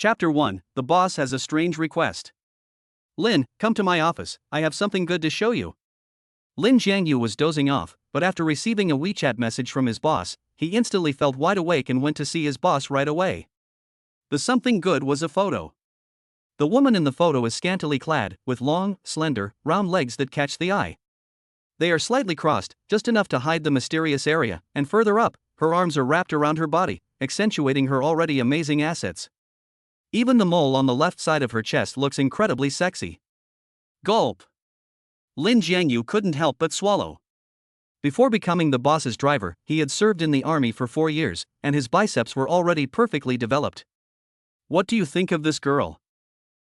Chapter 1, The Boss Has a Strange Request. Lin, come to my office, I have something good to show you. Lin Jiangyu was dozing off, but after receiving a WeChat message from his boss, he instantly felt wide awake and went to see his boss right away. The something good was a photo. The woman in the photo is scantily clad, with long, slender, round legs that catch the eye. They are slightly crossed, just enough to hide the mysterious area, and further up, her arms are wrapped around her body, accentuating her already amazing assets. Even the mole on the left side of her chest looks incredibly sexy. Gulp. Lin Jiangyu couldn't help but swallow. Before becoming the boss's driver, he had served in the army for 4 years, and his biceps were already perfectly developed. What do you think of this girl?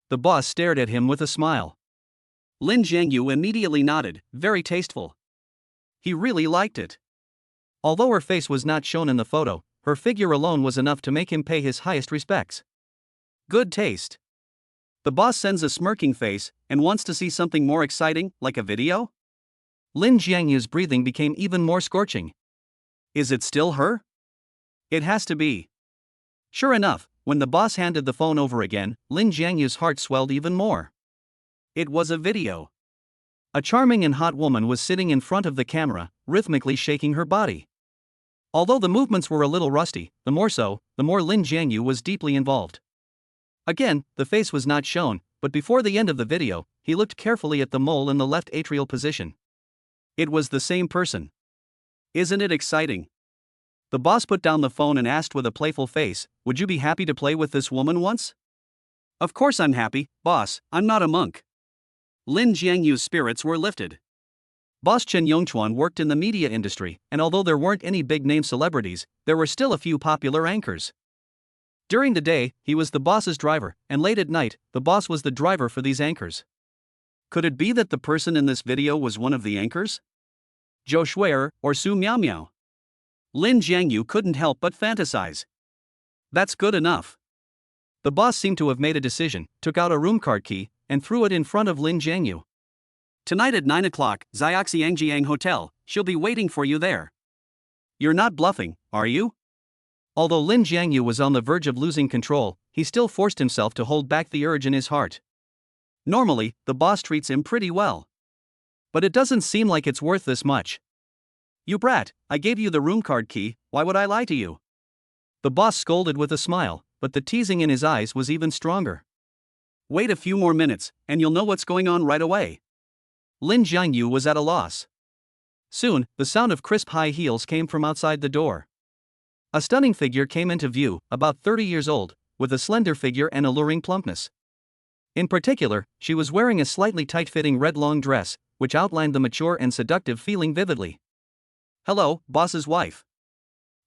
The boss stared at him with a smile. Lin Jiangyu immediately nodded, very tasteful. He really liked it. Although her face was not shown in the photo, her figure alone was enough to make him pay his highest respects. Good taste. The boss sends a smirking face and wants to see something more exciting, like a video? Lin Jiangyu's breathing became even more scorching. Is it still her? It has to be. Sure enough, when the boss handed the phone over again, Lin Jiangyu's heart swelled even more. It was a video. A charming and hot woman was sitting in front of the camera, rhythmically shaking her body. Although the movements were a little rusty, the more Lin Jiangyu was deeply involved. Again, the face was not shown, but before the end of the video, he looked carefully at the mole in the left atrial position. It was the same person. Isn't it exciting? The boss put down the phone and asked with a playful face, "Would you be happy to play with this woman once?" "Of course I'm happy, boss, I'm not a monk." Lin Jiangyu's spirits were lifted. Boss Chen Yongchuan worked in the media industry, and although there weren't any big-name celebrities, there were still a few popular anchors. During the day, he was the boss's driver, and late at night, the boss was the driver for these anchors. Could it be that the person in this video was one of the anchors? Zhou Shui'er or Su Miaomiao? Lin Jiangyu couldn't help but fantasize. That's good enough. The boss seemed to have made a decision, took out a room card key, and threw it in front of Lin Jiangyu. "Tonight at 9 o'clock, Xiaoxiangjiang Hotel, she'll be waiting for you there." You're not bluffing, are you? Although Lin Jiangyu was on the verge of losing control, he still forced himself to hold back the urge in his heart. Normally, the boss treats him pretty well. But it doesn't seem like it's worth this much. "You brat, I gave you the room card key, why would I lie to you?" The boss scolded with a smile, but the teasing in his eyes was even stronger. "Wait a few more minutes, and you'll know what's going on right away." Lin Jiangyu was at a loss. Soon, the sound of crisp high heels came from outside the door. A stunning figure came into view, about 30 years old, with a slender figure and alluring plumpness. In particular, she was wearing a slightly tight-fitting red long dress, which outlined the mature and seductive feeling vividly. "Hello, boss's wife."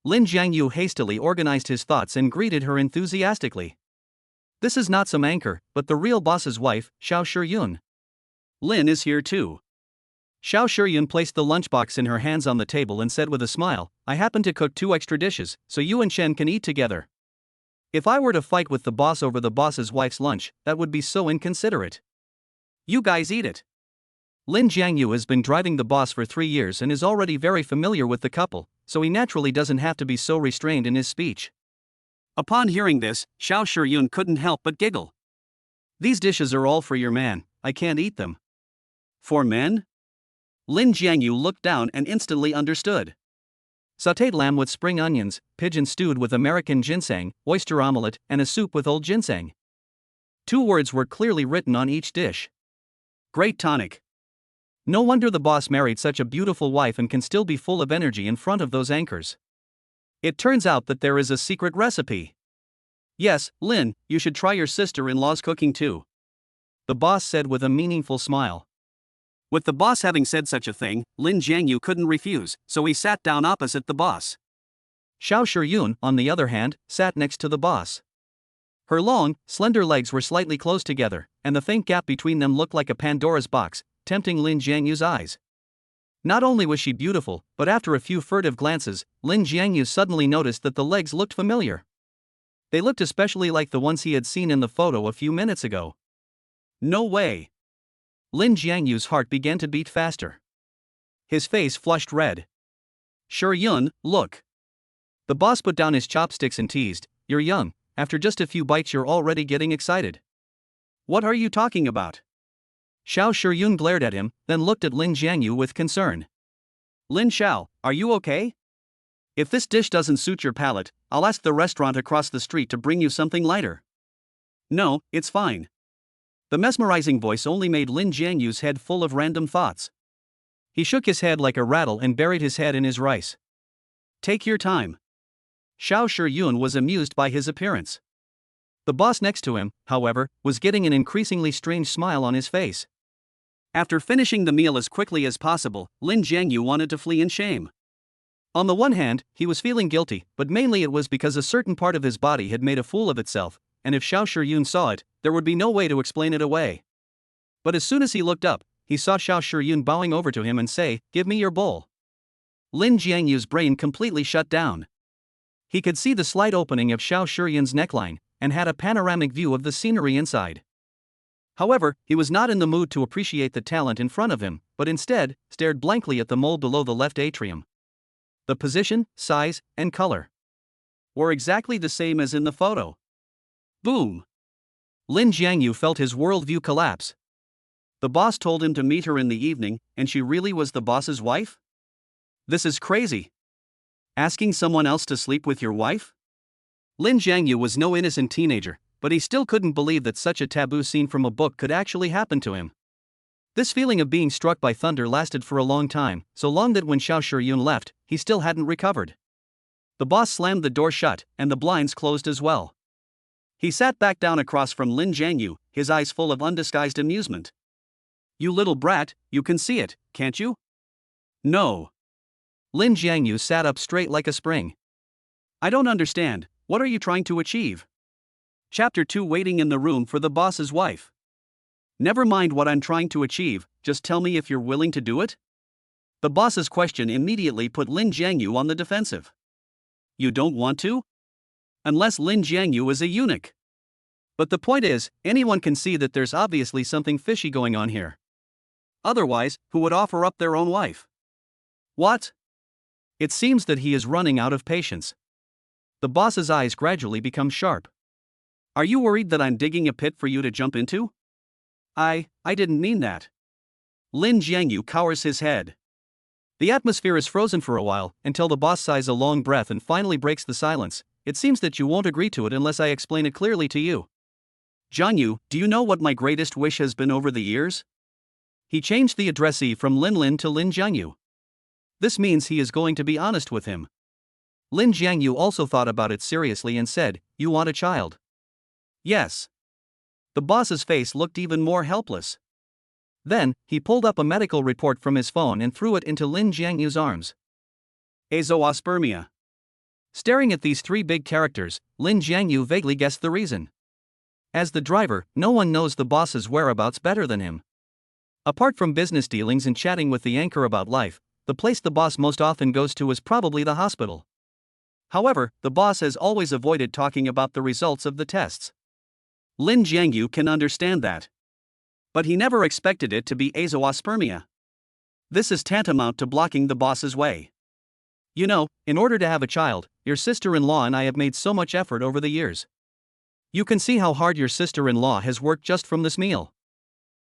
Lin Jiangyu hastily organized his thoughts and greeted her enthusiastically. This is not some anchor, but the real boss's wife, Xiao Shiyun. Lin is here too. Xiao Shiyun placed the lunchbox in her hands on the table and said with a smile, "I happen to cook 2 extra dishes, so you and Shen can eat together." If I were to fight with the boss over the boss's wife's lunch, that would be so inconsiderate. "You guys eat it." Lin Jiangyu has been driving the boss for 3 years and is already very familiar with the couple, so he naturally doesn't have to be so restrained in his speech. Upon hearing this, Xiao Shiyun couldn't help but giggle. "These dishes are all for your man, I can't eat them." "For men?" Lin Jiangyu looked down and instantly understood. Sautéed lamb with spring onions, pigeon stewed with American ginseng, oyster omelette, and a soup with old ginseng. 2 words were clearly written on each dish. Great tonic. No wonder the boss married such a beautiful wife and can still be full of energy in front of those anchors. It turns out that there is a secret recipe. "Yes, Lin, you should try your sister-in-law's cooking too," the boss said with a meaningful smile. With the boss having said such a thing, Lin Jiangyu couldn't refuse, so he sat down opposite the boss. Xiao Shiyun, on the other hand, sat next to the boss. Her long, slender legs were slightly close together, and the faint gap between them looked like a Pandora's box, tempting Lin Jiangyu's eyes. Not only was she beautiful, but after a few furtive glances, Lin Jiangyu suddenly noticed that the legs looked familiar. They looked especially like the ones he had seen in the photo a few minutes ago. No way. Lin Jiangyu's heart began to beat faster. His face flushed red. "Shiyun, look." The boss put down his chopsticks and teased, "You're young, after just a few bites you're already getting excited. What are you talking about? Xiao Shiyun glared at him, then looked at Lin Jiangyu with concern. Lin Xiao, are you okay? If this dish doesn't suit your palate, I'll ask the restaurant across the street to bring you something lighter. No, it's fine. The mesmerizing voice only made Lin Jiangyu's head full of random thoughts. He shook his head like a rattle and buried his head in his rice. Take your time. Xiao Shiyun was amused by his appearance. The boss next to him, however, was getting an increasingly strange smile on his face. After finishing the meal as quickly as possible, Lin Jiangyu wanted to flee in shame. On the one hand, he was feeling guilty, but mainly it was because a certain part of his body had made a fool of itself, and if Xiao Shiyun saw it, there would be no way to explain it away. But as soon as he looked up, he saw Xiao Shiyun bowing over to him and say, "Give me your bowl." Lin Jiangyu's brain completely shut down. He could see the slight opening of Xiao Shiyun's neckline, and had a panoramic view of the scenery inside. However, he was not in the mood to appreciate the talent in front of him, but instead, stared blankly at the mole below the left atrium. The position, size, and color were exactly the same as in the photo. Boom! Lin Jiangyu felt his worldview collapse. The boss told him to meet her in the evening, and she really was the boss's wife? This is crazy. Asking someone else to sleep with your wife? Lin Jiangyu was no innocent teenager, but he still couldn't believe that such a taboo scene from a book could actually happen to him. This feeling of being struck by thunder lasted for a long time, so long that when Xiao Shiyun left, he still hadn't recovered. The boss slammed the door shut, and the blinds closed as well. He sat back down across from Lin Jiangyu, his eyes full of undisguised amusement. You little brat, you can see it, can't you? No. Lin Jiangyu sat up straight like a spring. I don't understand, what are you trying to achieve? Chapter 2 Waiting in the room for the boss's wife. Never mind what I'm trying to achieve, just tell me if you're willing to do it? The boss's question immediately put Lin Jiangyu on the defensive. You don't want to? Unless Lin Jiangyu is a eunuch. But the point is, anyone can see that there's obviously something fishy going on here. Otherwise, who would offer up their own wife? What? It seems that he is running out of patience. The boss's eyes gradually become sharp. Are you worried that I'm digging a pit for you to jump into? I didn't mean that. Lin Jiangyu cowers his head. The atmosphere is frozen for a while, until the boss sighs a long breath and finally breaks the silence. It seems that you won't agree to it unless I explain it clearly to you. Jiangyu, do you know what my greatest wish has been over the years? He changed the addressee from Lin to Lin Jiangyu. This means he is going to be honest with him. Lin Jiangyu also thought about it seriously and said, You want a child? Yes. The boss's face looked even more helpless. Then, he pulled up a medical report from his phone and threw it into Lin Jiangyu's arms. Azoospermia. Staring at these three big characters, Lin Jiangyu vaguely guessed the reason. As the driver, no one knows the boss's whereabouts better than him. Apart from business dealings and chatting with the anchor about life, the place the boss most often goes to is probably the hospital. However, the boss has always avoided talking about the results of the tests. Lin Jiangyu can understand that. But he never expected it to be azoospermia. This is tantamount to blocking the boss's way. You know, in order to have a child, your sister-in-law and I have made so much effort over the years. You can see how hard your sister-in-law has worked just from this meal.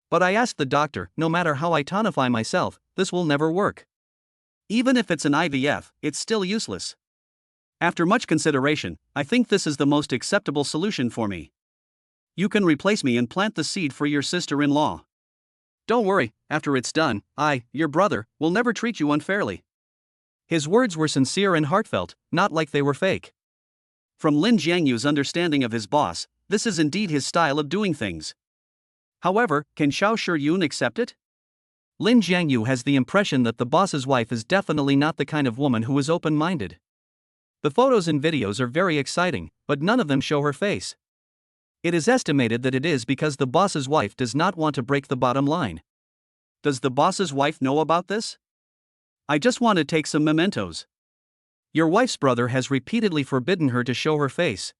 But I asked the doctor, no matter how I tonify myself, this will never work. Even if it's an IVF, it's still useless. After much consideration, I think this is the most acceptable solution for me. You can replace me and plant the seed for your sister-in-law. Don't worry, after it's done, your brother, will never treat you unfairly. His words were sincere and heartfelt, not like they were fake. From Lin Jiangyu's understanding of his boss, this is indeed his style of doing things. However, can Xiao Shiyun accept it? Lin Jiangyu has the impression that the boss's wife is definitely not the kind of woman who is open-minded. The photos and videos are very exciting, but none of them show her face. It is estimated that it is because the boss's wife does not want to break the bottom line. Does the boss's wife know about this? I just want to take some mementos. Your wife's brother has repeatedly forbidden her to show her face.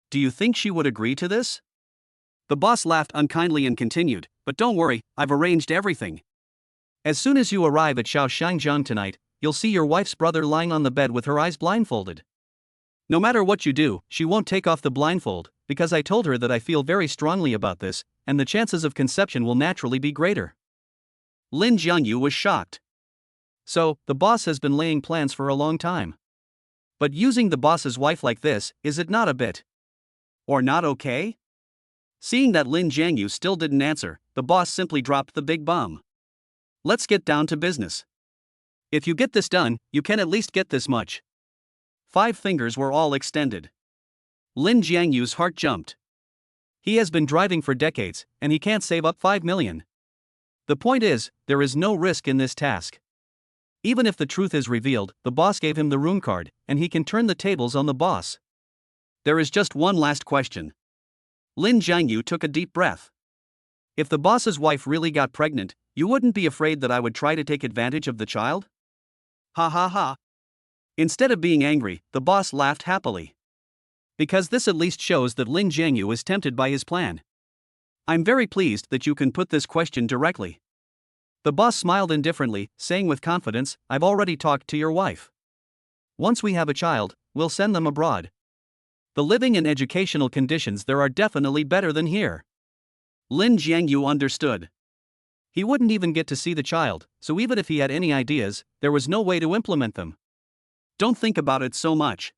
Do you think she would agree to this? The boss laughed unkindly and continued, but don't worry, I've arranged everything. As soon as you arrive at Shaoxingjiang tonight, you'll see your wife's brother lying on the bed with her eyes blindfolded. No matter what you do, she won't take off the blindfold, because I told her that I feel very strongly about this, and the chances of conception will naturally be greater. Lin Jiangyu was shocked. So, the boss has been laying plans for a long time. But using the boss's wife like this, is it not a bit? Or not okay? Seeing that Lin Jiangyu still didn't answer, the boss simply dropped the big bomb. Let's get down to business. If you get this done, you can at least get this much. 5 fingers were all extended. Lin Jiangyu's heart jumped. He has been driving for decades, and he can't save up 5 million. The point is, there is no risk in this task. Even if the truth is revealed, the boss gave him the rune card, and he can turn the tables on the boss. There is just one last question. Lin Jiangyu took a deep breath. If the boss's wife really got pregnant, you wouldn't be afraid that I would try to take advantage of the child? Ha ha ha. Instead of being angry, the boss laughed happily. Because this at least shows that Lin Jiangyu is tempted by his plan. I'm very pleased that you can put this question directly. The boss smiled indifferently, saying with confidence, I've already talked to your wife. Once we have a child, we'll send them abroad. The living and educational conditions there are definitely better than here. Lin Jiangyu understood. He wouldn't even get to see the child, so even if he had any ideas, there was no way to implement them. Don't think about it so much.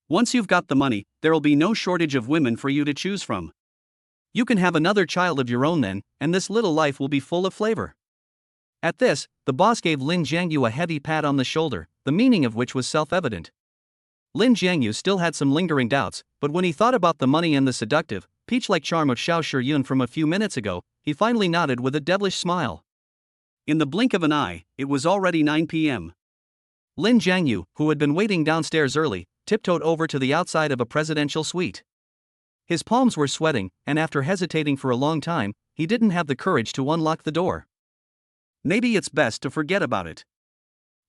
Once you've got the money, there'll be no shortage of women for you to choose from. You can have another child of your own then, and this little life will be full of flavor. At this, the boss gave Lin Jiangyu a heavy pat on the shoulder, the meaning of which was self-evident. Lin Jiangyu still had some lingering doubts, but when he thought about the money and the seductive, peach-like charm of Xiao Shiyun from a few minutes ago, he finally nodded with a devilish smile. In the blink of an eye, it was already 9 p.m. Lin Jiangyu, who had been waiting downstairs early, tiptoed over to the outside of a presidential suite. His palms were sweating, and after hesitating for a long time, he didn't have the courage to unlock the door. Maybe it's best to forget about it.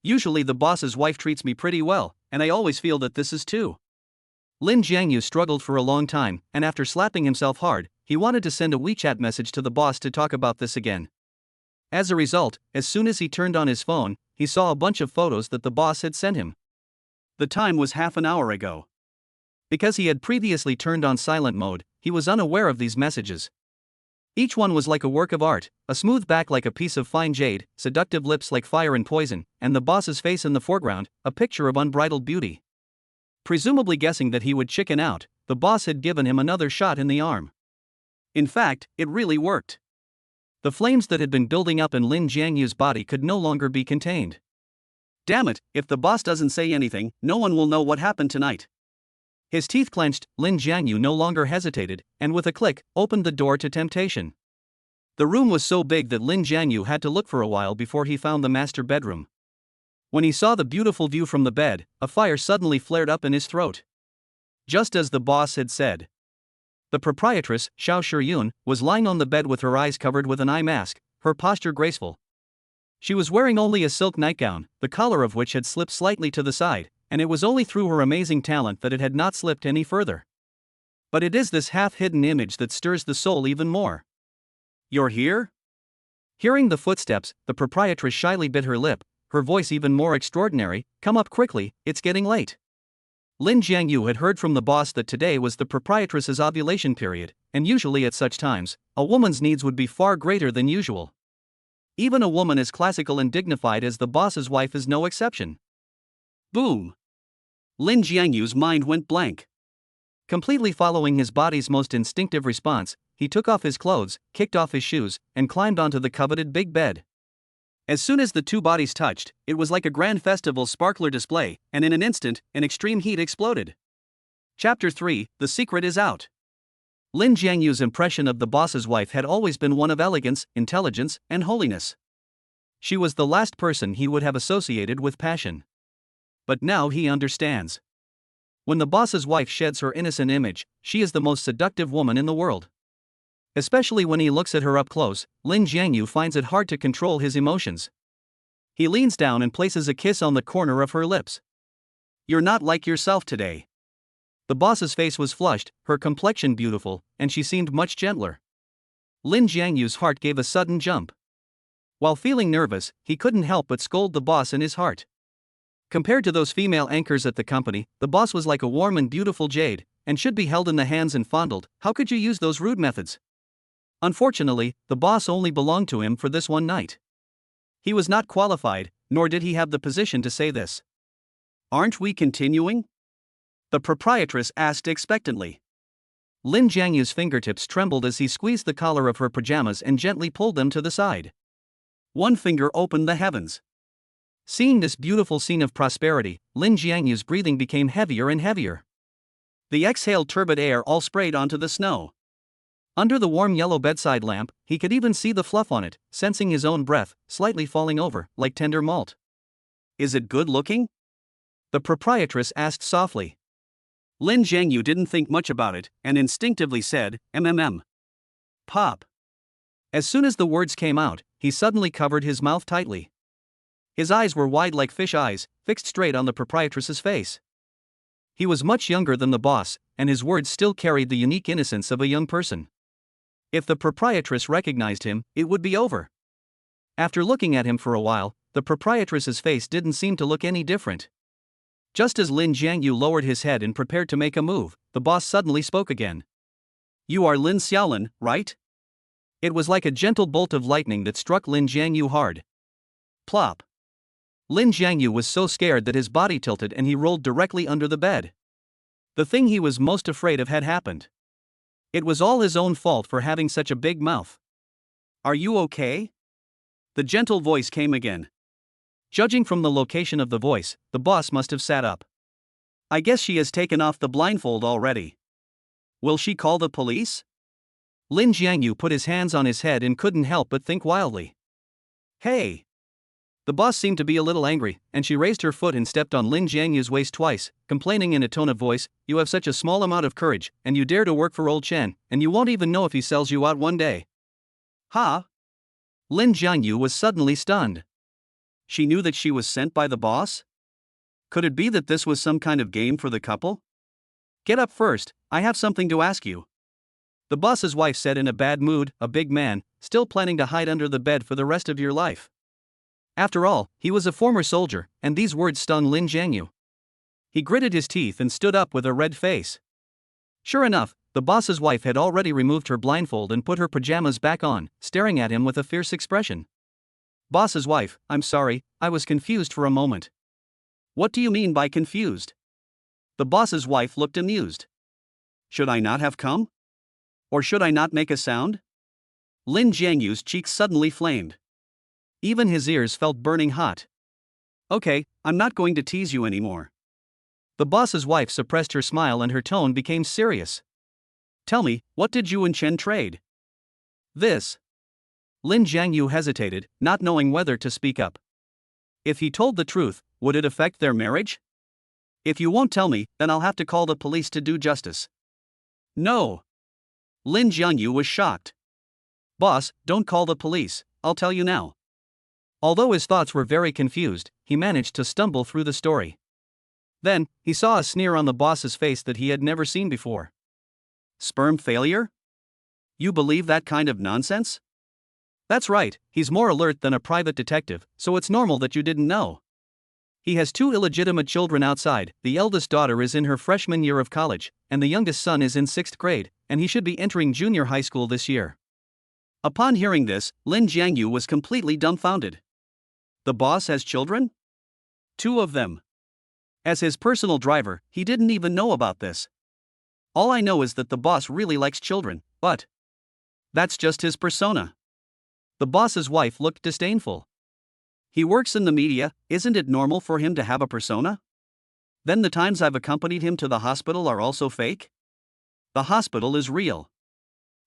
Usually the boss's wife treats me pretty well, and I always feel that this is too. Lin Jiangyu struggled for a long time, and after slapping himself hard, he wanted to send a WeChat message to the boss to talk about this again. As a result, as soon as he turned on his phone, he saw a bunch of photos that the boss had sent him. The time was half an hour ago. Because he had previously turned on silent mode, he was unaware of these messages. Each one was like a work of art, a smooth back like a piece of fine jade, seductive lips like fire and poison, and the boss's face in the foreground, a picture of unbridled beauty. Presumably guessing that he would chicken out, the boss had given him another shot in the arm. In fact, it really worked. The flames that had been building up in Lin Jiangyu's body could no longer be contained. Damn it, if the boss doesn't say anything, no one will know what happened tonight. His teeth clenched, Lin Jiangyu no longer hesitated, and with a click, opened the door to temptation. The room was so big that Lin Jiangyu had to look for a while before he found the master bedroom. When he saw the beautiful view from the bed, a fire suddenly flared up in his throat. Just as the boss had said. The proprietress, Xiao Shiyun, was lying on the bed with her eyes covered with an eye mask, her posture graceful. She was wearing only a silk nightgown, the collar of which had slipped slightly to the side, and it was only through her amazing talent that it had not slipped any further. But it is this half-hidden image that stirs the soul even more. You're here? Hearing the footsteps, the proprietress shyly bit her lip, her voice even more extraordinary, come up quickly, it's getting late. Lin Jiangyu had heard from the boss that today was the proprietress's ovulation period, and usually at such times, a woman's needs would be far greater than usual. Even a woman as classical and dignified as the boss's wife is no exception. Boom! Lin Jiangyu's mind went blank. Completely following his body's most instinctive response, he took off his clothes, kicked off his shoes, and climbed onto the coveted big bed. As soon as the two bodies touched, it was like a grand festival sparkler display, and in an instant, an extreme heat exploded. Chapter 3, The Secret is Out. Lin Jiangyu's impression of the boss's wife had always been one of elegance, intelligence, and holiness. She was the last person he would have associated with passion. But now he understands. When the boss's wife sheds her innocent image, she is the most seductive woman in the world. Especially when he looks at her up close, Lin Jiangyu finds it hard to control his emotions. He leans down and places a kiss on the corner of her lips. You're not like yourself today. The boss's face was flushed, her complexion beautiful, and she seemed much gentler. Lin Jiangyu's heart gave a sudden jump. While feeling nervous, he couldn't help but scold the boss in his heart. Compared to those female anchors at the company, the boss was like a warm and beautiful jade, and should be held in the hands and fondled. How could you use those rude methods? Unfortunately, the boss only belonged to him for this one night. He was not qualified, nor did he have the position to say this. Aren't we continuing? The proprietress asked expectantly. Lin Jiangyu's fingertips trembled as he squeezed the collar of her pajamas and gently pulled them to the side. One finger opened the heavens. Seeing this beautiful scene of prosperity, Lin Jiangyu's breathing became heavier and heavier. The exhaled turbid air all sprayed onto the snow. Under the warm yellow bedside lamp, he could even see the fluff on it, sensing his own breath, slightly falling over, like tender malt. Is it good looking? The proprietress asked softly. Lin Jiangyu didn't think much about it, and instinctively said, "MMM. Pop." As soon as the words came out, he suddenly covered his mouth tightly. His eyes were wide like fish eyes, fixed straight on the proprietress's face. He was much younger than the boss, and his words still carried the unique innocence of a young person. If the proprietress recognized him, it would be over. After looking at him for a while, the proprietress's face didn't seem to look any different. Just as Lin Jiangyu lowered his head and prepared to make a move, the boss suddenly spoke again. "You are Lin Xiaolin, right?" It was like a gentle bolt of lightning that struck Lin Jiangyu hard. Plop. Lin Jiangyu was so scared that his body tilted and he rolled directly under the bed. The thing he was most afraid of had happened. It was all his own fault for having such a big mouth. "Are you okay?" The gentle voice came again. Judging from the location of the voice, the boss must have sat up. "I guess she has taken off the blindfold already. Will she call the police?" Lin Jiangyu put his hands on his head and couldn't help but think wildly. "Hey!" The boss seemed to be a little angry, and she raised her foot and stepped on Lin Jiangyu's waist twice, complaining in a tone of voice, "You have such a small amount of courage, and you dare to work for old Chen, and you won't even know if he sells you out one day." "Huh?" Lin Jiangyu was suddenly stunned. She knew that she was sent by the boss? Could it be that this was some kind of game for the couple? "Get up first, I have something to ask you," the boss's wife said in a bad mood. "A big man, still planning to hide under the bed for the rest of your life." After all, he was a former soldier, and these words stung Lin Jiangyu. He gritted his teeth and stood up with a red face. Sure enough, the boss's wife had already removed her blindfold and put her pajamas back on, staring at him with a fierce expression. "Boss's wife, I'm sorry, I was confused for a moment." "What do you mean by confused?" The boss's wife looked amused. "Should I not have come? Or should I not make a sound?" Lin Jiangyu's cheeks suddenly flamed. Even his ears felt burning hot. "Okay, I'm not going to tease you anymore." The boss's wife suppressed her smile and her tone became serious. "Tell me, what did you and Chen trade?" "This." Lin Jiangyu hesitated, not knowing whether to speak up. If he told the truth, would it affect their marriage? "If you won't tell me, then I'll have to call the police to do justice." "No." Lin Jiangyu was shocked. "Boss, don't call the police, I'll tell you now." Although his thoughts were very confused, he managed to stumble through the story. Then, he saw a sneer on the boss's face that he had never seen before. "Sperm failure? You believe that kind of nonsense?" "That's right, he's more alert than a private detective, so it's normal that you didn't know. He has 2 illegitimate children outside. The eldest daughter is in her freshman year of college, and the youngest son is in 6th grade, and he should be entering junior high school this year." Upon hearing this, Lin Jiangyu was completely dumbfounded. "The boss has children?" "2 of them. As his personal driver, he didn't even know about this. All I know is that the boss really likes children, but that's just his persona." The boss's wife looked disdainful. "He works in the media, isn't it normal for him to have a persona? Then the times I've accompanied him to the hospital are also fake? The hospital is real."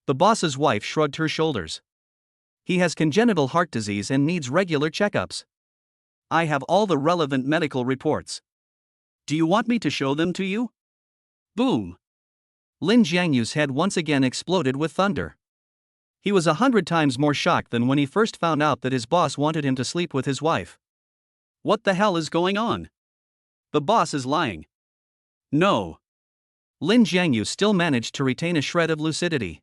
The boss's wife shrugged her shoulders. "He has congenital heart disease and needs regular checkups." "I have all the relevant medical reports. Do you want me to show them to you?" Boom! Lin Jiangyu's head once again exploded with thunder. He was 100 times more shocked than when he first found out that his boss wanted him to sleep with his wife. What the hell is going on? The boss is lying. No. Lin Jiangyu still managed to retain a shred of lucidity.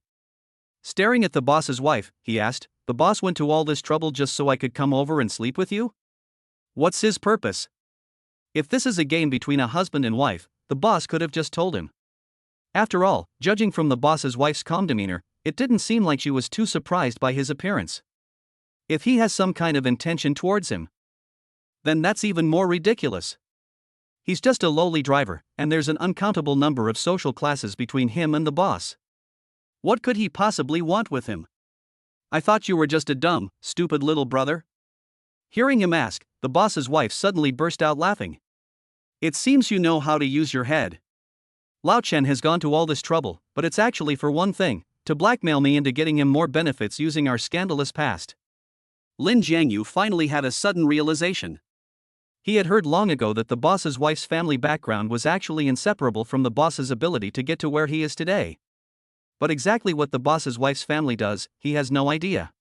Staring at the boss's wife, he asked, "The boss went to all this trouble just so I could come over and sleep with you? What's his purpose?" If this is a game between a husband and wife, the boss could have just told him. After all, judging from the boss's wife's calm demeanor, it didn't seem like she was too surprised by his appearance. If he has some kind of intention towards him, then that's even more ridiculous. He's just a lowly driver, and there's an uncountable number of social classes between him and the boss. What could he possibly want with him? I thought you were just a dumb, stupid little brother. Hearing him ask, the boss's wife suddenly burst out laughing. It seems you know how to use your head. Lao Chen has gone to all this trouble, but it's actually for one thing, to blackmail me into getting him more benefits using our scandalous past. Lin Jiangyu finally had a sudden realization. He had heard long ago that the boss's wife's family background was actually inseparable from the boss's ability to get to where he is today. But exactly what the boss's wife's family does, he has no idea.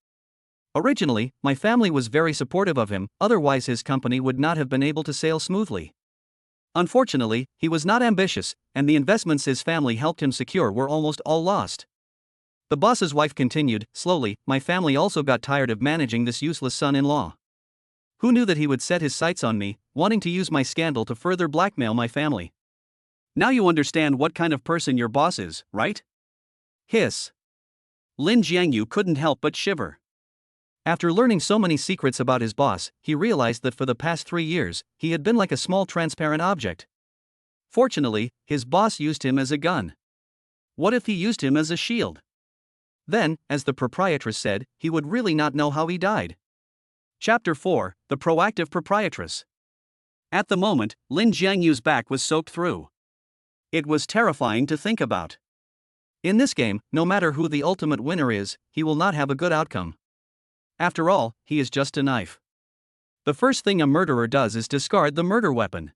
Originally, my family was very supportive of him, otherwise his company would not have been able to sail smoothly. Unfortunately, he was not ambitious, and the investments his family helped him secure were almost all lost. The boss's wife continued, slowly, my family also got tired of managing this useless son-in-law. Who knew that he would set his sights on me, wanting to use my scandal to further blackmail my family? Now you understand what kind of person your boss is, right? Hiss. Lin Jiangyu couldn't help but shiver. After learning so many secrets about his boss, he realized that for the past 3 years, he had been like a small transparent object. Fortunately, his boss used him as a gun. What if he used him as a shield? Then, as the proprietress said, he would really not know how he died. Chapter 4, The Proactive Proprietress. At the moment, Lin Jiangyu's back was soaked through. It was terrifying to think about. In this game, no matter who the ultimate winner is, he will not have a good outcome. After all, he is just a knife. The first thing a murderer does is discard the murder weapon.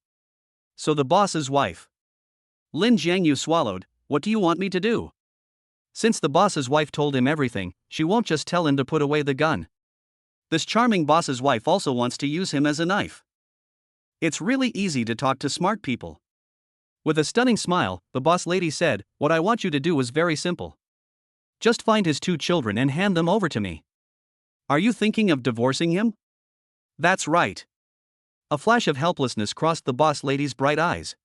So the boss's wife. Lin Jiangyu swallowed, what do you want me to do? Since the boss's wife told him everything, she won't just tell him to put away the gun. This charming boss's wife also wants to use him as a knife. It's really easy to talk to smart people. With a stunning smile, the boss lady said, what I want you to do is very simple. Just find his 2 children and hand them over to me. Are you thinking of divorcing him? That's right. A flash of helplessness crossed the boss lady's bright eyes.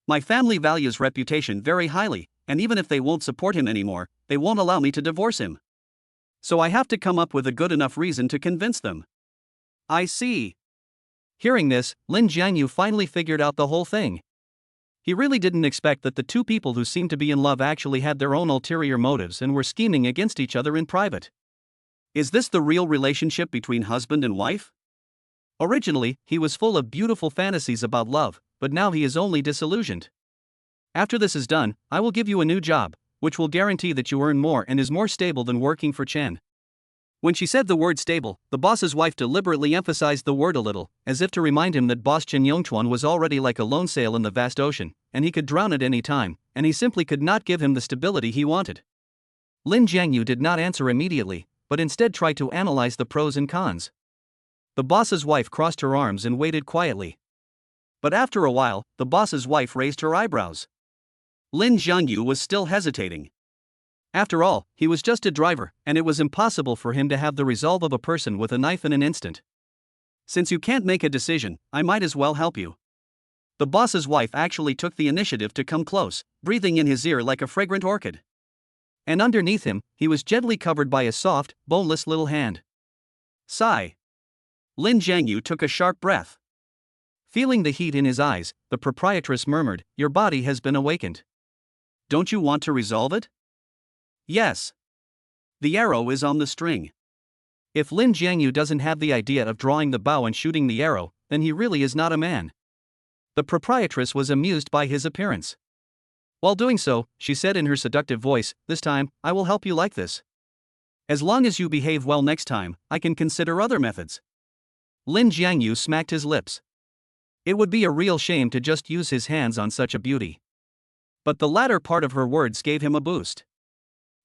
My family values reputation very highly, and even if they won't support him anymore, they won't allow me to divorce him. So I have to come up with a good enough reason to convince them. I see. Hearing this, Lin Jiangyu finally figured out the whole thing. He really didn't expect that the 2 people who seemed to be in love actually had their own ulterior motives and were scheming against each other in private. Is this the real relationship between husband and wife? Originally, he was full of beautiful fantasies about love, but now he is only disillusioned. After this is done, I will give you a new job, which will guarantee that you earn more and is more stable than working for Chen. When she said the word stable, the boss's wife deliberately emphasized the word a little, as if to remind him that boss Chen Yongchuan was already like a lone sail in the vast ocean, and he could drown at any time, and he simply could not give him the stability he wanted. Lin Jiangyu did not answer immediately, but instead tried to analyze the pros and cons. The boss's wife crossed her arms and waited quietly. But after a while, the boss's wife raised her eyebrows. Lin Jiangyu was still hesitating. After all, he was just a driver, and it was impossible for him to have the resolve of a person with a knife in an instant. Since you can't make a decision, I might as well help you. The boss's wife actually took the initiative to come close, breathing in his ear like a fragrant orchid. And underneath him, he was gently covered by a soft, boneless little hand. Sigh. Lin Jiangyu took a sharp breath. Feeling the heat in his eyes, the proprietress murmured, your body has been awakened. Don't you want to resolve it? Yes. The arrow is on the string. If Lin Jiangyu doesn't have the idea of drawing the bow and shooting the arrow, then he really is not a man. The proprietress was amused by his appearance. While doing so, she said in her seductive voice, this time, I will help you like this. As long as you behave well next time, I can consider other methods. Lin Jiangyu smacked his lips. It would be a real shame to just use his hands on such a beauty. But the latter part of her words gave him a boost.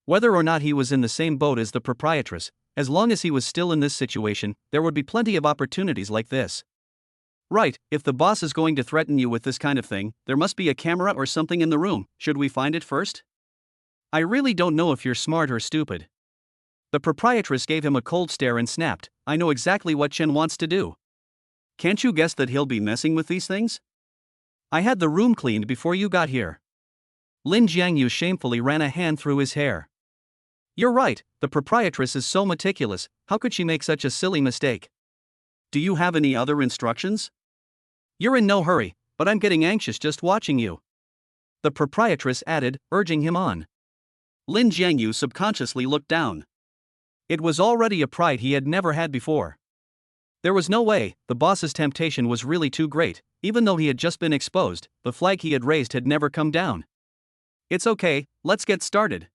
Whether or not he was in the same boat as the proprietress, as long as he was still in this situation, there would be plenty of opportunities like this. Right, if the boss is going to threaten you with this kind of thing, there must be a camera or something in the room, should we find it first? I really don't know if you're smart or stupid. The proprietress gave him a cold stare and snapped, I know exactly what Chen wants to do. Can't you guess that he'll be messing with these things? I had the room cleaned before you got here. Lin Jiangyu shamefully ran a hand through his hair. You're right, the proprietress is so meticulous, how could she make such a silly mistake? Do you have any other instructions? You're in no hurry, but I'm getting anxious just watching you. The proprietress added, urging him on. Lin Jiangyu subconsciously looked down. It was already a pride he had never had before. There was no way, the boss's temptation was really too great, even though he had just been exposed, the flag he had raised had never come down. It's okay, let's get started.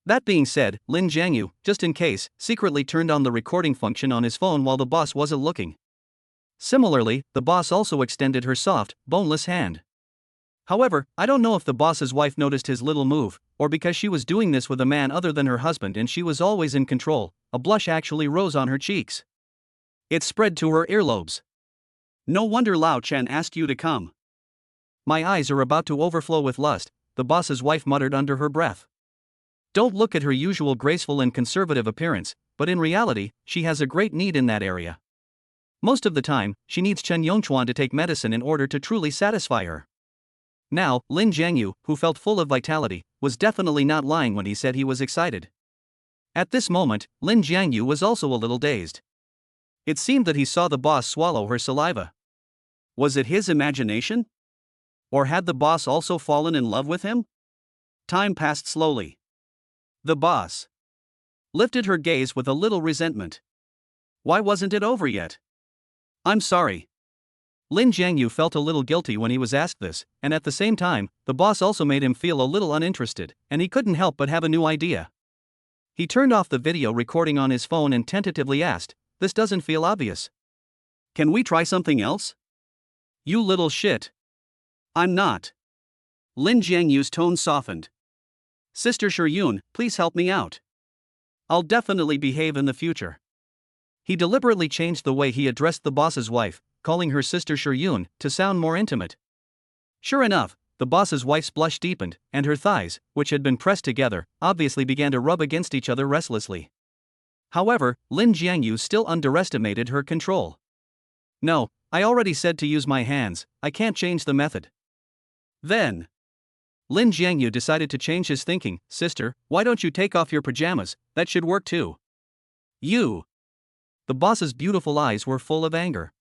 That being said, Lin Jiangyu, just in case, secretly turned on the recording function on his phone while the boss wasn't looking. Similarly, the boss also extended her soft, boneless hand. However, I don't know if the boss's wife noticed his little move, or because she was doing this with a man other than her husband and she was always in control, a blush actually rose on her cheeks. It spread to her earlobes. No wonder Lao Chen asked you to come. My eyes are about to overflow with lust, the boss's wife muttered under her breath. Don't look at her usual graceful and conservative appearance, but in reality, she has a great need in that area. Most of the time, she needs Chen Yongchuan to take medicine in order to truly satisfy her. Now, Lin Jiangyu, who felt full of vitality, was definitely not lying when he said he was excited. At this moment, Lin Jiangyu was also a little dazed. It seemed that he saw the boss swallow her saliva. Was it his imagination? Or had the boss also fallen in love with him? Time passed slowly. The boss lifted her gaze with a little resentment. Why wasn't it over yet? I'm sorry. Lin Jiangyu felt a little guilty when he was asked this, and at the same time, the boss also made him feel a little uninterested, and he couldn't help but have a new idea. He turned off the video recording on his phone and tentatively asked, "This doesn't feel obvious. Can we try something else?" You little shit. I'm not. Lin Jiangyu's tone softened. Sister Shiryun, please help me out. I'll definitely behave in the future. He deliberately changed the way he addressed the boss's wife, calling her sister Shiryun, to sound more intimate. Sure enough, the boss's wife's blush deepened, and her thighs, which had been pressed together, obviously began to rub against each other restlessly. However, Lin Jiangyu still underestimated her control. No, I already said to use my hands, I can't change the method. Then Lin Jiangyu decided to change his thinking. Sister, why don't you take off your pajamas, that should work too. You. The boss's beautiful eyes were full of anger.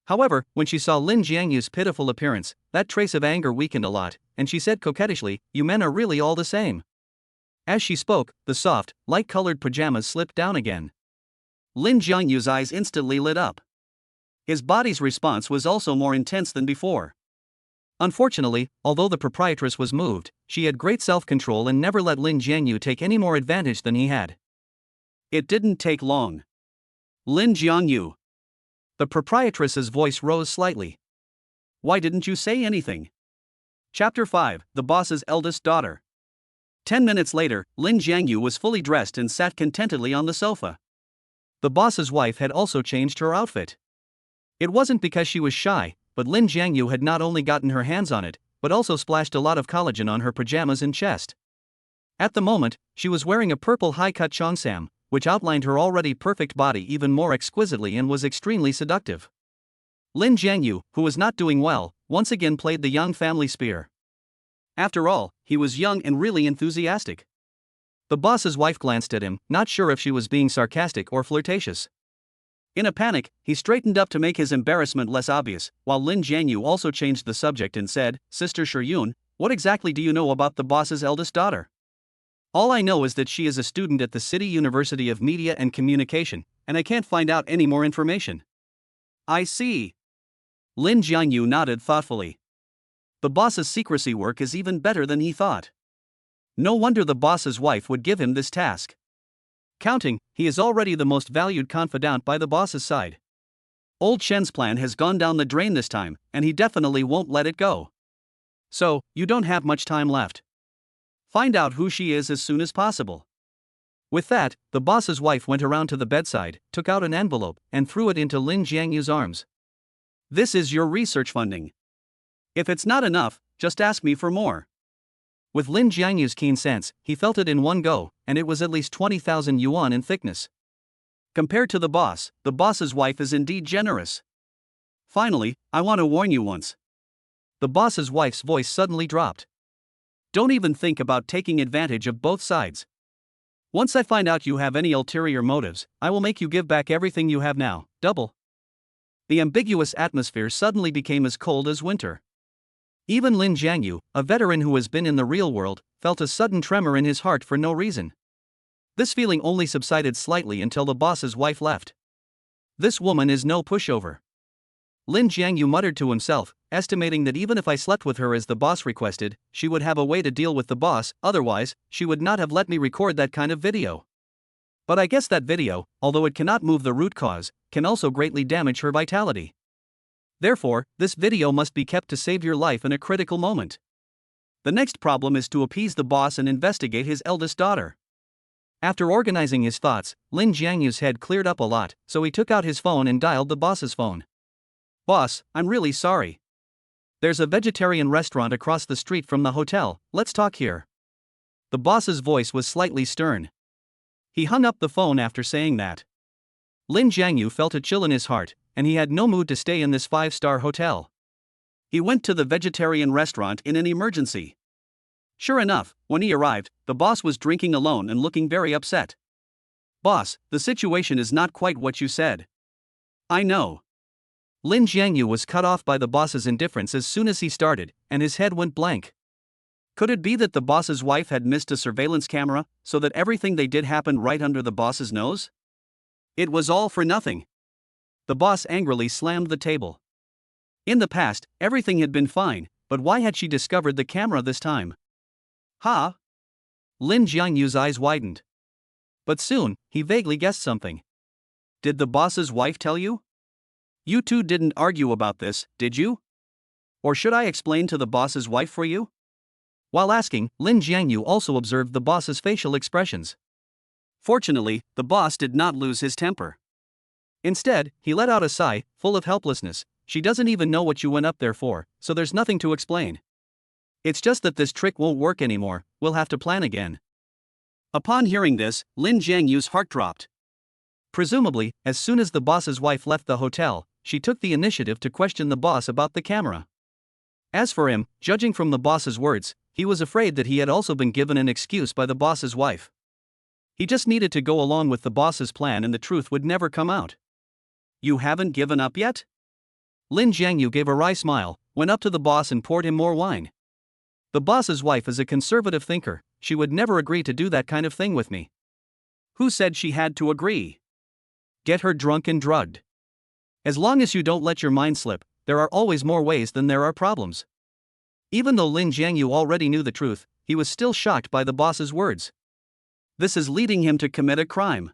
However, when she saw Lin Jiangyu's pitiful appearance, that trace of anger weakened a lot, and she said coquettishly, you men are really all the same. As she spoke, the soft, light-colored pajamas slipped down again. Lin Jiangyu's eyes instantly lit up. His body's response was also more intense than before. Unfortunately, although the proprietress was moved, she had great self-control and never let Lin Jiangyu take any more advantage than he had. It didn't take long. Lin Jiangyu. The proprietress's voice rose slightly. Why didn't you say anything? Chapter 5, The Boss's Eldest Daughter. 10 minutes later, Lin Jiangyu was fully dressed and sat contentedly on the sofa. The boss's wife had also changed her outfit. It wasn't because she was shy, but Lin Jiangyu had not only gotten her hands on it, but also splashed a lot of collagen on her pajamas and chest. At the moment, she was wearing a purple high-cut cheongsam, which outlined her already perfect body even more exquisitely and was extremely seductive. Lin Jiangyu, who was not doing well, once again played the young family spear. After all, he was young and really enthusiastic. The boss's wife glanced at him, not sure if she was being sarcastic or flirtatious. In a panic, he straightened up to make his embarrassment less obvious, while Lin Jiangyu also changed the subject and said, Sister Shiryun, what exactly do you know about the boss's eldest daughter? All I know is that she is a student at the City University of Media and Communication, and I can't find out any more information. I see. Lin Jiangyu nodded thoughtfully. The boss's secrecy work is even better than he thought. No wonder the boss's wife would give him this task. Counting, he is already the most valued confidant by the boss's side. Old Shen's plan has gone down the drain this time, and he definitely won't let it go. So, you don't have much time left. Find out who she is as soon as possible. With that, the boss's wife went around to the bedside, took out an envelope, and threw it into Lin Jiangyu's arms. This is your research funding. If it's not enough, just ask me for more. With Lin Jiangyu's keen sense, he felt it in one go, and it was at least 20,000 yuan in thickness. Compared to the boss's wife is indeed generous. Finally, I want to warn you once. The boss's wife's voice suddenly dropped. Don't even think about taking advantage of both sides. Once I find out you have any ulterior motives, I will make you give back everything you have now, double. The ambiguous atmosphere suddenly became as cold as winter. Even Lin Jiangyu, a veteran who has been in the real world, felt a sudden tremor in his heart for no reason. This feeling only subsided slightly until the boss's wife left. This woman is no pushover. Lin Jiangyu muttered to himself, estimating that even if I slept with her as the boss requested, she would have a way to deal with the boss, otherwise, she would not have let me record that kind of video. But I guess that video, although it cannot move the root cause, can also greatly damage her vitality. Therefore, this video must be kept to save your life in a critical moment. The next problem is to appease the boss and investigate his eldest daughter. After organizing his thoughts, Lin Jiangyu's head cleared up a lot, so he took out his phone and dialed the boss's phone. Boss, I'm really sorry. There's a vegetarian restaurant across the street from the hotel, let's talk here. The boss's voice was slightly stern. He hung up the phone after saying that. Lin Jiangyu felt a chill in his heart, and he had no mood to stay in this 5-star hotel. He went to the vegetarian restaurant in an emergency. Sure enough, when he arrived, the boss was drinking alone and looking very upset. Boss, the situation is not quite what you said. I know. Lin Jiangyu was cut off by the boss's indifference as soon as he started, and his head went blank. Could it be that the boss's wife had missed a surveillance camera, so that everything they did happened right under the boss's nose? It was all for nothing. The boss angrily slammed the table. In the past, everything had been fine, but why had she discovered the camera this time? Ha! Lin Jiangyu's eyes widened. But soon, he vaguely guessed something. Did the boss's wife tell you? You two didn't argue about this, did you? Or should I explain to the boss's wife for you? While asking, Lin Jiangyu also observed the boss's facial expressions. Fortunately, the boss did not lose his temper. Instead, he let out a sigh, full of helplessness. She doesn't even know what you went up there for, so there's nothing to explain. It's just that this trick won't work anymore, we'll have to plan again. Upon hearing this, Lin Jiangyu's heart dropped. Presumably, as soon as the boss's wife left the hotel, she took the initiative to question the boss about the camera. As for him, judging from the boss's words, he was afraid that he had also been given an excuse by the boss's wife. He just needed to go along with the boss's plan and the truth would never come out. You haven't given up yet? Lin Jiangyu gave a wry smile, went up to the boss and poured him more wine. The boss's wife is a conservative thinker, she would never agree to do that kind of thing with me. Who said she had to agree? Get her drunk and drugged. As long as you don't let your mind slip, there are always more ways than there are problems. Even though Lin Jiangyu already knew the truth, he was still shocked by the boss's words. This is leading him to commit a crime.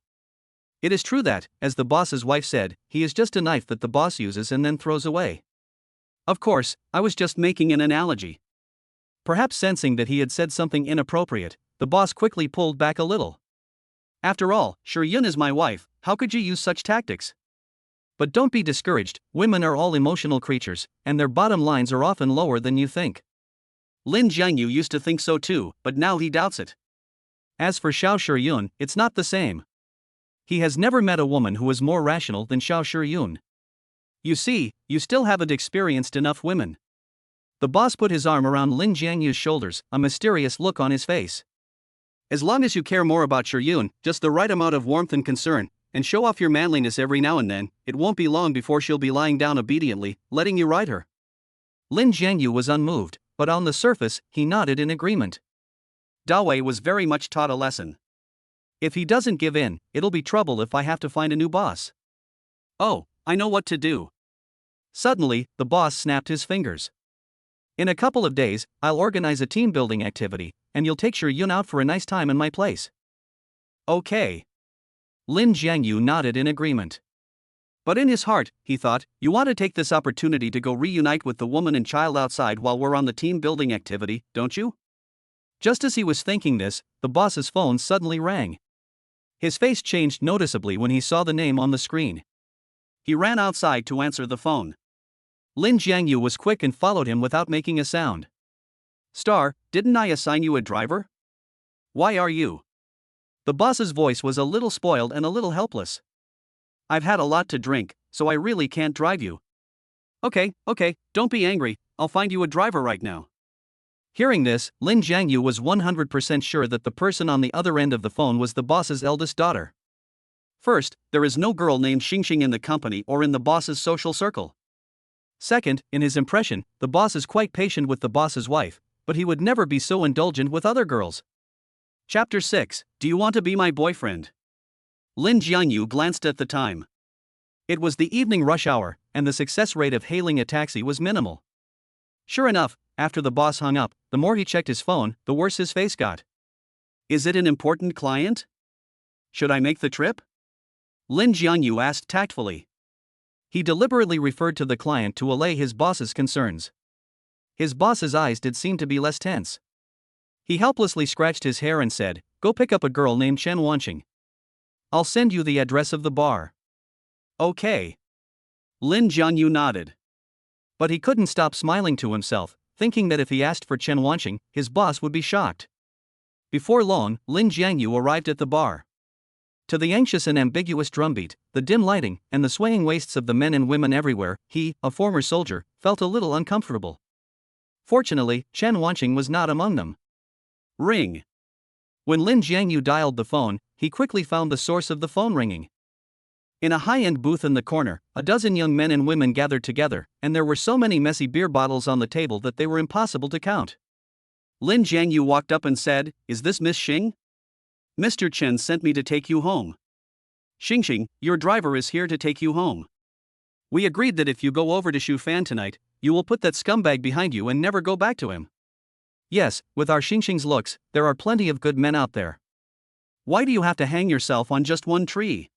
It is true that, as the boss's wife said, he is just a knife that the boss uses and then throws away. Of course, I was just making an analogy. Perhaps sensing that he had said something inappropriate, the boss quickly pulled back a little. After all, Yun is my wife, how could you use such tactics? But don't be discouraged, women are all emotional creatures, and their bottom lines are often lower than you think. Lin Jiangyu used to think so too, but now he doubts it. As for Yun, it's not the same. He has never met a woman who is more rational than Yun. You see, you still haven't experienced enough women. The boss put his arm around Lin Jiangyu's shoulders, a mysterious look on his face. As long as you care more about Yun, just the right amount of warmth and concern, and show off your manliness every now and then, it won't be long before she'll be lying down obediently, letting you ride her. Lin Jiangyu was unmoved, but on the surface, he nodded in agreement. Dawei was very much taught a lesson. If he doesn't give in, it'll be trouble if I have to find a new boss. Oh, I know what to do. Suddenly, the boss snapped his fingers. In a couple of days, I'll organize a team-building activity, and you'll take Yun out for a nice time in my place. Okay. Lin Jiangyu nodded in agreement. But in his heart, he thought, you want to take this opportunity to go reunite with the woman and child outside while we're on the team-building activity, don't you? Just as he was thinking this, the boss's phone suddenly rang. His face changed noticeably when he saw the name on the screen. He ran outside to answer the phone. Lin Jiangyu was quick and followed him without making a sound. Star, didn't I assign you a driver? Why are you? The boss's voice was a little spoiled and a little helpless. I've had a lot to drink, so I really can't drive you. Okay, don't be angry, I'll find you a driver right now. Hearing this, Lin Jiangyu was 100% sure that the person on the other end of the phone was the boss's eldest daughter. First, there is no girl named Xingxing in the company or in the boss's social circle. Second, in his impression, the boss is quite patient with the boss's wife, but he would never be so indulgent with other girls. Chapter 6, Do You Want to Be My Boyfriend? Lin Jiangyu glanced at the time. It was the evening rush hour, and the success rate of hailing a taxi was minimal. Sure enough, after the boss hung up, the more he checked his phone, the worse his face got. Is it an important client? Should I make the trip? Lin Jiangyu asked tactfully. He deliberately referred to the client to allay his boss's concerns. His boss's eyes did seem to be less tense. He helplessly scratched his hair and said, "Go pick up a girl named Chen Wanqing. I'll send you the address of the bar." Okay. Lin Jiangyu nodded. But he couldn't stop smiling to himself, thinking that if he asked for Chen Wanqing, his boss would be shocked. Before long, Lin Jiangyu arrived at the bar. To the anxious and ambiguous drumbeat, the dim lighting, and the swaying waists of the men and women everywhere, he, a former soldier, felt a little uncomfortable. Fortunately, Chen Wanqing was not among them. Ring. When Lin Jiangyu dialed the phone, he quickly found the source of the phone ringing. In a high-end booth in the corner, a dozen young men and women gathered together, and there were so many messy beer bottles on the table that they were impossible to count. Lin Jiangyu walked up and said, "Is this Miss Xing? Mr. Chen sent me to take you home. Xingxing, your driver is here to take you home. We agreed that if you go over to Shufan tonight, you will put that scumbag behind you and never go back to him." "Yes, with our Xingxing's looks, there are plenty of good men out there. Why do you have to hang yourself on just one tree?"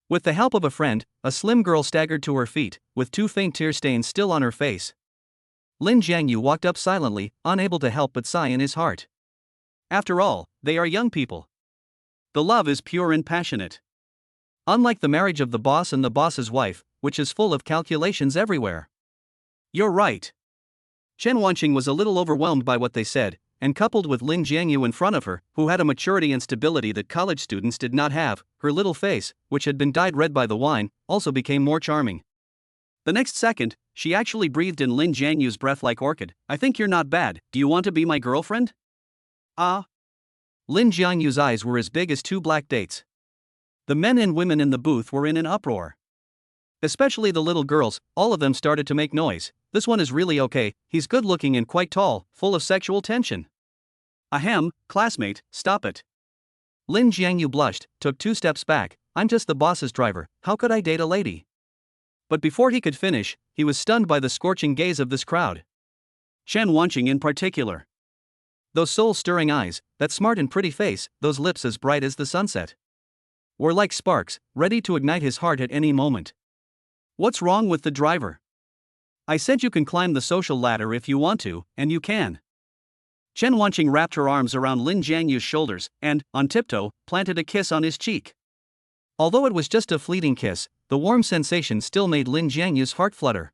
With the help of a friend, a slim girl staggered to her feet, with 2 faint tear stains still on her face. Lin Jiangyu walked up silently, unable to help but sigh in his heart. After all, they are young people. The love is pure and passionate. Unlike the marriage of the boss and the boss's wife, which is full of calculations everywhere. You're right. Chen Wanqing was a little overwhelmed by what they said, and coupled with Lin Jiangyu in front of her, who had a maturity and stability that college students did not have, her little face, which had been dyed red by the wine, also became more charming. The next second, she actually breathed in Lin Jiangyu's breath like orchid. "I think you're not bad. Do you want to be my girlfriend?" Ah. Lin Jiangyu's eyes were as big as 2 black dates. The men and women in the booth were in an uproar. Especially the little girls, all of them started to make noise. "This one is really okay, he's good looking and quite tall, full of sexual tension." "Ahem, classmate, stop it." Lin Jiangyu blushed, took 2 steps back. "I'm just the boss's driver, how could I date a lady?" But before he could finish, he was stunned by the scorching gaze of this crowd. Chen Wanqing in particular. Those soul-stirring eyes, that smart and pretty face, those lips as bright as the sunset, were like sparks, ready to ignite his heart at any moment. "What's wrong with the driver? I said you can climb the social ladder if you want to, and you can." Chen Wanqing wrapped her arms around Lin Jiangyu's shoulders and, on tiptoe, planted a kiss on his cheek. Although it was just a fleeting kiss, the warm sensation still made Lin Jiangyu's heart flutter.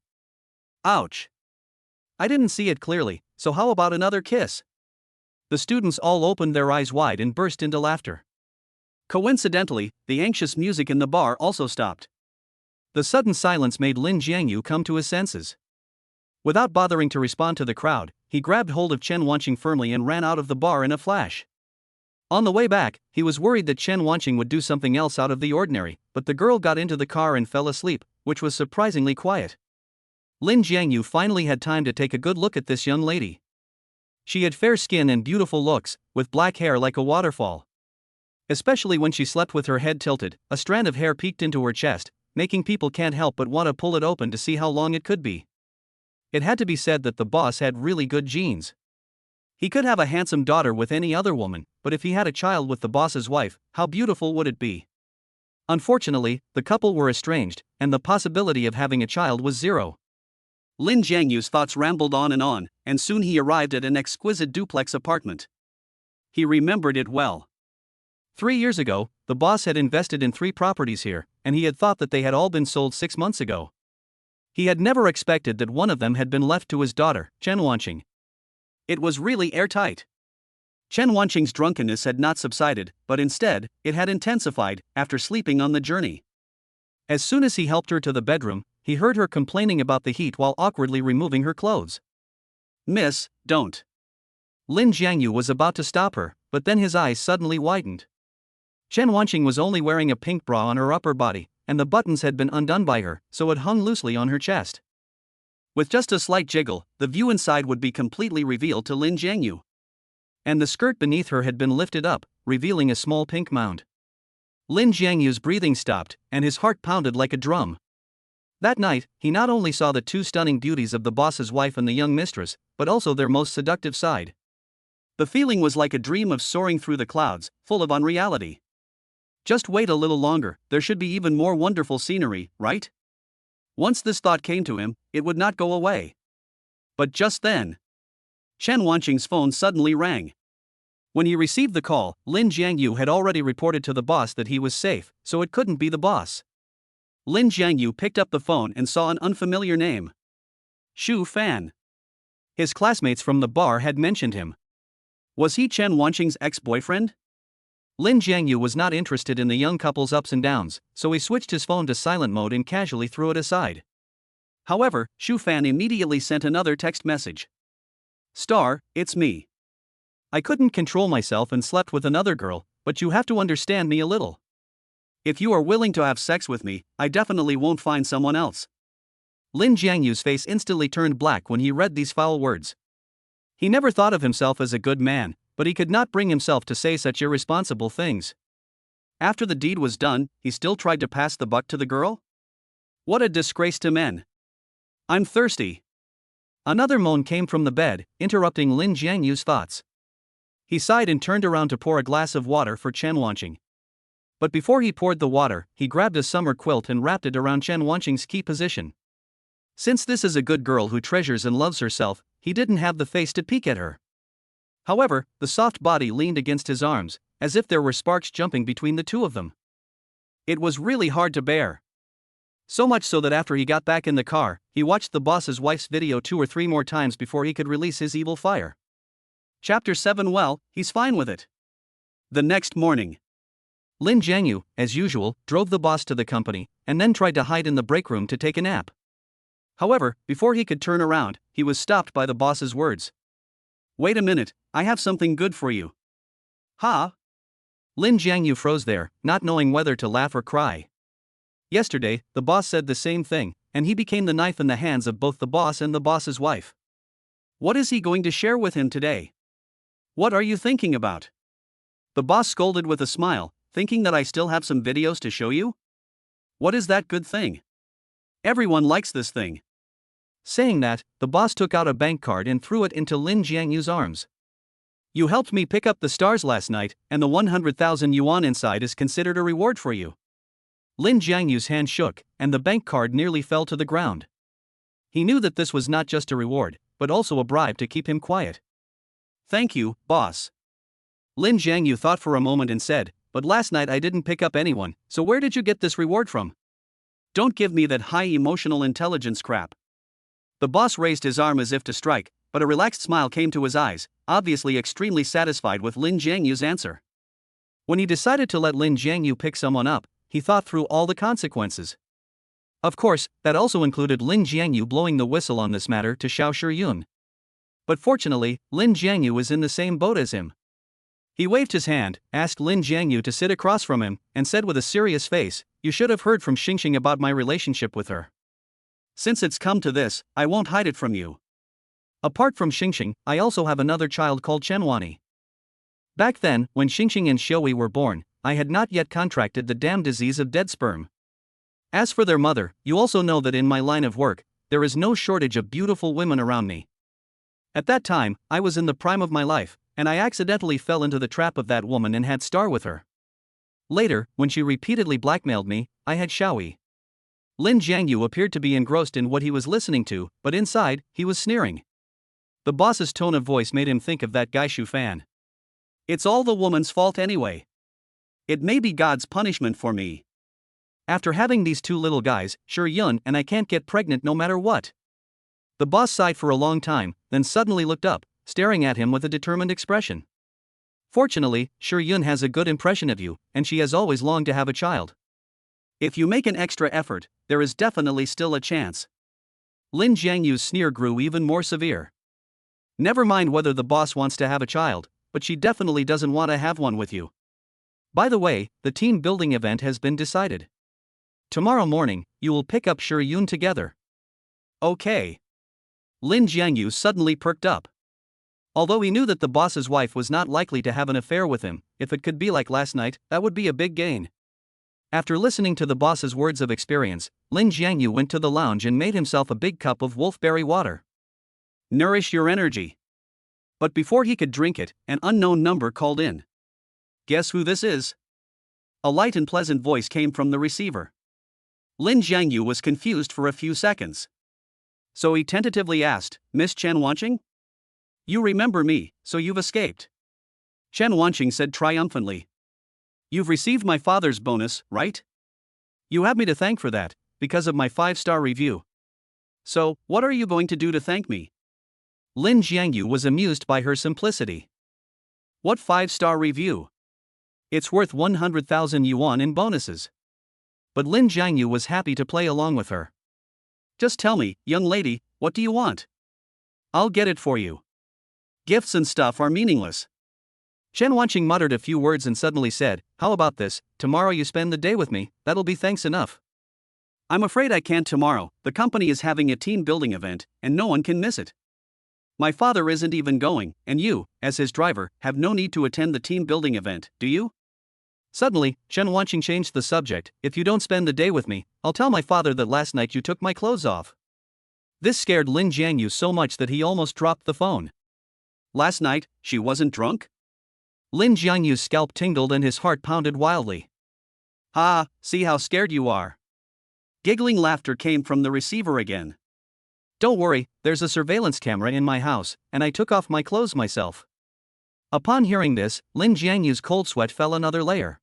Ouch. "I didn't see it clearly, so how about another kiss?" The students all opened their eyes wide and burst into laughter. Coincidentally, the anxious music in the bar also stopped. The sudden silence made Lin Jiangyu come to his senses. Without bothering to respond to the crowd, he grabbed hold of Chen Wanqing firmly and ran out of the bar in a flash. On the way back, he was worried that Chen Wanqing would do something else out of the ordinary, but the girl got into the car and fell asleep, which was surprisingly quiet. Lin Jiangyu finally had time to take a good look at this young lady. She had fair skin and beautiful looks, with black hair like a waterfall. Especially when she slept with her head tilted, a strand of hair peeked into her chest, making people can't help but want to pull it open to see how long it could be. It had to be said that the boss had really good genes. He could have a handsome daughter with any other woman, but if he had a child with the boss's wife, how beautiful would it be? Unfortunately, the couple were estranged, and the possibility of having a child was zero. Lin Jiangyu's thoughts rambled on, and soon he arrived at an exquisite duplex apartment. He remembered it well. 3 years ago, the boss had invested in 3 properties here, and he had thought that they had all been sold 6 months ago. He had never expected that one of them had been left to his daughter, Chen Wanqing. It was really airtight. Chen Wanqing's drunkenness had not subsided, but instead, it had intensified after sleeping on the journey. As soon as he helped her to the bedroom, he heard her complaining about the heat while awkwardly removing her clothes. Miss, don't. Lin Jiangyu was about to stop her, but then his eyes suddenly widened. Chen Wanqing was only wearing a pink bra on her upper body, and the buttons had been undone by her, so it hung loosely on her chest. With just a slight jiggle, the view inside would be completely revealed to Lin Jiangyu. And the skirt beneath her had been lifted up, revealing a small pink mound. Lin Jiangyu's breathing stopped, and his heart pounded like a drum. That night, he not only saw the two stunning beauties of the boss's wife and the young mistress, but also their most seductive side. The feeling was like a dream of soaring through the clouds, full of unreality. Just wait a little longer, there should be even more wonderful scenery, right? Once this thought came to him, it would not go away. But just then, Chen Wanqing's phone suddenly rang. When he received the call, Lin Jiangyu had already reported to the boss that he was safe, so it couldn't be the boss. Lin Jiangyu picked up the phone and saw an unfamiliar name. Xu Fan. His classmates from the bar had mentioned him. Was he Chen Wanqing's ex-boyfriend? Lin Jiangyu was not interested in the young couple's ups and downs, so he switched his phone to silent mode and casually threw it aside. However, Xu Fan immediately sent another text message. Star, it's me. I couldn't control myself and slept with another girl, but you have to understand me a little. If you are willing to have sex with me, I definitely won't find someone else. Lin Jiangyu's face instantly turned black when he read these foul words. He never thought of himself as a good man, but he could not bring himself to say such irresponsible things. After the deed was done, he still tried to pass the buck to the girl? What a disgrace to men. I'm thirsty. Another moan came from the bed, interrupting Lin Jiangyu's thoughts. He sighed and turned around to pour a glass of water for Chen Wanqing. But before he poured the water, he grabbed a summer quilt and wrapped it around Chen Wanqing's key position. Since this is a good girl who treasures and loves herself, he didn't have the face to peek at her. However, the soft body leaned against his arms, as if there were sparks jumping between the two of them. It was really hard to bear. So much so that after he got back in the car, he watched the boss's wife's video 2 or 3 more times before he could release his evil fire. Chapter 7. Well, he's fine with it. The next morning, Lin Jiangyu, as usual, drove the boss to the company, and then tried to hide in the break room to take a nap. However, before he could turn around, he was stopped by the boss's words. Wait a minute, I have something good for you. Huh? Lin Jiangyu froze there, not knowing whether to laugh or cry. Yesterday, the boss said the same thing, and he became the knife in the hands of both the boss and the boss's wife. What is he going to share with him today? What are you thinking about? The boss scolded with a smile, thinking that I still have some videos to show you? What is that good thing? Everyone likes this thing. Saying that, the boss took out a bank card and threw it into Lin Jiangyu's arms. You helped me pick up the stars last night, and the 100,000 yuan inside is considered a reward for you. Lin Jiangyu's hand shook, and the bank card nearly fell to the ground. He knew that this was not just a reward, but also a bribe to keep him quiet. Thank you, boss. Lin Jiangyu thought for a moment and said, but last night I didn't pick up anyone, so where did you get this reward from? Don't give me that high emotional intelligence crap. The boss raised his arm as if to strike, but a relaxed smile came to his eyes, obviously extremely satisfied with Lin Jiangyu's answer. When he decided to let Lin Jiangyu pick someone up, he thought through all the consequences. Of course, that also included Lin Jiangyu blowing the whistle on this matter to Xiao Shiyun. But fortunately, Lin Jiangyu was in the same boat as him. He waved his hand, asked Lin Jiangyu to sit across from him, and said with a serious face, "You should have heard from Xingxing about my relationship with her. Since it's come to this, I won't hide it from you. Apart from Xingxing, I also have another child called Chenwani. Back then, when Xingxing and Xiaowei were born, I had not yet contracted the damned disease of dead sperm. As for their mother, you also know that in my line of work, there is no shortage of beautiful women around me. At that time, I was in the prime of my life, and I accidentally fell into the trap of that woman and had Star with her. Later, when she repeatedly blackmailed me, I had Xiaowei." Lin Jiangyu appeared to be engrossed in what he was listening to, but inside, he was sneering. The boss's tone of voice made him think of that guy Xu Fan. It's all the woman's fault anyway. It may be God's punishment for me. After having these two little guys, Yun and I can't get pregnant no matter what. The boss sighed for a long time, then suddenly looked up, staring at him with a determined expression. Fortunately, Yun has a good impression of you, and she has always longed to have a child. If you make an extra effort, there is definitely still a chance. Lin Jiangyu's sneer grew even more severe. Never mind whether the boss wants to have a child, but she definitely doesn't want to have one with you. By the way, the team building event has been decided. Tomorrow morning, you will pick up Shi Yun together. Okay. Lin Jiangyu suddenly perked up. Although he knew that the boss's wife was not likely to have an affair with him, if it could be like last night, that would be a big gain. After listening to the boss's words of experience, Lin Jiangyu went to the lounge and made himself a big cup of wolfberry water. Nourish your energy. But before he could drink it, an unknown number called in. Guess who this is? A light and pleasant voice came from the receiver. Lin Jiangyu was confused for a few seconds. So he tentatively asked, Miss Chen Wanqing? You remember me, so you've escaped. Chen Wanqing said triumphantly. You've received my father's bonus, right? You have me to thank for that, because of my 5-star review. So, what are you going to do to thank me? Lin Jiangyu was amused by her simplicity. What 5-star review? It's worth 100,000 yuan in bonuses. But Lin Jiangyu was happy to play along with her. Just tell me, young lady, what do you want? I'll get it for you. Gifts and stuff are meaningless. Chen Wanqing muttered a few words and suddenly said, How about this, tomorrow you spend the day with me, that'll be thanks enough. I'm afraid I can't tomorrow, the company is having a team building event, and no one can miss it. My father isn't even going, and you, as his driver, have no need to attend the team building event, do you? Suddenly, Chen Wanqing changed the subject. If you don't spend the day with me, I'll tell my father that last night you took my clothes off. This scared Lin Jiangyu so much that he almost dropped the phone. Last night, she wasn't drunk? Lin Jiangyu's scalp tingled and his heart pounded wildly. Ah, see how scared you are. Giggling laughter came from the receiver again. Don't worry, there's a surveillance camera in my house, and I took off my clothes myself. Upon hearing this, Lin Jiangyu's cold sweat fell another layer.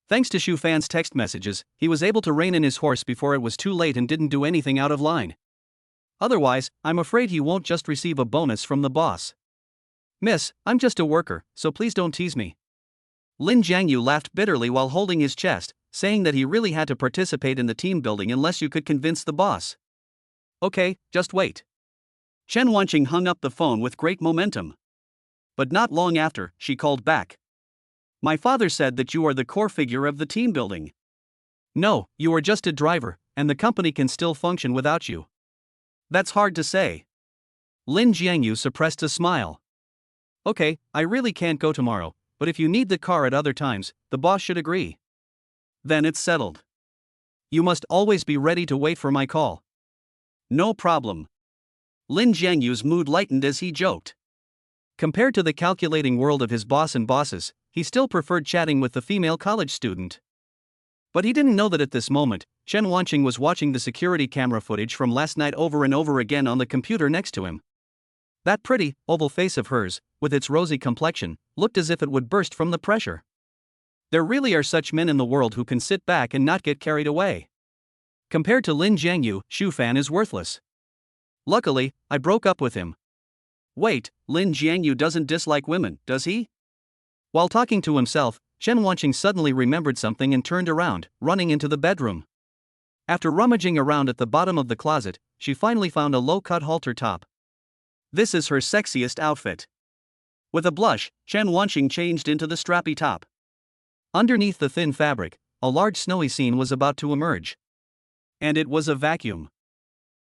Thanks to Xu Fan's text messages, he was able to rein in his horse before it was too late and didn't do anything out of line. Otherwise, I'm afraid he won't just receive a bonus from the boss. Miss, I'm just a worker, so please don't tease me. Lin Jiangyu laughed bitterly while holding his chest, saying that he really had to participate in the team building unless you could convince the boss. Okay, just wait. Chen Wanqing hung up the phone with great momentum. But not long after, she called back. My father said that you are the core figure of the team building. No, you are just a driver, and the company can still function without you. That's hard to say. Lin Jiangyu suppressed a smile. Okay, I really can't go tomorrow, but if you need the car at other times, the boss should agree. Then it's settled. You must always be ready to wait for my call. No problem. Lin Jiangyu's mood lightened as he joked. Compared to the calculating world of his boss and bosses, he still preferred chatting with the female college student. But he didn't know that at this moment, Chen Wanqing was watching the security camera footage from last night over and over again on the computer next to him. That pretty, oval face of hers, with its rosy complexion, looked as if it would burst from the pressure. There really are such men in the world who can sit back and not get carried away. Compared to Lin Jiangyu, Xu Fan is worthless. Luckily, I broke up with him. Wait, Lin Jiangyu doesn't dislike women, does he? While talking to himself, Chen Wanqing suddenly remembered something and turned around, running into the bedroom. After rummaging around at the bottom of the closet, she finally found a low-cut halter top. This is her sexiest outfit. With a blush, Chen Wanqing changed into the strappy top. Underneath the thin fabric, a large snowy scene was about to emerge. And it was a vacuum.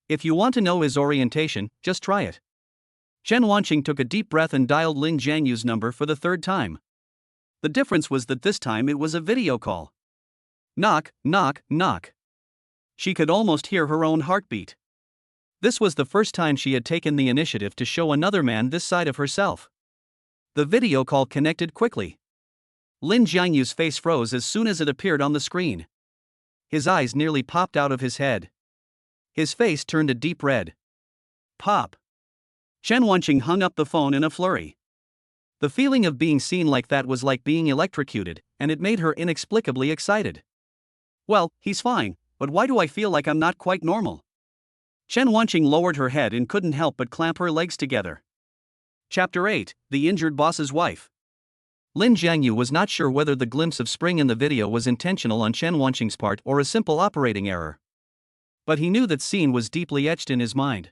If you want to know his orientation, just try it. Chen Wanqing took a deep breath and dialed Lin Jiangyu's number for the third time. The difference was that this time it was a video call. Knock, knock, knock. She could almost hear her own heartbeat. This was the first time she had taken the initiative to show another man this side of herself. The video call connected quickly. Lin Jiangyu's face froze as soon as it appeared on the screen. His eyes nearly popped out of his head. His face turned a deep red. Pop. Chen Wanqing hung up the phone in a flurry. The feeling of being seen like that was like being electrocuted, and it made her inexplicably excited. Well, he's fine, but why do I feel like I'm not quite normal? Chen Wanqing lowered her head and couldn't help but clamp her legs together. Chapter 8, The Injured Boss's Wife. Lin Jiangyu was not sure whether the glimpse of spring in the video was intentional on Chen Wanqing's part or a simple operating error. But he knew that scene was deeply etched in his mind.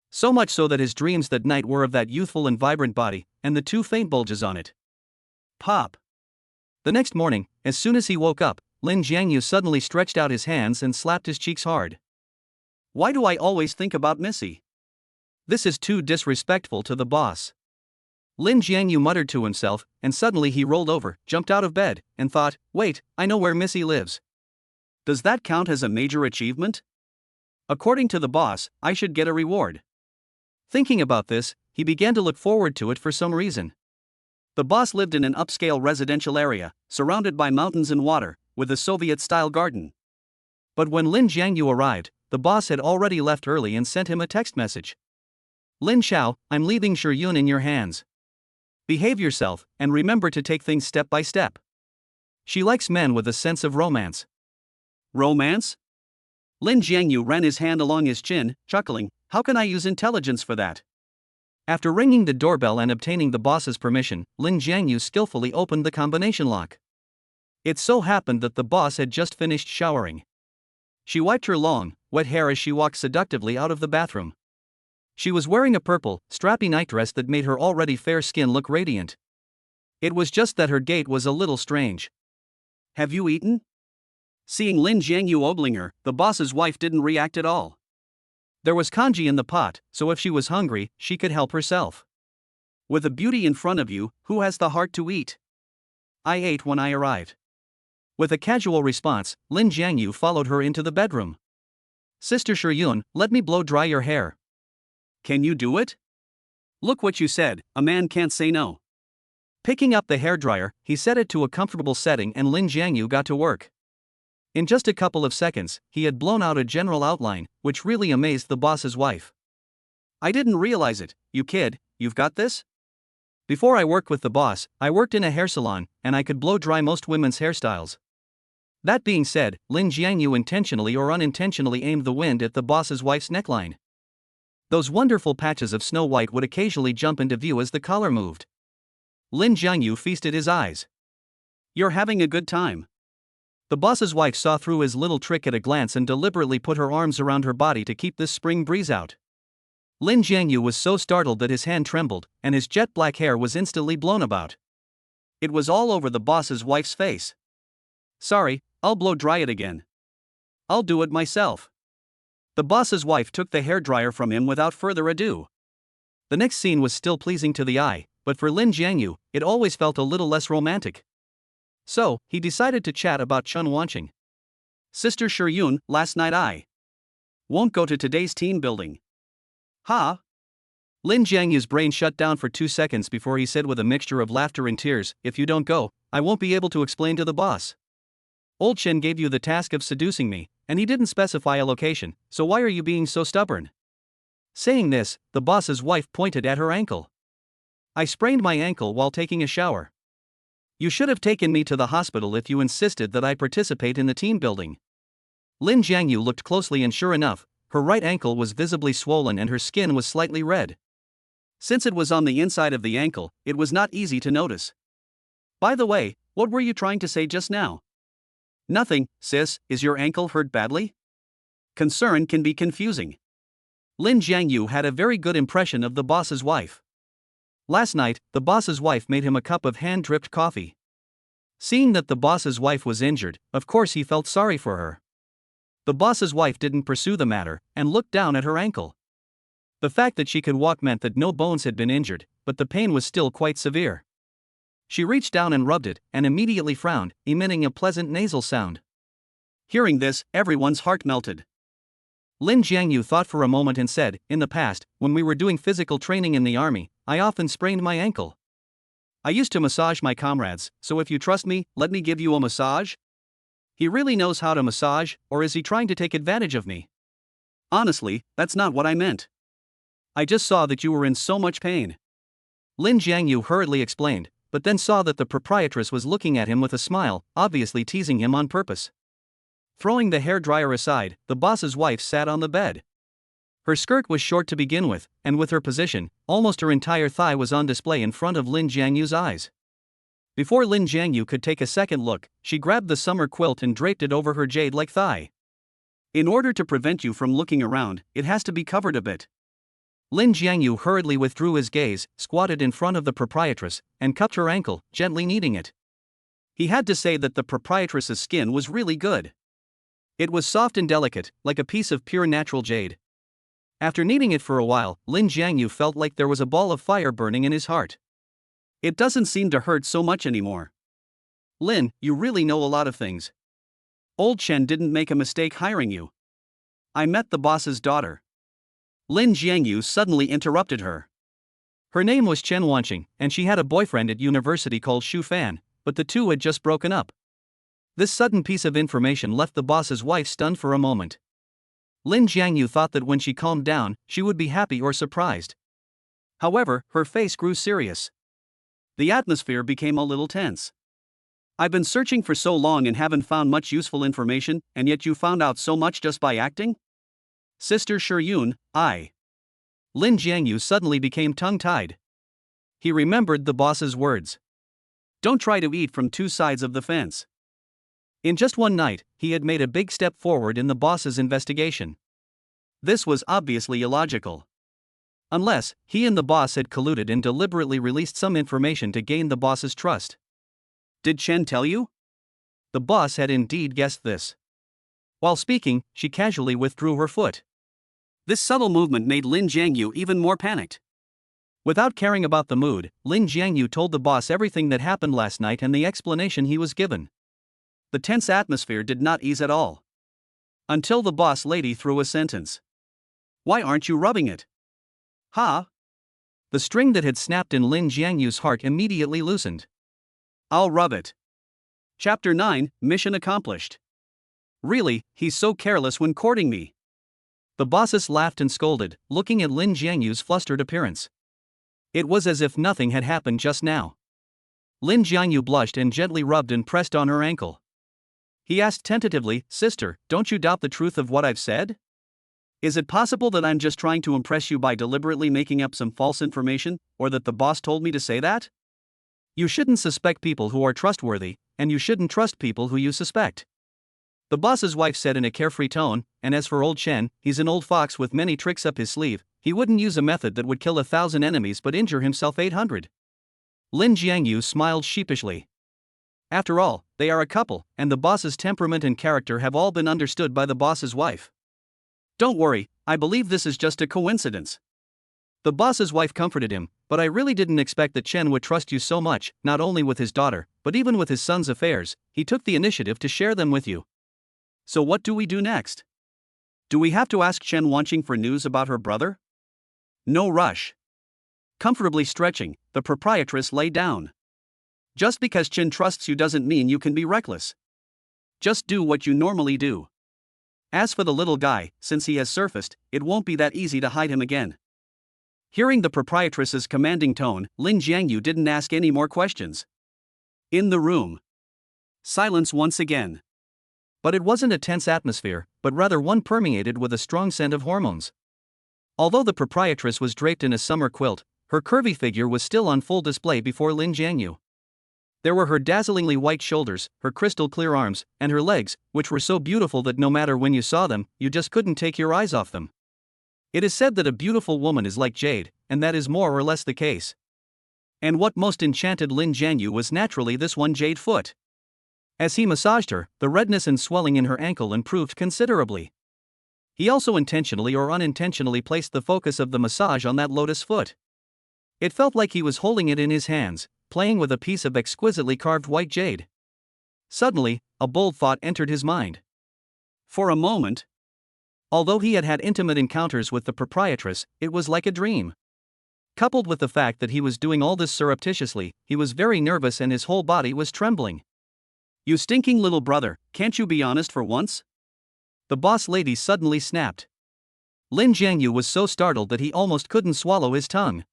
So much so that his dreams that night were of that youthful and vibrant body, and the two faint bulges on it. Pop! The next morning, as soon as he woke up, Lin Jiangyu suddenly stretched out his hands and slapped his cheeks hard. Why do I always think about Missy? This is too disrespectful to the boss. Lin Jiangyu muttered to himself, and suddenly he rolled over, jumped out of bed, and thought, wait, I know where Missy lives. Does that count as a major achievement? According to the boss, I should get a reward. Thinking about this, he began to look forward to it for some reason. The boss lived in an upscale residential area, surrounded by mountains and water, with a Soviet-style garden. But when Lin Jiangyu arrived, the boss had already left early and sent him a text message. Lin Xiao, I'm leaving Shiyun in your hands. Behave yourself, and remember to take things step by step. She likes men with a sense of romance. Romance? Lin Jiangyu ran his hand along his chin, chuckling, how can I use intelligence for that? After ringing the doorbell and obtaining the boss's permission, Lin Jiangyu skillfully opened the combination lock. It so happened that the boss had just finished showering. She wiped her long, wet hair as she walked seductively out of the bathroom. She was wearing a purple, strappy nightdress that made her already fair skin look radiant. It was just that her gait was a little strange. Have you eaten? Seeing Lin Jiangyu ogling her, the boss's wife didn't react at all. There was congee in the pot, so if she was hungry, she could help herself. With a beauty in front of you, who has the heart to eat? I ate when I arrived. With a casual response, Lin Jiangyu followed her into the bedroom. Sister Shiyun, let me blow dry your hair. Can you do it? Look what you said, a man can't say no. Picking up the hairdryer, he set it to a comfortable setting and Lin Jiangyu got to work. In just a couple of seconds, he had blown out a general outline, which really amazed the boss's wife. I didn't realize it, you kid, you've got this? Before I worked with the boss, I worked in a hair salon, and I could blow dry most women's hairstyles. That being said, Lin Jiangyu intentionally or unintentionally aimed the wind at the boss's wife's neckline. Those wonderful patches of snow white would occasionally jump into view as the collar moved. Lin Jiangyu feasted his eyes. You're having a good time. The boss's wife saw through his little trick at a glance and deliberately put her arms around her body to keep this spring breeze out. Lin Jiangyu was so startled that his hand trembled, and his jet black hair was instantly blown about. It was all over the boss's wife's face. Sorry, I'll blow dry it again. I'll do it myself. The boss's wife took the hairdryer from him without further ado. The next scene was still pleasing to the eye, but for Lin Jiangyu, it always felt a little less romantic. So, he decided to chat about Chen Wanqing. Sister Shiyun, last night I won't go to today's team building. Ha! Lin Jiangyu's brain shut down for 2 seconds before he said with a mixture of laughter and tears, if you don't go, I won't be able to explain to the boss. Old Chen gave you the task of seducing me, and he didn't specify a location, so why are you being so stubborn? Saying this, the boss's wife pointed at her ankle. I sprained my ankle while taking a shower. You should have taken me to the hospital if you insisted that I participate in the team building. Lin Jiangyu looked closely and sure enough, her right ankle was visibly swollen and her skin was slightly red. Since it was on the inside of the ankle, it was not easy to notice. By the way, what were you trying to say just now? Nothing, sis, is your ankle hurt badly? Concern can be confusing. Lin Jiangyu had a very good impression of the boss's wife. Last night, the boss's wife made him a cup of hand-dripped coffee. Seeing that the boss's wife was injured, of course he felt sorry for her. The boss's wife didn't pursue the matter, and looked down at her ankle. The fact that she could walk meant that no bones had been injured, but the pain was still quite severe. She reached down and rubbed it, and immediately frowned, emitting a pleasant nasal sound. Hearing this, everyone's heart melted. Lin Jiangyu thought for a moment and said, in the past, when we were doing physical training in the army, I often sprained my ankle. I used to massage my comrades, so if you trust me, let me give you a massage? He really knows how to massage, or is he trying to take advantage of me? Honestly, that's not what I meant. I just saw that you were in so much pain. Lin Jiangyu hurriedly explained, but then saw that the proprietress was looking at him with a smile, obviously teasing him on purpose. Throwing the hairdryer aside, the boss's wife sat on the bed. Her skirt was short to begin with, and with her position, almost her entire thigh was on display in front of Lin Jiangyu's eyes. Before Lin Jiangyu could take a second look, she grabbed the summer quilt and draped it over her jade-like thigh. In order to prevent you from looking around, it has to be covered a bit. Lin Jiangyu hurriedly withdrew his gaze, squatted in front of the proprietress, and cupped her ankle, gently kneading it. He had to say that the proprietress's skin was really good. It was soft and delicate, like a piece of pure natural jade. After kneading it for a while, Lin Jiangyu felt like there was a ball of fire burning in his heart. It doesn't seem to hurt so much anymore. Lin, you really know a lot of things. Old Chen didn't make a mistake hiring you. I met the boss's daughter. Lin Jiangyu suddenly interrupted her. Her name was Chen Wanqing, and she had a boyfriend at university called Xu Fan, but the two had just broken up. This sudden piece of information left the boss's wife stunned for a moment. Lin Jiangyu thought that when she calmed down, she would be happy or surprised. However, her face grew serious. The atmosphere became a little tense. I've been searching for so long and haven't found much useful information, and yet you found out so much just by acting? Sister Shiyun, Lin Jiangyu suddenly became tongue-tied. He remembered the boss's words. Don't try to eat from two sides of the fence. In just one night, he had made a big step forward in the boss's investigation. This was obviously illogical. Unless, he and the boss had colluded and deliberately released some information to gain the boss's trust. Did Chen tell you? The boss had indeed guessed this. While speaking, she casually withdrew her foot. This subtle movement made Lin Jiangyu even more panicked. Without caring about the mood, Lin Jiangyu told the boss everything that happened last night and the explanation he was given. The tense atmosphere did not ease at all. Until the boss lady threw a sentence. Why aren't you rubbing it? Ha! The string that had snapped in Lin Jiangyu's heart immediately loosened. I'll rub it. Chapter 9, Mission Accomplished. Really, he's so careless when courting me. The bossess laughed and scolded, looking at Lin Jiangyu's flustered appearance. It was as if nothing had happened just now. Lin Jiangyu blushed and gently rubbed and pressed on her ankle. He asked tentatively, Sister, don't you doubt the truth of what I've said? Is it possible that I'm just trying to impress you by deliberately making up some false information, or that the boss told me to say that? You shouldn't suspect people who are trustworthy, and you shouldn't trust people who you suspect. The boss's wife said in a carefree tone, and as for old Chen, he's an old fox with many tricks up his sleeve, he wouldn't use a method that would kill 1,000 enemies but injure himself 800. Lin Jiangyu smiled sheepishly. After all, they are a couple, and the boss's temperament and character have all been understood by the boss's wife. Don't worry, I believe this is just a coincidence. The boss's wife comforted him, but I really didn't expect that Chen would trust you so much, not only with his daughter, but even with his son's affairs. He took the initiative to share them with you. So what do we do next? Do we have to ask Chen Wanqing for news about her brother? No rush. Comfortably stretching, the proprietress lay down. Just because Chen trusts you doesn't mean you can be reckless. Just do what you normally do. As for the little guy, since he has surfaced, it won't be that easy to hide him again. Hearing the proprietress's commanding tone, Lin Jiangyu didn't ask any more questions. In the room. Silence once again. But it wasn't a tense atmosphere, but rather one permeated with a strong scent of hormones. Although the proprietress was draped in a summer quilt, her curvy figure was still on full display before Lin Jiangyu. There were her dazzlingly white shoulders, her crystal-clear arms, and her legs, which were so beautiful that no matter when you saw them, you just couldn't take your eyes off them. It is said that a beautiful woman is like jade, and that is more or less the case. And what most enchanted Lin Jiangyu was naturally this one jade foot. As he massaged her, the redness and swelling in her ankle improved considerably. He also intentionally or unintentionally placed the focus of the massage on that lotus foot. It felt like he was holding it in his hands, playing with a piece of exquisitely carved white jade. Suddenly, a bold thought entered his mind. For a moment, although he had had intimate encounters with the proprietress, it was like a dream. Coupled with the fact that he was doing all this surreptitiously, he was very nervous and his whole body was trembling. You stinking little brother, can't you be honest for once? The boss lady suddenly snapped. Lin Jiangyu was so startled that he almost couldn't swallow his tongue.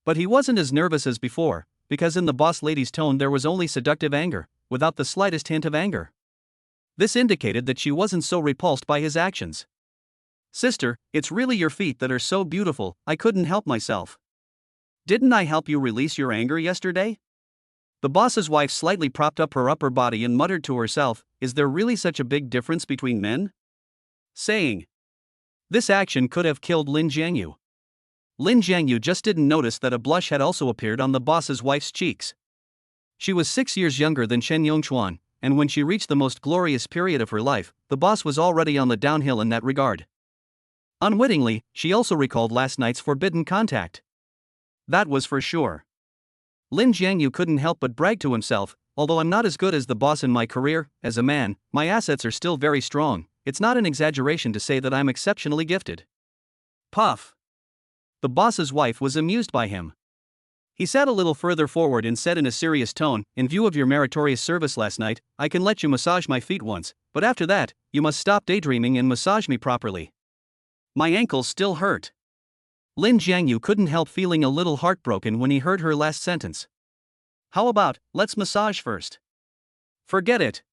But he wasn't as nervous as before, because in the boss lady's tone there was only seductive anger, without the slightest hint of anger. This indicated that she wasn't so repulsed by his actions. Sister, it's really your feet that are so beautiful, I couldn't help myself. Didn't I help you release your anger yesterday? The boss's wife slightly propped up her upper body and muttered to herself, "Is there really such a big difference between men?" Saying. This action could have killed Lin Jiangyu. Lin Jiangyu just didn't notice that a blush had also appeared on the boss's wife's cheeks. She was 6 years younger than Chen Yongchuan, and when she reached the most glorious period of her life, the boss was already on the downhill in that regard. Unwittingly, she also recalled last night's forbidden contact. That was for sure. Lin Jiangyu couldn't help but brag to himself, "Although I'm not as good as the boss in my career, as a man, my assets are still very strong. It's not an exaggeration to say that I'm exceptionally gifted." Puff. The boss's wife was amused by him. He sat a little further forward and said in a serious tone, "In view of your meritorious service last night, I can let you massage my feet once, but after that, you must stop daydreaming and massage me properly. My ankles still hurt." Lin Jiangyu couldn't help feeling a little heartbroken when he heard her last sentence. "How about, let's massage first?" "Forget it.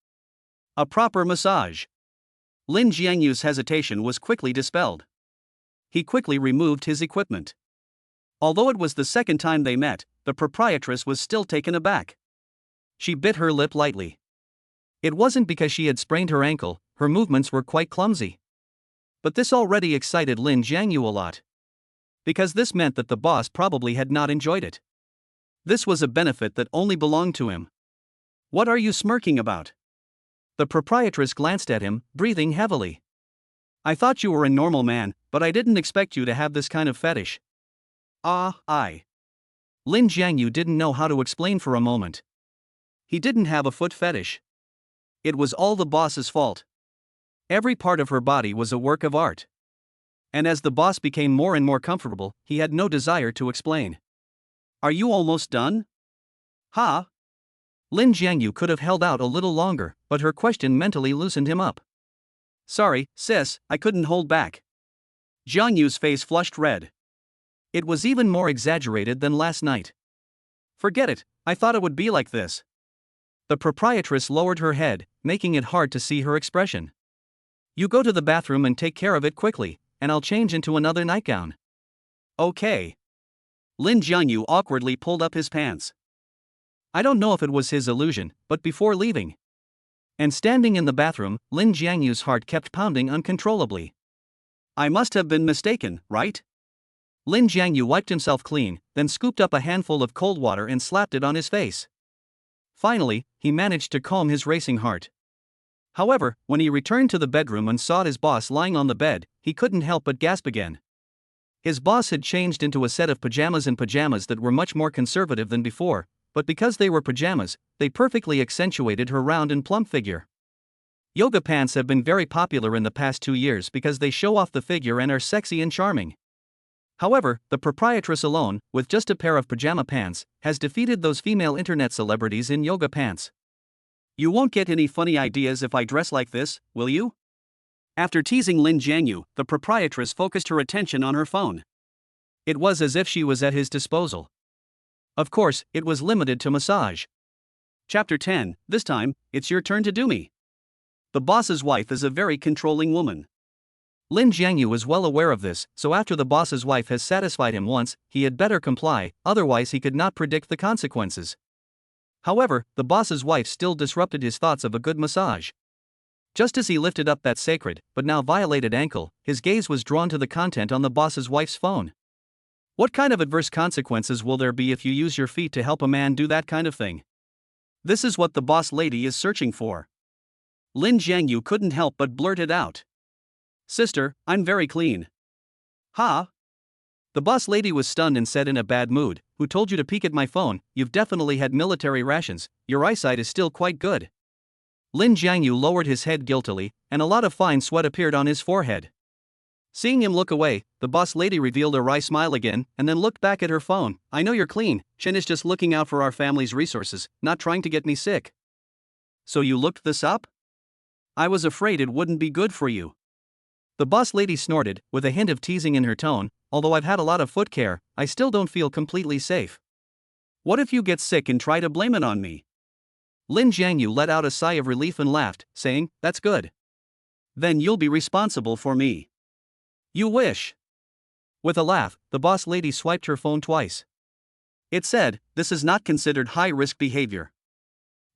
A proper massage." Lin Jiangyu's hesitation was quickly dispelled. He quickly removed his equipment. Although it was the second time they met, the proprietress was still taken aback. She bit her lip lightly. It wasn't because she had sprained her ankle, her movements were quite clumsy. But this already excited Lin Jiangyu a lot. Because this meant that the boss probably had not enjoyed it. This was a benefit that only belonged to him. "What are you smirking about?" The proprietress glanced at him, breathing heavily. "I thought you were a normal man, but I didn't expect you to have this kind of fetish." Lin Jiangyu didn't know how to explain for a moment. He didn't have a foot fetish. It was all the boss's fault. Every part of her body was a work of art. And as the boss became more and more comfortable, he had no desire to explain. "Are you almost done?" "Ha?" Lin Jiangyu could have held out a little longer, but her question mentally loosened him up. "Sorry, sis, I couldn't hold back." Jiangyu's face flushed red. It was even more exaggerated than last night. "Forget it, I thought it would be like this." The proprietress lowered her head, making it hard to see her expression. "You go to the bathroom and take care of it quickly, and I'll change into another nightgown." "Okay." Lin Jiangyu awkwardly pulled up his pants. I don't know if it was his illusion, but before leaving and standing in the bathroom, Lin Jiangyu's heart kept pounding uncontrollably. "I must have been mistaken, right?" Lin Jiangyu wiped himself clean, then scooped up a handful of cold water and slapped it on his face. Finally, he managed to calm his racing heart. However, when he returned to the bedroom and saw his boss lying on the bed, he couldn't help but gasp again. His boss had changed into a set of pajamas that were much more conservative than before, but because they were pajamas, they perfectly accentuated her round and plump figure. Yoga pants have been very popular in the past 2 years because they show off the figure and are sexy and charming. However, the proprietress alone, with just a pair of pajama pants, has defeated those female internet celebrities in yoga pants. "You won't get any funny ideas if I dress like this, will you?" After teasing Lin Jiangyu, the proprietress focused her attention on her phone. It was as if she was at his disposal. Of course, it was limited to massage. Chapter 10, this time, it's your turn to do me. The boss's wife is a very controlling woman. Lin Jiangyu was well aware of this, so after the boss's wife has satisfied him once, he had better comply, otherwise he could not predict the consequences. However, the boss's wife still disrupted his thoughts of a good massage. Just as he lifted up that sacred, but now violated ankle, his gaze was drawn to the content on the boss's wife's phone. What kind of adverse consequences will there be if you use your feet to help a man do that kind of thing? This is what the boss lady is searching for. Lin Jiangyu couldn't help but blurt it out. "Sister, I'm very clean." "Ha?" The boss lady was stunned and said in a bad mood, "Who told you to peek at my phone? You've definitely had military rations, your eyesight is still quite good." Lin Jiangyu lowered his head guiltily, and a lot of fine sweat appeared on his forehead. Seeing him look away, the boss lady revealed a wry smile again, and then looked back at her phone. "I know you're clean, Chen is just looking out for our family's resources, not trying to get me sick." "So you looked this up?" "I was afraid it wouldn't be good for you." The boss lady snorted, with a hint of teasing in her tone. "Although I've had a lot of foot care, I still don't feel completely safe." "What if you get sick and try to blame it on me?" Lin Jiangyu let out a sigh of relief and laughed, saying, "That's good. Then you'll be responsible for me." "You wish." With a laugh, the boss lady swiped her phone twice. It said, "This is not considered high-risk behavior.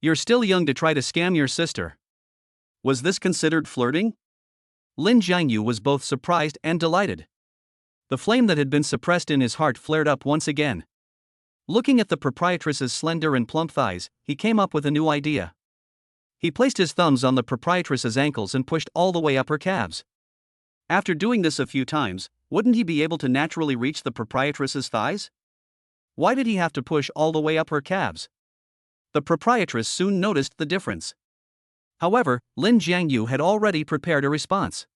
You're still young to try to scam your sister." Was this considered flirting? Lin Jiangyu was both surprised and delighted. The flame that had been suppressed in his heart flared up once again. Looking at the proprietress's slender and plump thighs, he came up with a new idea. He placed his thumbs on the proprietress's ankles and pushed all the way up her calves. After doing this a few times, wouldn't he be able to naturally reach the proprietress's thighs? Why did he have to push all the way up her calves? The proprietress soon noticed the difference. However, Lin Jiangyu had already prepared a response.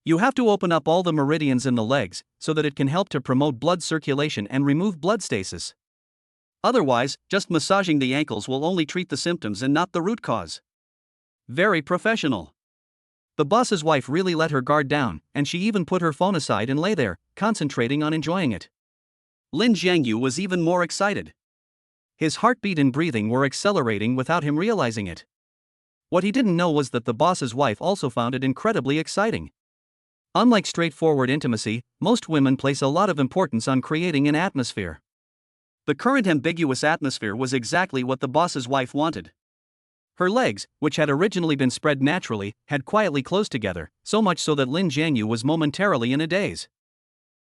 You have to open up all the meridians in the legs, so that it can help to promote blood circulation and remove blood stasis. Otherwise, just massaging the ankles will only treat the symptoms and not the root cause. Very professional. The boss's wife really let her guard down, and she even put her phone aside and lay there, concentrating on enjoying it. Lin Jiangyu was even more excited. His heartbeat and breathing were accelerating without him realizing it. What he didn't know was that the boss's wife also found it incredibly exciting. Unlike straightforward intimacy, most women place a lot of importance on creating an atmosphere. The current ambiguous atmosphere was exactly what the boss's wife wanted. Her legs, which had originally been spread naturally, had quietly closed together, so much so that Lin Jiangyu was momentarily in a daze.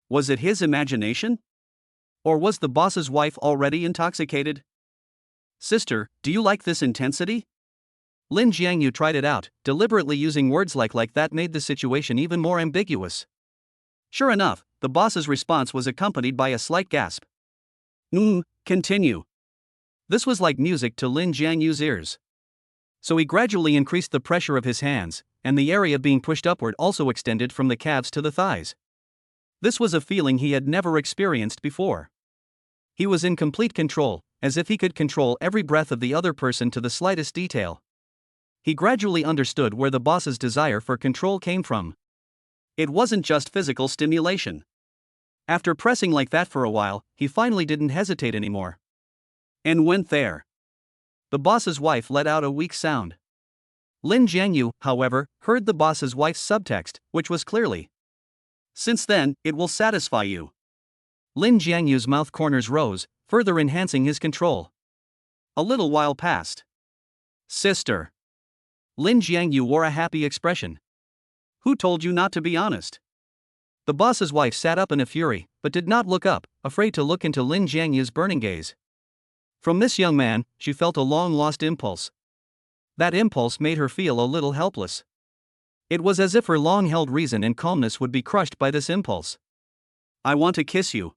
Was it his imagination? Or was the boss's wife already intoxicated? "Sister, do you like this intensity?" Lin Jiangyu tried it out, deliberately using words like that made the situation even more ambiguous. Sure enough, the boss's response was accompanied by a slight gasp. Continue." This was like music to Lin Jiangyu's ears. So he gradually increased the pressure of his hands, and the area being pushed upward also extended from the calves to the thighs. This was a feeling he had never experienced before. He was in complete control, as if he could control every breath of the other person to the slightest detail. He gradually understood where the boss's desire for control came from. It wasn't just physical stimulation. After pressing like that for a while, he finally didn't hesitate anymore. And went there. The boss's wife let out a weak sound. Lin Jiangyu, however, heard the boss's wife's subtext, which was clearly, "Since then, it will satisfy you." Lin Jiangyu's mouth corners rose, further enhancing his control. A little while passed. "Sister." Lin Jiangyu wore a happy expression. "Who told you not to be honest?" The boss's wife sat up in a fury, but did not look up, afraid to look into Lin Jiangyu's burning gaze. From this young man, she felt a long-lost impulse. That impulse made her feel a little helpless. It was as if her long-held reason and calmness would be crushed by this impulse. "I want to kiss you."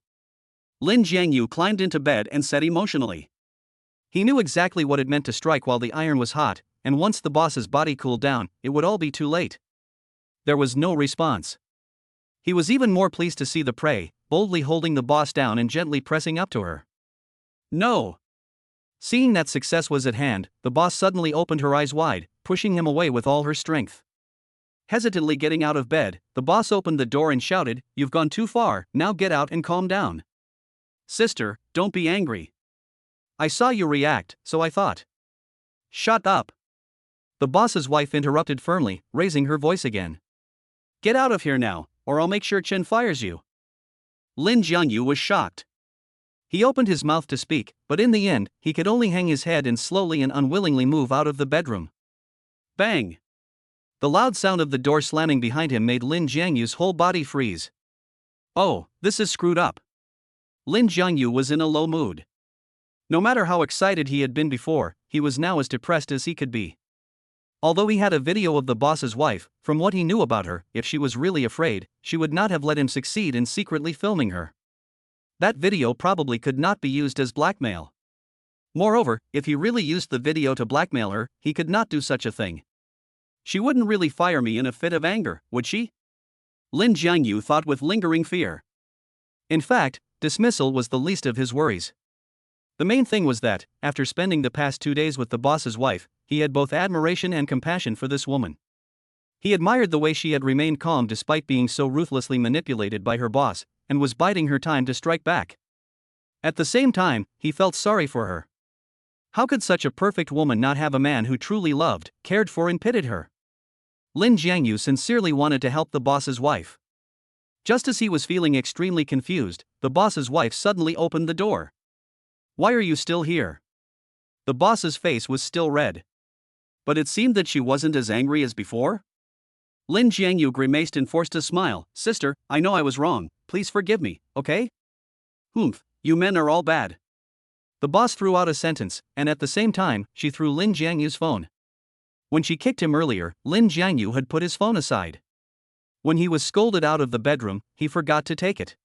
Lin Jiangyu climbed into bed and said emotionally. He knew exactly what it meant to strike while the iron was hot, and once the boss's body cooled down, it would all be too late. There was no response. He was even more pleased to see the prey, boldly holding the boss down and gently pressing up to her. "No." Seeing that success was at hand, the boss suddenly opened her eyes wide, pushing him away with all her strength. Hesitantly getting out of bed, the boss opened the door and shouted, "You've gone too far, now get out and calm down." "Sister, don't be angry. I saw you react, so I thought." "Shut up." The boss's wife interrupted firmly, raising her voice again. "Get out of here now, or I'll make sure Chen fires you." Lin Jiangyu was shocked. He opened his mouth to speak, but in the end, he could only hang his head and slowly and unwillingly move out of the bedroom. Bang! The loud sound of the door slamming behind him made Lin Jiangyu's whole body freeze. "Oh, this is screwed up." Lin Jiangyu was in a low mood. No matter how excited he had been before, he was now as depressed as he could be. Although he had a video of the boss's wife, from what he knew about her, if she was really afraid, she would not have let him succeed in secretly filming her. That video probably could not be used as blackmail. Moreover, if he really used the video to blackmail her, he could not do such a thing. She wouldn't really fire me in a fit of anger, would she? Lin Jiangyu thought with lingering fear. In fact, dismissal was the least of his worries. The main thing was that, after spending the past 2 days with the boss's wife, he had both admiration and compassion for this woman. He admired the way she had remained calm despite being so ruthlessly manipulated by her boss, and was biding her time to strike back. At the same time, he felt sorry for her. How could such a perfect woman not have a man who truly loved, cared for and pitied her? Lin Jiangyu sincerely wanted to help the boss's wife. Just as he was feeling extremely confused, the boss's wife suddenly opened the door. Why are you still here? The boss's face was still red. But it seemed that she wasn't as angry as before. Lin Jiangyu grimaced and forced a smile. Sister, I know I was wrong, please forgive me, okay? Humph, you men are all bad. The boss threw out a sentence, and at the same time, she threw Lin Jiangyu's phone. When she kicked him earlier, Lin Jiangyu had put his phone aside. When he was scolded out of the bedroom, he forgot to take it.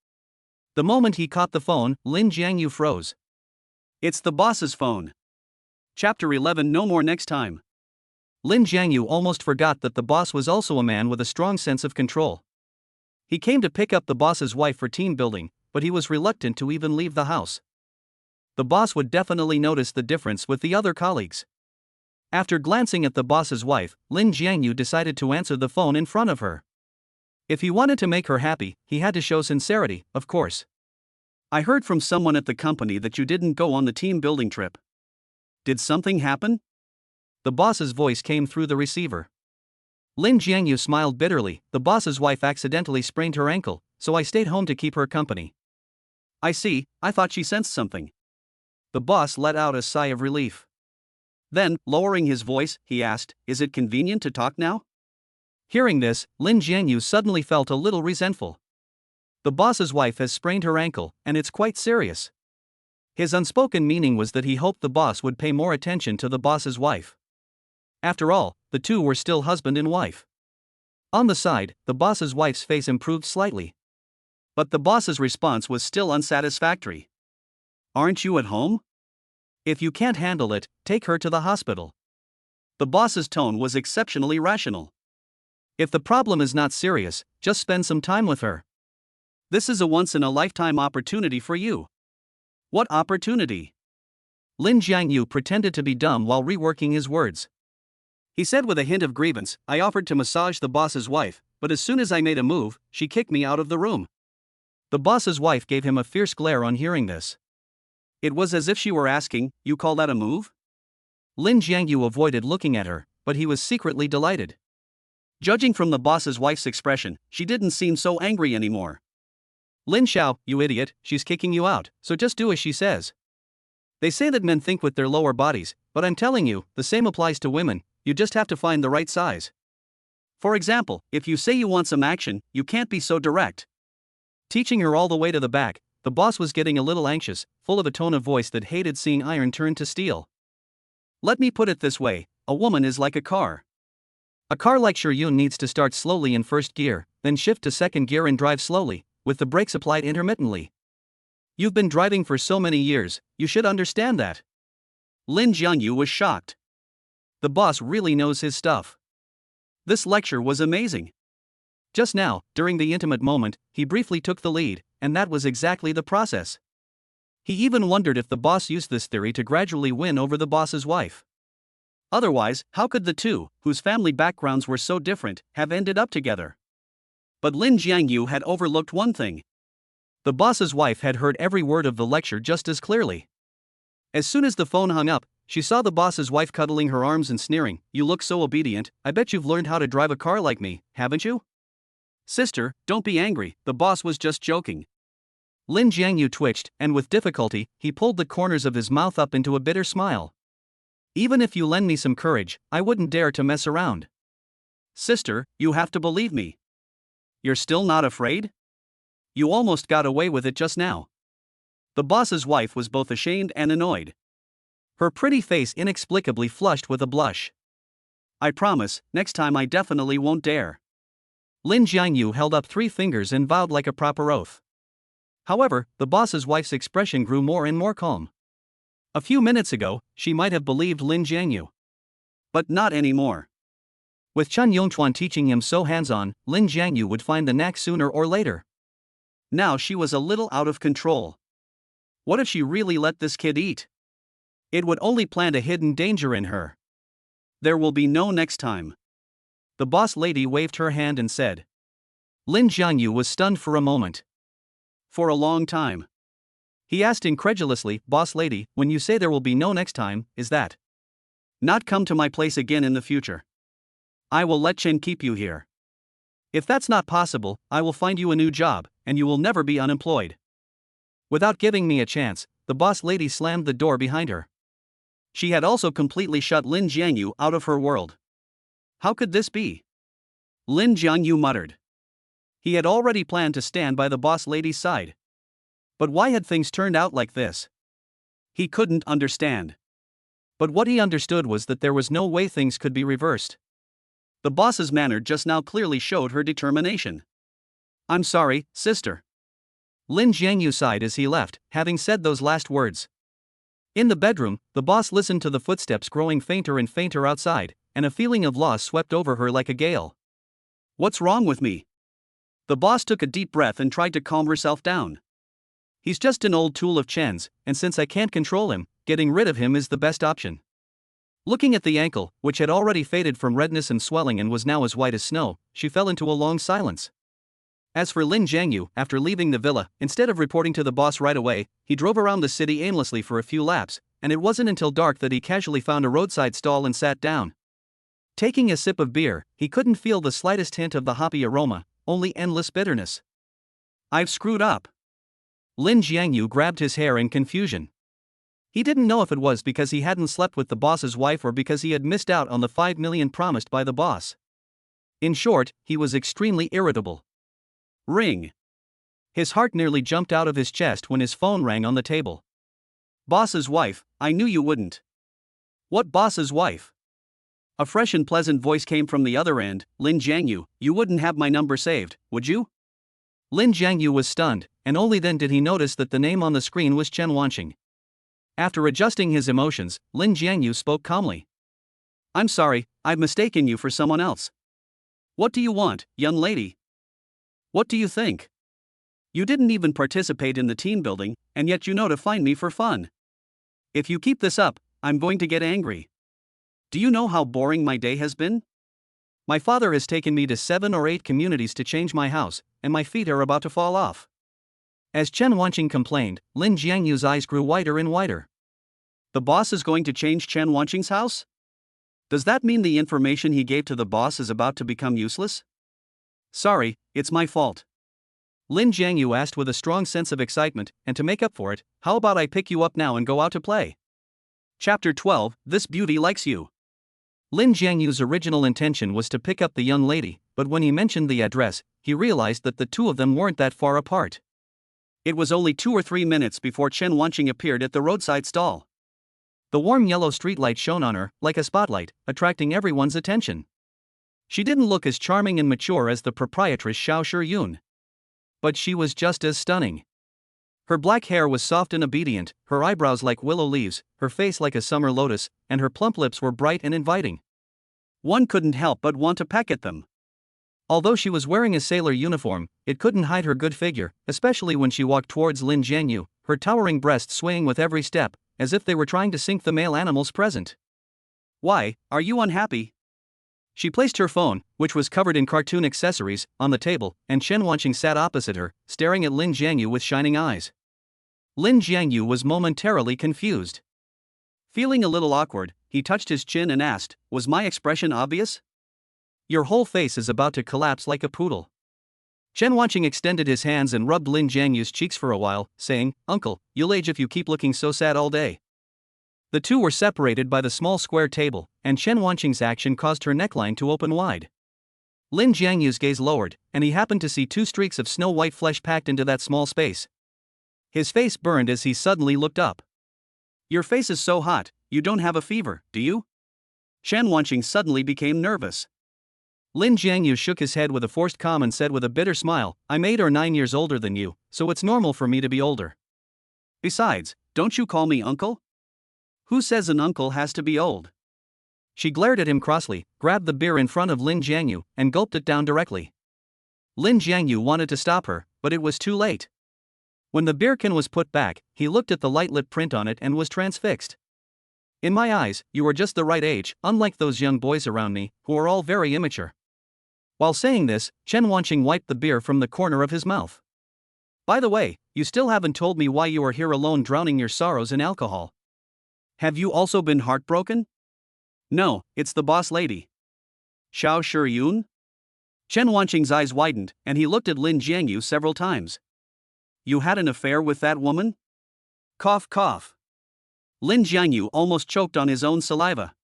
The moment he caught the phone, Lin Jiangyu froze. It's the boss's phone. Chapter 11. No more next time. Lin Jiangyu almost forgot that the boss was also a man with a strong sense of control. He came to pick up the boss's wife for team building, but he was reluctant to even leave the house. The boss would definitely notice the difference with the other colleagues. After glancing at the boss's wife, Lin Jiangyu decided to answer the phone in front of her. If he wanted to make her happy, he had to show sincerity, of course. I heard from someone at the company that you didn't go on the team building trip. Did something happen? The boss's voice came through the receiver. Lin Jiangyu smiled bitterly. The boss's wife accidentally sprained her ankle, so I stayed home to keep her company. I see, I thought she sensed something. The boss let out a sigh of relief. Then, lowering his voice, he asked, Is it convenient to talk now? Hearing this, Lin Jiangyu suddenly felt a little resentful. The boss's wife has sprained her ankle, and it's quite serious. His unspoken meaning was that he hoped the boss would pay more attention to the boss's wife. After all, the two were still husband and wife. On the side, the boss's wife's face improved slightly. But the boss's response was still unsatisfactory. Aren't you at home? If you can't handle it, take her to the hospital. The boss's tone was exceptionally rational. If the problem is not serious, just spend some time with her. This is a once-in-a-lifetime opportunity for you. What opportunity? Lin Jiangyu pretended to be dumb while reworking his words. He said with a hint of grievance, I offered to massage the boss's wife, but as soon as I made a move, she kicked me out of the room. The boss's wife gave him a fierce glare on hearing this. It was as if she were asking, You call that a move? Lin Jiangyu avoided looking at her, but he was secretly delighted. Judging from the boss's wife's expression, she didn't seem so angry anymore. Lin Xiao, you idiot, she's kicking you out, so just do as she says. They say that men think with their lower bodies, but I'm telling you, the same applies to women. You just have to find the right size. For example, if you say you want some action, you can't be so direct. Teaching her all the way to the back, the boss was getting a little anxious, full of a tone of voice that hated seeing iron turn to steel. Let me put it this way, a woman is like a car. A car like Shiryun needs to start slowly in first gear, then shift to second gear and drive slowly, with the brakes applied intermittently. You've been driving for so many years, you should understand that. Lin Jiangyu was shocked. The boss really knows his stuff. This lecture was amazing. Just now, during the intimate moment, he briefly took the lead, and that was exactly the process. He even wondered if the boss used this theory to gradually win over the boss's wife. Otherwise, how could the two, whose family backgrounds were so different, have ended up together? But Lin Jiangyu had overlooked one thing. The boss's wife had heard every word of the lecture just as clearly. As soon as the phone hung up, she saw the boss's wife cuddling her arms and sneering, You look so obedient, I bet you've learned how to drive a car like me, haven't you? Sister, don't be angry, the boss was just joking. Lin Jiangyu twitched, and with difficulty, he pulled the corners of his mouth up into a bitter smile. Even if you lend me some courage, I wouldn't dare to mess around. Sister, you have to believe me. You're still not afraid? You almost got away with it just now. The boss's wife was both ashamed and annoyed. Her pretty face inexplicably flushed with a blush. I promise, next time I definitely won't dare. Lin Jiangyu held up 3 fingers and vowed like a proper oath. However, the boss's wife's expression grew more and more calm. A few minutes ago, she might have believed Lin Jiangyu. But not anymore. With Chen Yongchuan teaching him so hands-on, Lin Jiangyu would find the knack sooner or later. Now she was a little out of control. What if she really let this kid eat? It would only plant a hidden danger in her. There will be no next time. The boss lady waved her hand and said. Lin Jiangyu was stunned for a moment. For a long time. He asked incredulously, Boss lady, when you say there will be no next time, is that? Not come to my place again in the future. I will let Chen keep you here. If that's not possible, I will find you a new job, and you will never be unemployed. Without giving me a chance, the boss lady slammed the door behind her. She had also completely shut Lin Jiangyu out of her world. How could this be? Lin Jiangyu muttered. He had already planned to stand by the boss lady's side. But why had things turned out like this? He couldn't understand. But what he understood was that there was no way things could be reversed. The boss's manner just now clearly showed her determination. I'm sorry, sister. Lin Jiangyu sighed as he left, having said those last words. In the bedroom, the boss listened to the footsteps growing fainter and fainter outside, and a feeling of loss swept over her like a gale. What's wrong with me? The boss took a deep breath and tried to calm herself down. He's just an old tool of Chen's, and since I can't control him, getting rid of him is the best option. Looking at the ankle, which had already faded from redness and swelling and was now as white as snow, she fell into a long silence. As for Lin Jiangyu, after leaving the villa, instead of reporting to the boss right away, he drove around the city aimlessly for a few laps, and it wasn't until dark that he casually found a roadside stall and sat down. Taking a sip of beer, he couldn't feel the slightest hint of the hoppy aroma, only endless bitterness. I've screwed up. Lin Jiangyu grabbed his hair in confusion. He didn't know if it was because he hadn't slept with the boss's wife or because he had missed out on the 5 million promised by the boss. In short, he was extremely irritable. Ring. His heart nearly jumped out of his chest when his phone rang on the table. Boss's wife, I knew you wouldn't. What boss's wife? A fresh and pleasant voice came from the other end. Lin Jiangyu, you wouldn't have my number saved, would you? Lin Jiangyu was stunned, and only then did he notice that the name on the screen was Chen Wanqing. After adjusting his emotions, Lin Jiangyu spoke calmly. I'm sorry, I've mistaken you for someone else. What do you want, young lady? What do you think? You didn't even participate in the team building, and yet you know to find me for fun. If you keep this up, I'm going to get angry. Do you know how boring my day has been? My father has taken me to 7 or 8 communities to change my house, and my feet are about to fall off. As Chen Wanqing complained, Lin Jiangyu's eyes grew whiter and whiter. The boss is going to change Chen Wanqing's house? Does that mean the information he gave to the boss is about to become useless? Sorry, it's my fault. Lin Jiangyu asked with a strong sense of excitement, and to make up for it, how about I pick you up now and go out to play? Chapter 12, This Beauty Likes You. Lin Jiangyu's original intention was to pick up the young lady, but when he mentioned the address, he realized that the two of them weren't that far apart. It was only 2 or 3 minutes before Chen Wanqing appeared at the roadside stall. The warm yellow streetlight shone on her, like a spotlight, attracting everyone's attention. She didn't look as charming and mature as the proprietress Xiao Shiyun. But she was just as stunning. Her black hair was soft and obedient, her eyebrows like willow leaves, her face like a summer lotus, and her plump lips were bright and inviting. One couldn't help but want to peck at them. Although she was wearing a sailor uniform, it couldn't hide her good figure, especially when she walked towards Lin Jiangyu, her towering breasts swaying with every step, as if they were trying to sink the male animals present. Why, are you unhappy? She placed her phone, which was covered in cartoon accessories, on the table, and Chen Wanqing sat opposite her, staring at Lin Jiangyu with shining eyes. Lin Jiangyu was momentarily confused. Feeling a little awkward, he touched his chin and asked, was my expression obvious? Your whole face is about to collapse like a poodle. Chen Wanqing extended his hands and rubbed Lin Jiangyu's cheeks for a while, saying, Uncle, you'll age if you keep looking so sad all day. The two were separated by the small square table, and Chen Wanqing's action caused her neckline to open wide. Lin Jiangyu's gaze lowered, and he happened to see 2 streaks of snow-white flesh packed into that small space. His face burned as he suddenly looked up. Your face is so hot, you don't have a fever, do you? Chen Wanqing suddenly became nervous. Lin Jiangyu shook his head with a forced calm and said with a bitter smile, I'm 8 or 9 years older than you, so it's normal for me to be older. Besides, don't you call me uncle? Who says an uncle has to be old? She glared at him crossly, grabbed the beer in front of Lin Jiangyu, and gulped it down directly. Lin Jiangyu wanted to stop her, but it was too late. When the beer can was put back, he looked at the light-lit print on it and was transfixed. In my eyes, you are just the right age, unlike those young boys around me, who are all very immature. While saying this, Chen Wanqing wiped the beer from the corner of his mouth. By the way, you still haven't told me why you are here alone drowning your sorrows in alcohol. Have you also been heartbroken? No, it's the boss lady. Xiao Shiyun? Chen Wanqing's eyes widened, and he looked at Lin Jiangyu several times. You had an affair with that woman? Cough cough. Lin Jiangyu almost choked on his own saliva.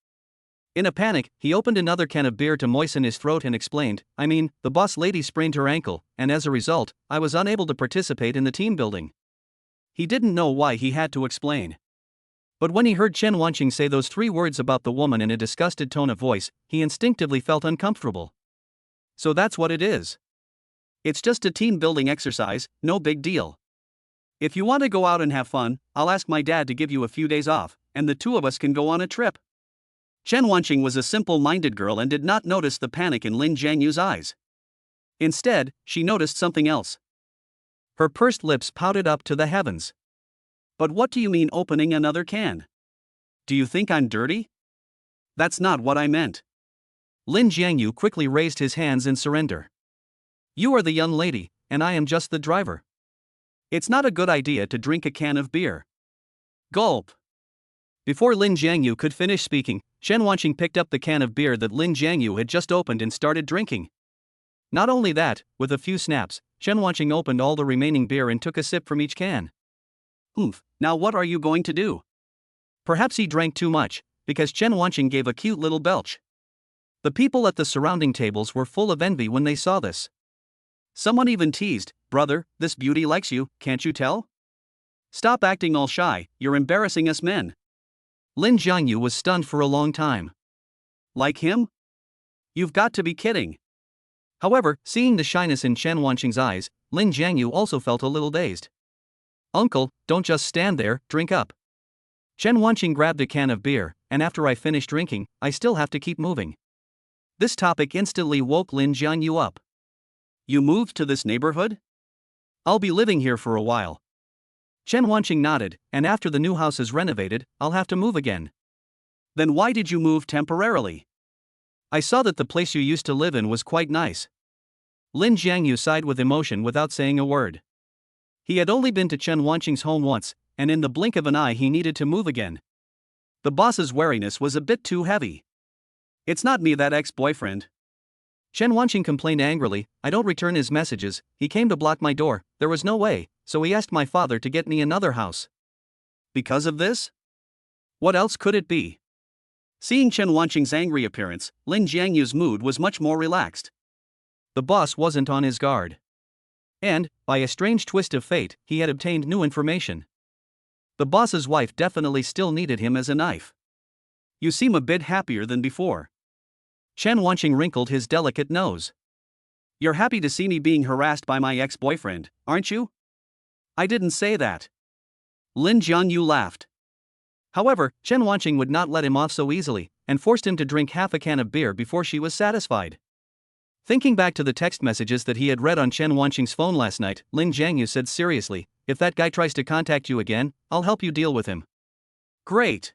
In a panic, he opened another can of beer to moisten his throat and explained, the boss lady sprained her ankle, and as a result, I was unable to participate in the team building. He didn't know why he had to explain. But when he heard Chen Wanqing say those 3 words about the woman in a disgusted tone of voice, he instinctively felt uncomfortable. So that's what it is. It's just a team building exercise, no big deal. If you want to go out and have fun, I'll ask my dad to give you a few days off, and the 2 of us can go on a trip. Chen Wanqing was a simple-minded girl and did not notice the panic in Lin Jiangyu's eyes. Instead, she noticed something else. Her pursed lips pouted up to the heavens. But what do you mean opening another can? Do you think I'm dirty? That's not what I meant. Lin Jiangyu quickly raised his hands in surrender. You are the young lady, and I am just the driver. It's not a good idea to drink a can of beer. Gulp. Before Lin Jiangyu could finish speaking, Chen Wanqing picked up the can of beer that Lin Jiangyu had just opened and started drinking. Not only that, with a few snaps, Chen Wanqing opened all the remaining beer and took a sip from each can. Now what are you going to do? Perhaps he drank too much, because Chen Wanqing gave a cute little belch. The people at the surrounding tables were full of envy when they saw this. Someone even teased, brother, this beauty likes you, can't you tell? Stop acting all shy, you're embarrassing us men. Lin Jiangyu was stunned for a long time. Like him? You've got to be kidding. However, seeing the shyness in Chen Wanqing's eyes, Lin Jiangyu also felt a little dazed. Uncle, don't just stand there, drink up. Chen Wanqing grabbed a can of beer, and after I finish drinking, I still have to keep moving. This topic instantly woke Lin Jiangyu up. You moved to this neighborhood? I'll be living here for a while. Chen Wanqing nodded, and after the new house is renovated, I'll have to move again. Then why did you move temporarily? I saw that the place you used to live in was quite nice. Lin Jiangyu sighed with emotion without saying a word. He had only been to Chen Wanqing's home once, and in the blink of an eye he needed to move again. The boss's wariness was a bit too heavy. It's not me, that ex-boyfriend. Chen Wanqing complained angrily, I don't return his messages, he came to block my door, there was no way, so he asked my father to get me another house. Because of this? What else could it be? Seeing Chen Wanqing's angry appearance, Lin Jiangyu's mood was much more relaxed. The boss wasn't on his guard. And, by a strange twist of fate, he had obtained new information. The boss's wife definitely still needed him as a knife. You seem a bit happier than before. Chen Wanqing wrinkled his delicate nose. You're happy to see me being harassed by my ex-boyfriend, aren't you? I didn't say that. Lin Jiangyu laughed. However, Chen Wanqing would not let him off so easily, and forced him to drink half a can of beer before she was satisfied. Thinking back to the text messages that he had read on Chen Wanqing's phone last night, Lin Jiangyu said seriously, if that guy tries to contact you again, I'll help you deal with him. Great.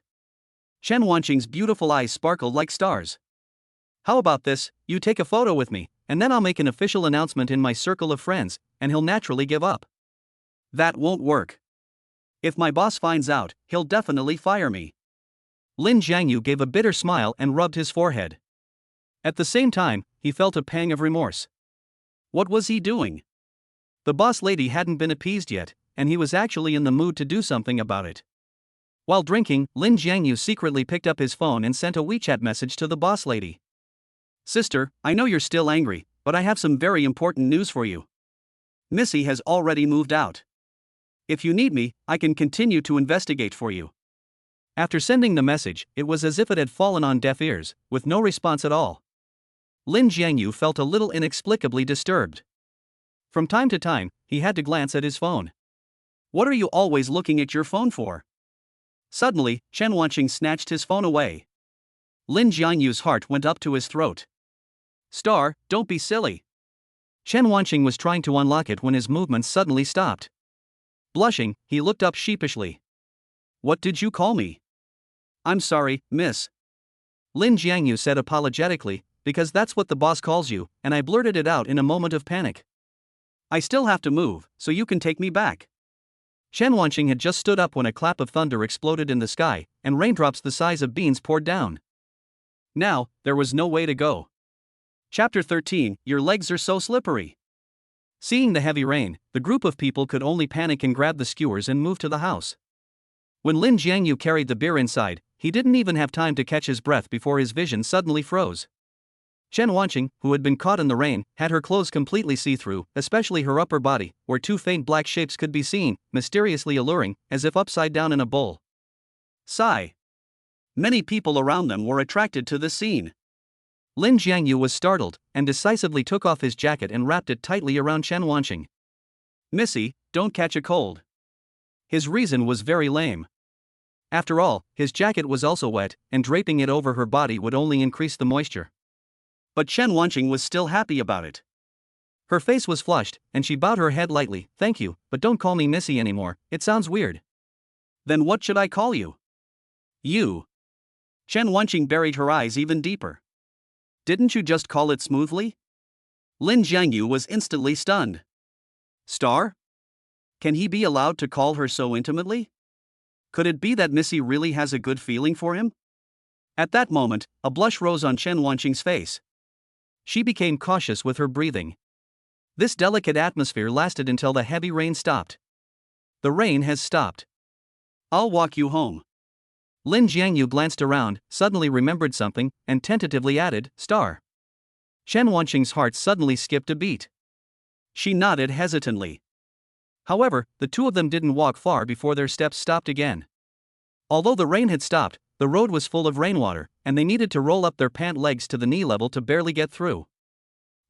Chen Wanqing's beautiful eyes sparkled like stars. How about this, you take a photo with me, and then I'll make an official announcement in my circle of friends, and he'll naturally give up. That won't work. If my boss finds out, he'll definitely fire me. Lin Jiangyu gave a bitter smile and rubbed his forehead. At the same time, he felt a pang of remorse. What was he doing? The boss lady hadn't been appeased yet, and he was actually in the mood to do something about it. While drinking, Lin Jiangyu secretly picked up his phone and sent a WeChat message to the boss lady. Sister, I know you're still angry, but I have some very important news for you. Missy has already moved out. If you need me, I can continue to investigate for you. After sending the message, it was as if it had fallen on deaf ears, with no response at all. Lin Jiangyu felt a little inexplicably disturbed. From time to time, he had to glance at his phone. What are you always looking at your phone for? Suddenly, Chen Wanqing snatched his phone away. Lin Jiangyu's heart went up to his throat. Star, don't be silly. Chen Wanqing was trying to unlock it when his movements suddenly stopped. Blushing, he looked up sheepishly. What did you call me? I'm sorry, miss. Lin Jiangyu said apologetically, because that's what the boss calls you, and I blurted it out in a moment of panic. I still have to move, so you can take me back. Chen Wanqing had just stood up when a clap of thunder exploded in the sky, and raindrops the size of beans poured down. Now, there was no way to go. Chapter 13, Your legs are so slippery. Seeing the heavy rain, the group of people could only panic and grab the skewers and move to the house. When Lin Jiangyu carried the beer inside, he didn't even have time to catch his breath before his vision suddenly froze. Chen Wanqing, who had been caught in the rain, had her clothes completely see-through, especially her upper body, where two faint black shapes could be seen, mysteriously alluring, as if upside down in a bowl. Sigh. Many people around them were attracted to this scene. Lin Jiangyu was startled, and decisively took off his jacket and wrapped it tightly around Chen Wanqing. Missy, don't catch a cold. His reason was very lame. After all, his jacket was also wet, and draping it over her body would only increase the moisture. But Chen Wanqing was still happy about it. Her face was flushed, and she bowed her head lightly. Thank you, but don't call me Missy anymore, it sounds weird. Then what should I call you? You. Chen Wanqing buried her eyes even deeper. Didn't you just call it smoothly? Lin Jiangyu was instantly stunned. Star? Can he be allowed to call her so intimately? Could it be that Missy really has a good feeling for him? At that moment, a blush rose on Chen Wanqing's face. She became cautious with her breathing. This delicate atmosphere lasted until the heavy rain stopped. The rain has stopped. I'll walk you home. Lin Jiangyu glanced around, suddenly remembered something, and tentatively added, Star. Chen Wanqing's heart suddenly skipped a beat. She nodded hesitantly. However, the two of them didn't walk far before their steps stopped again. Although the rain had stopped, the road was full of rainwater, and they needed to roll up their pant legs to the knee level to barely get through.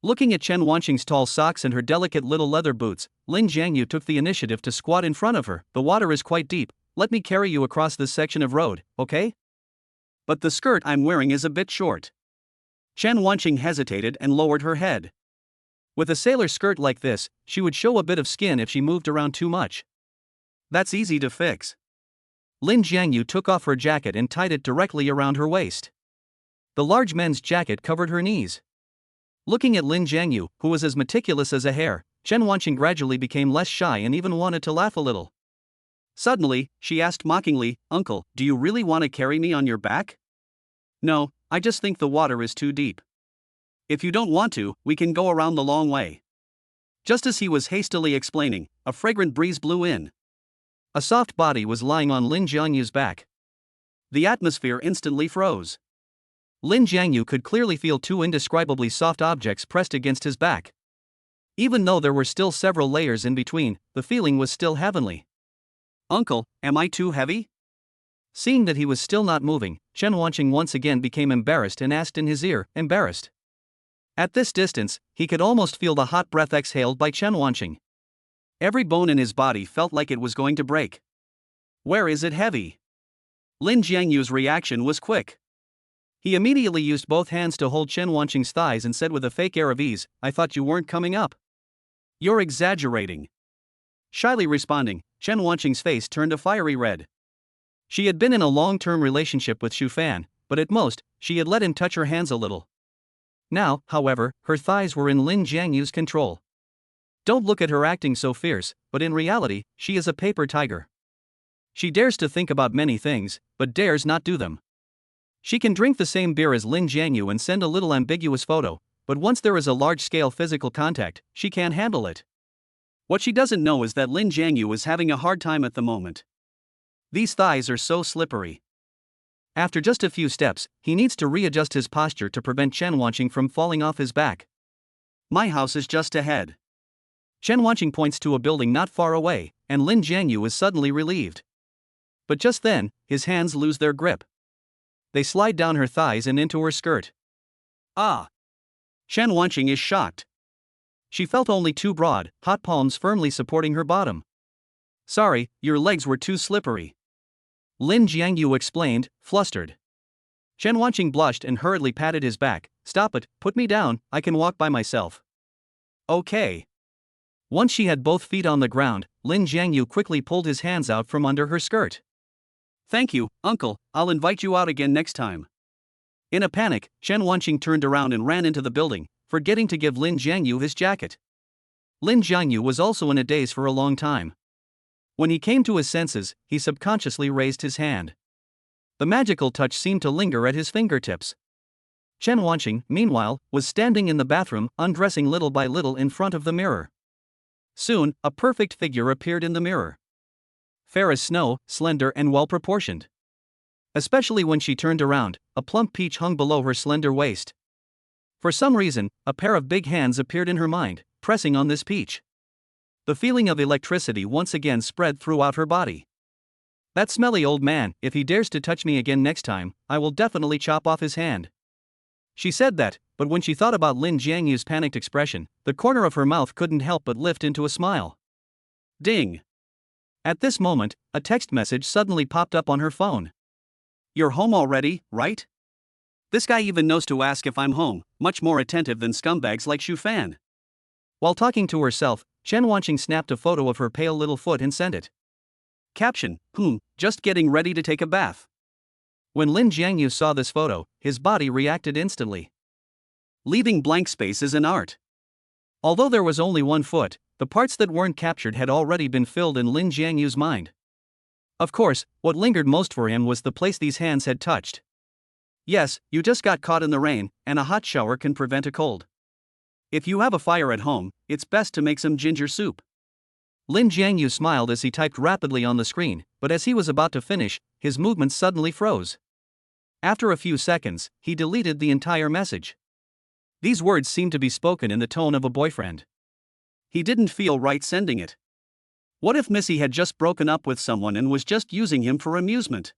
Looking at Chen Wanqing's tall socks and her delicate little leather boots, Lin Jiangyu took the initiative to squat in front of her. The water is quite deep, let me carry you across this section of road, okay? But the skirt I'm wearing is a bit short. Chen Wanqing hesitated and lowered her head. With a sailor skirt like this, she would show a bit of skin if she moved around too much. That's easy to fix. Lin Jiangyu took off her jacket and tied it directly around her waist. The large men's jacket covered her knees. Looking at Lin Jiangyu, who was as meticulous as a hare, Chen Wanqing gradually became less shy and even wanted to laugh a little. Suddenly, she asked mockingly, Uncle, do you really want to carry me on your back? No, I just think the water is too deep. If you don't want to, we can go around the long way. Just as he was hastily explaining, a fragrant breeze blew in. A soft body was lying on Lin Jiangyu's back. The atmosphere instantly froze. Lin Jiangyu could clearly feel two indescribably soft objects pressed against his back. Even though there were still several layers in between, the feeling was still heavenly. Uncle, am I too heavy? Seeing that he was still not moving, Chen Wanqing once again became embarrassed and asked in his ear, embarrassed. At this distance, he could almost feel the hot breath exhaled by Chen Wanqing. Every bone in his body felt like it was going to break. Where is it heavy? Lin Jiangyu's reaction was quick. He immediately used both hands to hold Chen Wanqing's thighs and said with a fake air of ease, I thought you weren't coming up. You're exaggerating. Shyly responding, Chen Wanqing's face turned a fiery red. She had been in a long-term relationship with Xu Fan, but at most, she had let him touch her hands a little. Now, however, her thighs were in Lin Jiangyu's control. Don't look at her acting so fierce, but in reality, she is a paper tiger. She dares to think about many things, but dares not do them. She can drink the same beer as Lin Jiangyu and send a little ambiguous photo, but once there is a large-scale physical contact, she can't handle it. What she doesn't know is that Lin Jiangyu is having a hard time at the moment. These thighs are so slippery. After just a few steps, he needs to readjust his posture to prevent Chen Wanqing from falling off his back. My house is just ahead. Chen Wanqing points to a building not far away, and Lin Jiangyu is suddenly relieved. But just then, his hands lose their grip. They slide down her thighs and into her skirt. Ah! Chen Wanqing is shocked. She felt only two broad, hot palms firmly supporting her bottom. Sorry, your legs were too slippery. Lin Jiangyu explained, flustered. Chen Wanqing blushed and hurriedly patted his back. Stop it, put me down, I can walk by myself. Okay. Once she had both feet on the ground, Lin Jiangyu quickly pulled his hands out from under her skirt. Thank you, uncle, I'll invite you out again next time. In a panic, Chen Wanqing turned around and ran into the building, forgetting to give Lin Jiangyu his jacket. Lin Jiangyu was also in a daze for a long time. When he came to his senses, he subconsciously raised his hand. The magical touch seemed to linger at his fingertips. Chen Wanqing, meanwhile, was standing in the bathroom, undressing little by little in front of the mirror. Soon, a perfect figure appeared in the mirror. fair as snow, slender and well-proportioned. Especially when she turned around, a plump peach hung below her slender waist. For some reason, a pair of big hands appeared in her mind, pressing on this peach. The feeling of electricity once again spread throughout her body. That smelly old man, if he dares to touch me again next time, I will definitely chop off his hand. She said that, but when she thought about Lin Jiangyu's panicked expression, the corner of her mouth couldn't help but lift into a smile. Ding! At this moment, a text message suddenly popped up on her phone. You're home already, right? This guy even knows to ask if I'm home, much more attentive than scumbags like Xu Fan. While talking to herself, Chen Wanqing snapped a photo of her pale little foot and sent it. Caption, just getting ready to take a bath. When Lin Jiangyu saw this photo, his body reacted instantly. Leaving blank space is an art. Although there was only one foot, the parts that weren't captured had already been filled in Lin Jiangyu's mind. Of course, what lingered most for him was the place these hands had touched. Yes, you just got caught in the rain, and a hot shower can prevent a cold. If you have a fire at home, it's best to make some ginger soup. Lin Jiangyu smiled as he typed rapidly on the screen, but as he was about to finish, his movements suddenly froze. After a few seconds, he deleted the entire message. These words seemed to be spoken in the tone of a boyfriend. He didn't feel right sending it. What if Missy had just broken up with someone and was just using him for amusement?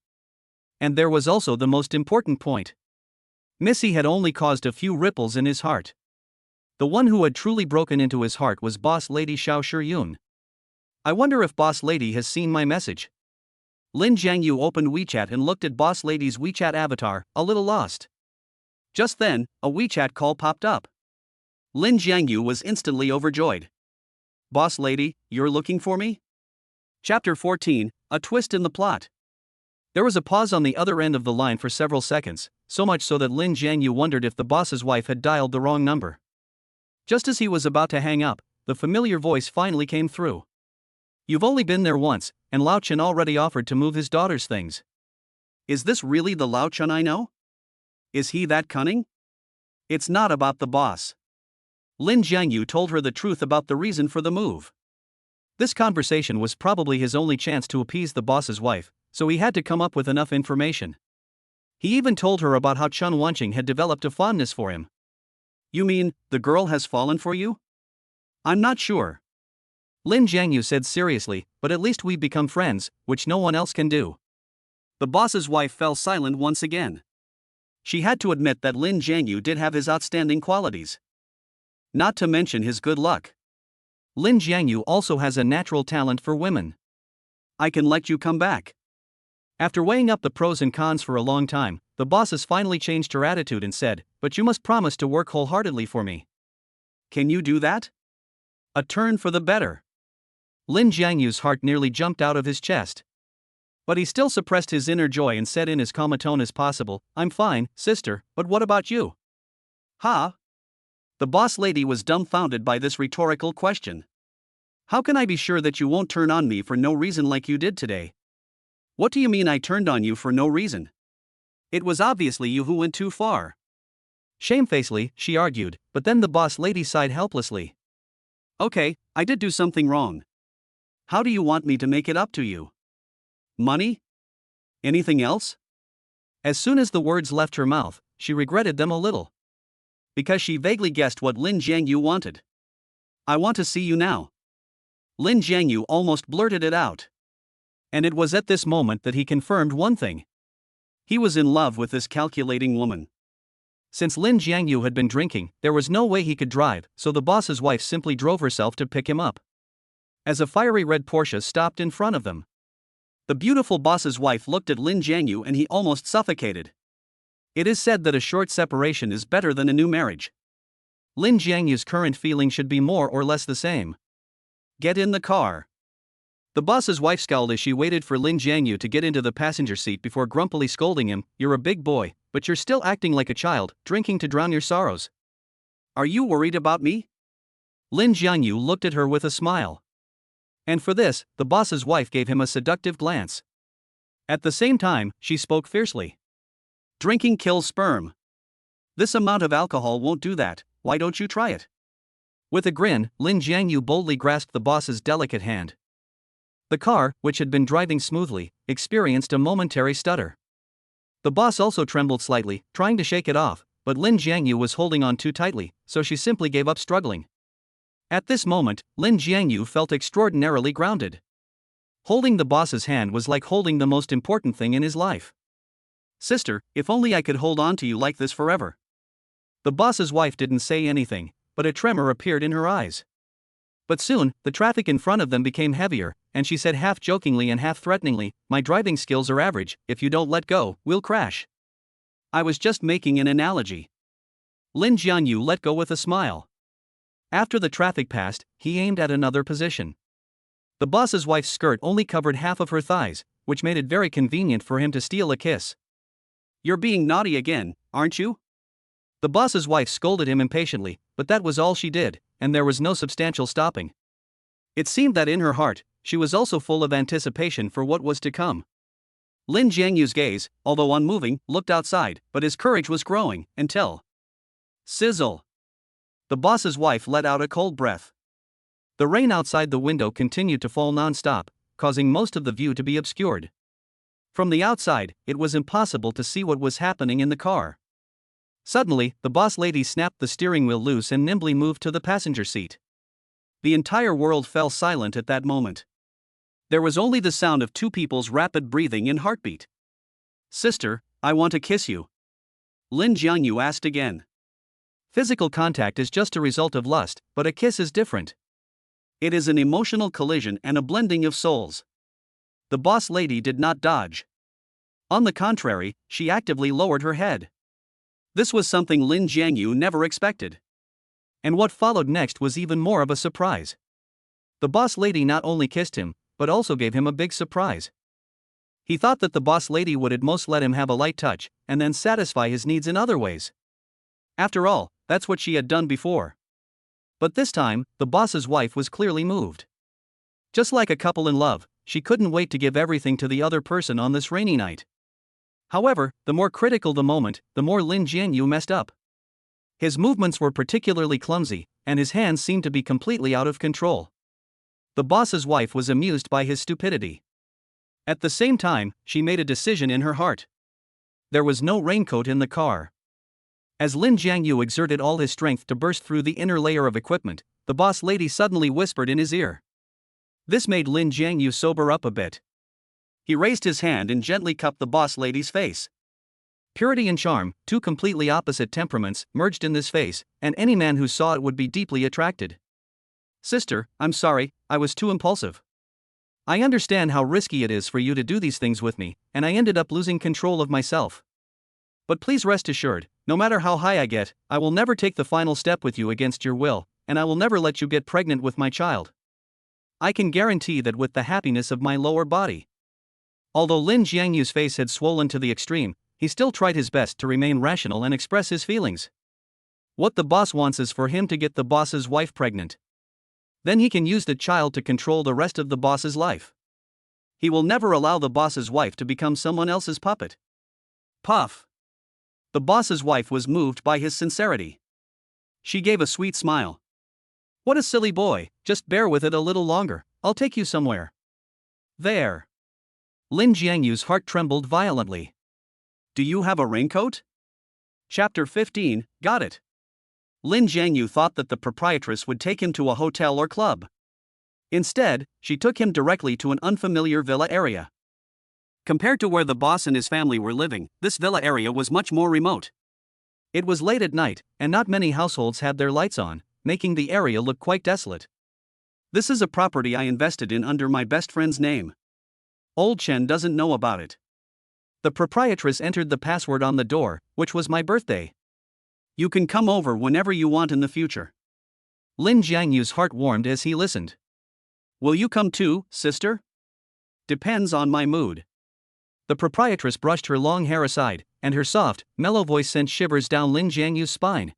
And there was also the most important point. Missy had only caused a few ripples in his heart. The one who had truly broken into his heart was Boss Lady Xiao Shiyun. I wonder if Boss Lady has seen my message. Lin Jiangyu opened WeChat and looked at Boss Lady's WeChat avatar, a little lost. Just then, a WeChat call popped up. Lin Jiangyu was instantly overjoyed. Boss Lady, you're looking for me? Chapter 14, A Twist in the Plot. There was a pause on the other end of the line for several seconds, so much so that Lin Jiangyu wondered if the boss's wife had dialed the wrong number. Just as he was about to hang up, the familiar voice finally came through. You've only been there once, and Lao Chen already offered to move his daughter's things. Is this really the Lao Chen I know? Is he that cunning? It's not about the boss. Lin Jiangyu told her the truth about the reason for the move. This conversation was probably his only chance to appease the boss's wife, so he had to come up with enough information. He even told her about how Chen Wanqing had developed a fondness for him. You mean, the girl has fallen for you? I'm not sure. Lin Jiangyu said seriously, but at least we've become friends, which no one else can do. The boss's wife fell silent once again. She had to admit that Lin Jiangyu did have his outstanding qualities. Not to mention his good luck. Lin Jiangyu also has a natural talent for women. I can let you come back. After weighing up the pros and cons for a long time, the bosses finally changed her attitude and said, but you must promise to work wholeheartedly for me. Can you do that? A turn for the better. Lin Jiangyu's heart nearly jumped out of his chest. But he still suppressed his inner joy and said in as calm a tone as possible, I'm fine, sister, but what about you? Huh? The boss lady was dumbfounded by this rhetorical question. How can I be sure that you won't turn on me for no reason like you did today? What do you mean I turned on you for no reason? It was obviously you who went too far. Shamefacedly, she argued, but then the boss lady sighed helplessly. Okay, I did do something wrong. How do you want me to make it up to you? Money? Anything else? As soon as the words left her mouth, she regretted them a little. Because she vaguely guessed what Lin Jiangyu wanted. I want to see you now. Lin Jiangyu almost blurted it out. And it was at this moment that he confirmed one thing. He was in love with this calculating woman. Since Lin Jiangyu had been drinking, there was no way he could drive, so the boss's wife simply drove herself to pick him up. As a fiery red Porsche stopped in front of them, the beautiful boss's wife looked at Lin Jiangyu and he almost suffocated. It is said that a short separation is better than a new marriage. Lin Jiangyu's current feeling should be more or less the same. Get in the car. The boss's wife scowled as she waited for Lin Jiangyu to get into the passenger seat before grumpily scolding him, You're a big boy, but you're still acting like a child, drinking to drown your sorrows. Are you worried about me? Lin Jiangyu looked at her with a smile. And for this, the boss's wife gave him a seductive glance. At the same time, she spoke fiercely. Drinking kills sperm. This amount of alcohol won't do that, why don't you try it? With a grin, Lin Jiangyu boldly grasped the boss's delicate hand. The car, which had been driving smoothly, experienced a momentary stutter. The boss also trembled slightly, trying to shake it off, but Lin Jiangyu was holding on too tightly, so she simply gave up struggling. At this moment, Lin Jiangyu felt extraordinarily grounded. Holding the boss's hand was like holding the most important thing in his life. Sister, if only I could hold on to you like this forever. The boss's wife didn't say anything, but a tremor appeared in her eyes. But soon, the traffic in front of them became heavier, and she said half jokingly and half threateningly, "My driving skills are average, if you don't let go, we'll crash." "I was just making an analogy." Lin Jiangyu let go with a smile. After the traffic passed, he aimed at another position. The boss's wife's skirt only covered half of her thighs, which made it very convenient for him to steal a kiss. "You're being naughty again, aren't you?" The boss's wife scolded him impatiently, but that was all she did, and there was no substantial stopping. It seemed that in her heart, she was also full of anticipation for what was to come. Lin Jiangyu's gaze, although unmoving, looked outside, but his courage was growing, until... Sizzle! The boss's wife let out a cold breath. The rain outside the window continued to fall non-stop, causing most of the view to be obscured. From the outside, it was impossible to see what was happening in the car. Suddenly, the boss lady snapped the steering wheel loose and nimbly moved to the passenger seat. The entire world fell silent at that moment. There was only the sound of two people's rapid breathing and heartbeat. "Sister, I want to kiss you," Lin Jiangyu asked again. Physical contact is just a result of lust, but a kiss is different. It is an emotional collision and a blending of souls. The boss lady did not dodge. On the contrary, she actively lowered her head. This was something Lin Jiangyu never expected. And what followed next was even more of a surprise. The boss lady not only kissed him, but also gave him a big surprise. He thought that the boss lady would at most let him have a light touch, and then satisfy his needs in other ways. After all, that's what she had done before. But this time, the boss's wife was clearly moved. Just like a couple in love, she couldn't wait to give everything to the other person on this rainy night. However, the more critical the moment, the more Lin Jiangyu messed up. His movements were particularly clumsy, and his hands seemed to be completely out of control. The boss's wife was amused by his stupidity. At the same time, she made a decision in her heart. There was no raincoat in the car. As Lin Jiangyu exerted all his strength to burst through the inner layer of equipment, the boss lady suddenly whispered in his ear. This made Lin Jiangyu sober up a bit. He raised his hand and gently cupped the boss lady's face. Purity and charm, two completely opposite temperaments, merged in this face, and any man who saw it would be deeply attracted. "Sister, I'm sorry, I was too impulsive. I understand how risky it is for you to do these things with me, and I ended up losing control of myself. But please rest assured, no matter how high I get, I will never take the final step with you against your will, and I will never let you get pregnant with my child. I can guarantee that with the happiness of my lower body." Although Lin Jiangyu's face had swollen to the extreme, he still tried his best to remain rational and express his feelings. What the boss wants is for him to get the boss's wife pregnant. Then he can use the child to control the rest of the boss's life. He will never allow the boss's wife to become someone else's puppet. Puff. The boss's wife was moved by his sincerity. She gave a sweet smile. "What a silly boy, just bear with it a little longer, I'll take you somewhere." There. Lin Jiangyu's heart trembled violently. "Do you have a raincoat?" Chapter 15, Got it. Lin Jiangyu thought that the proprietress would take him to a hotel or club. Instead, she took him directly to an unfamiliar villa area. Compared to where the boss and his family were living, this villa area was much more remote. It was late at night, and not many households had their lights on, making the area look quite desolate. "This is a property I invested in under my best friend's name. Old Chen doesn't know about it." The proprietress entered the password on the door, which was my birthday. "You can come over whenever you want in the future." Lin Jiangyu's heart warmed as he listened. "Will you come too, sister?" "Depends on my mood." The proprietress brushed her long hair aside, and her soft, mellow voice sent shivers down Lin Jiangyu's spine.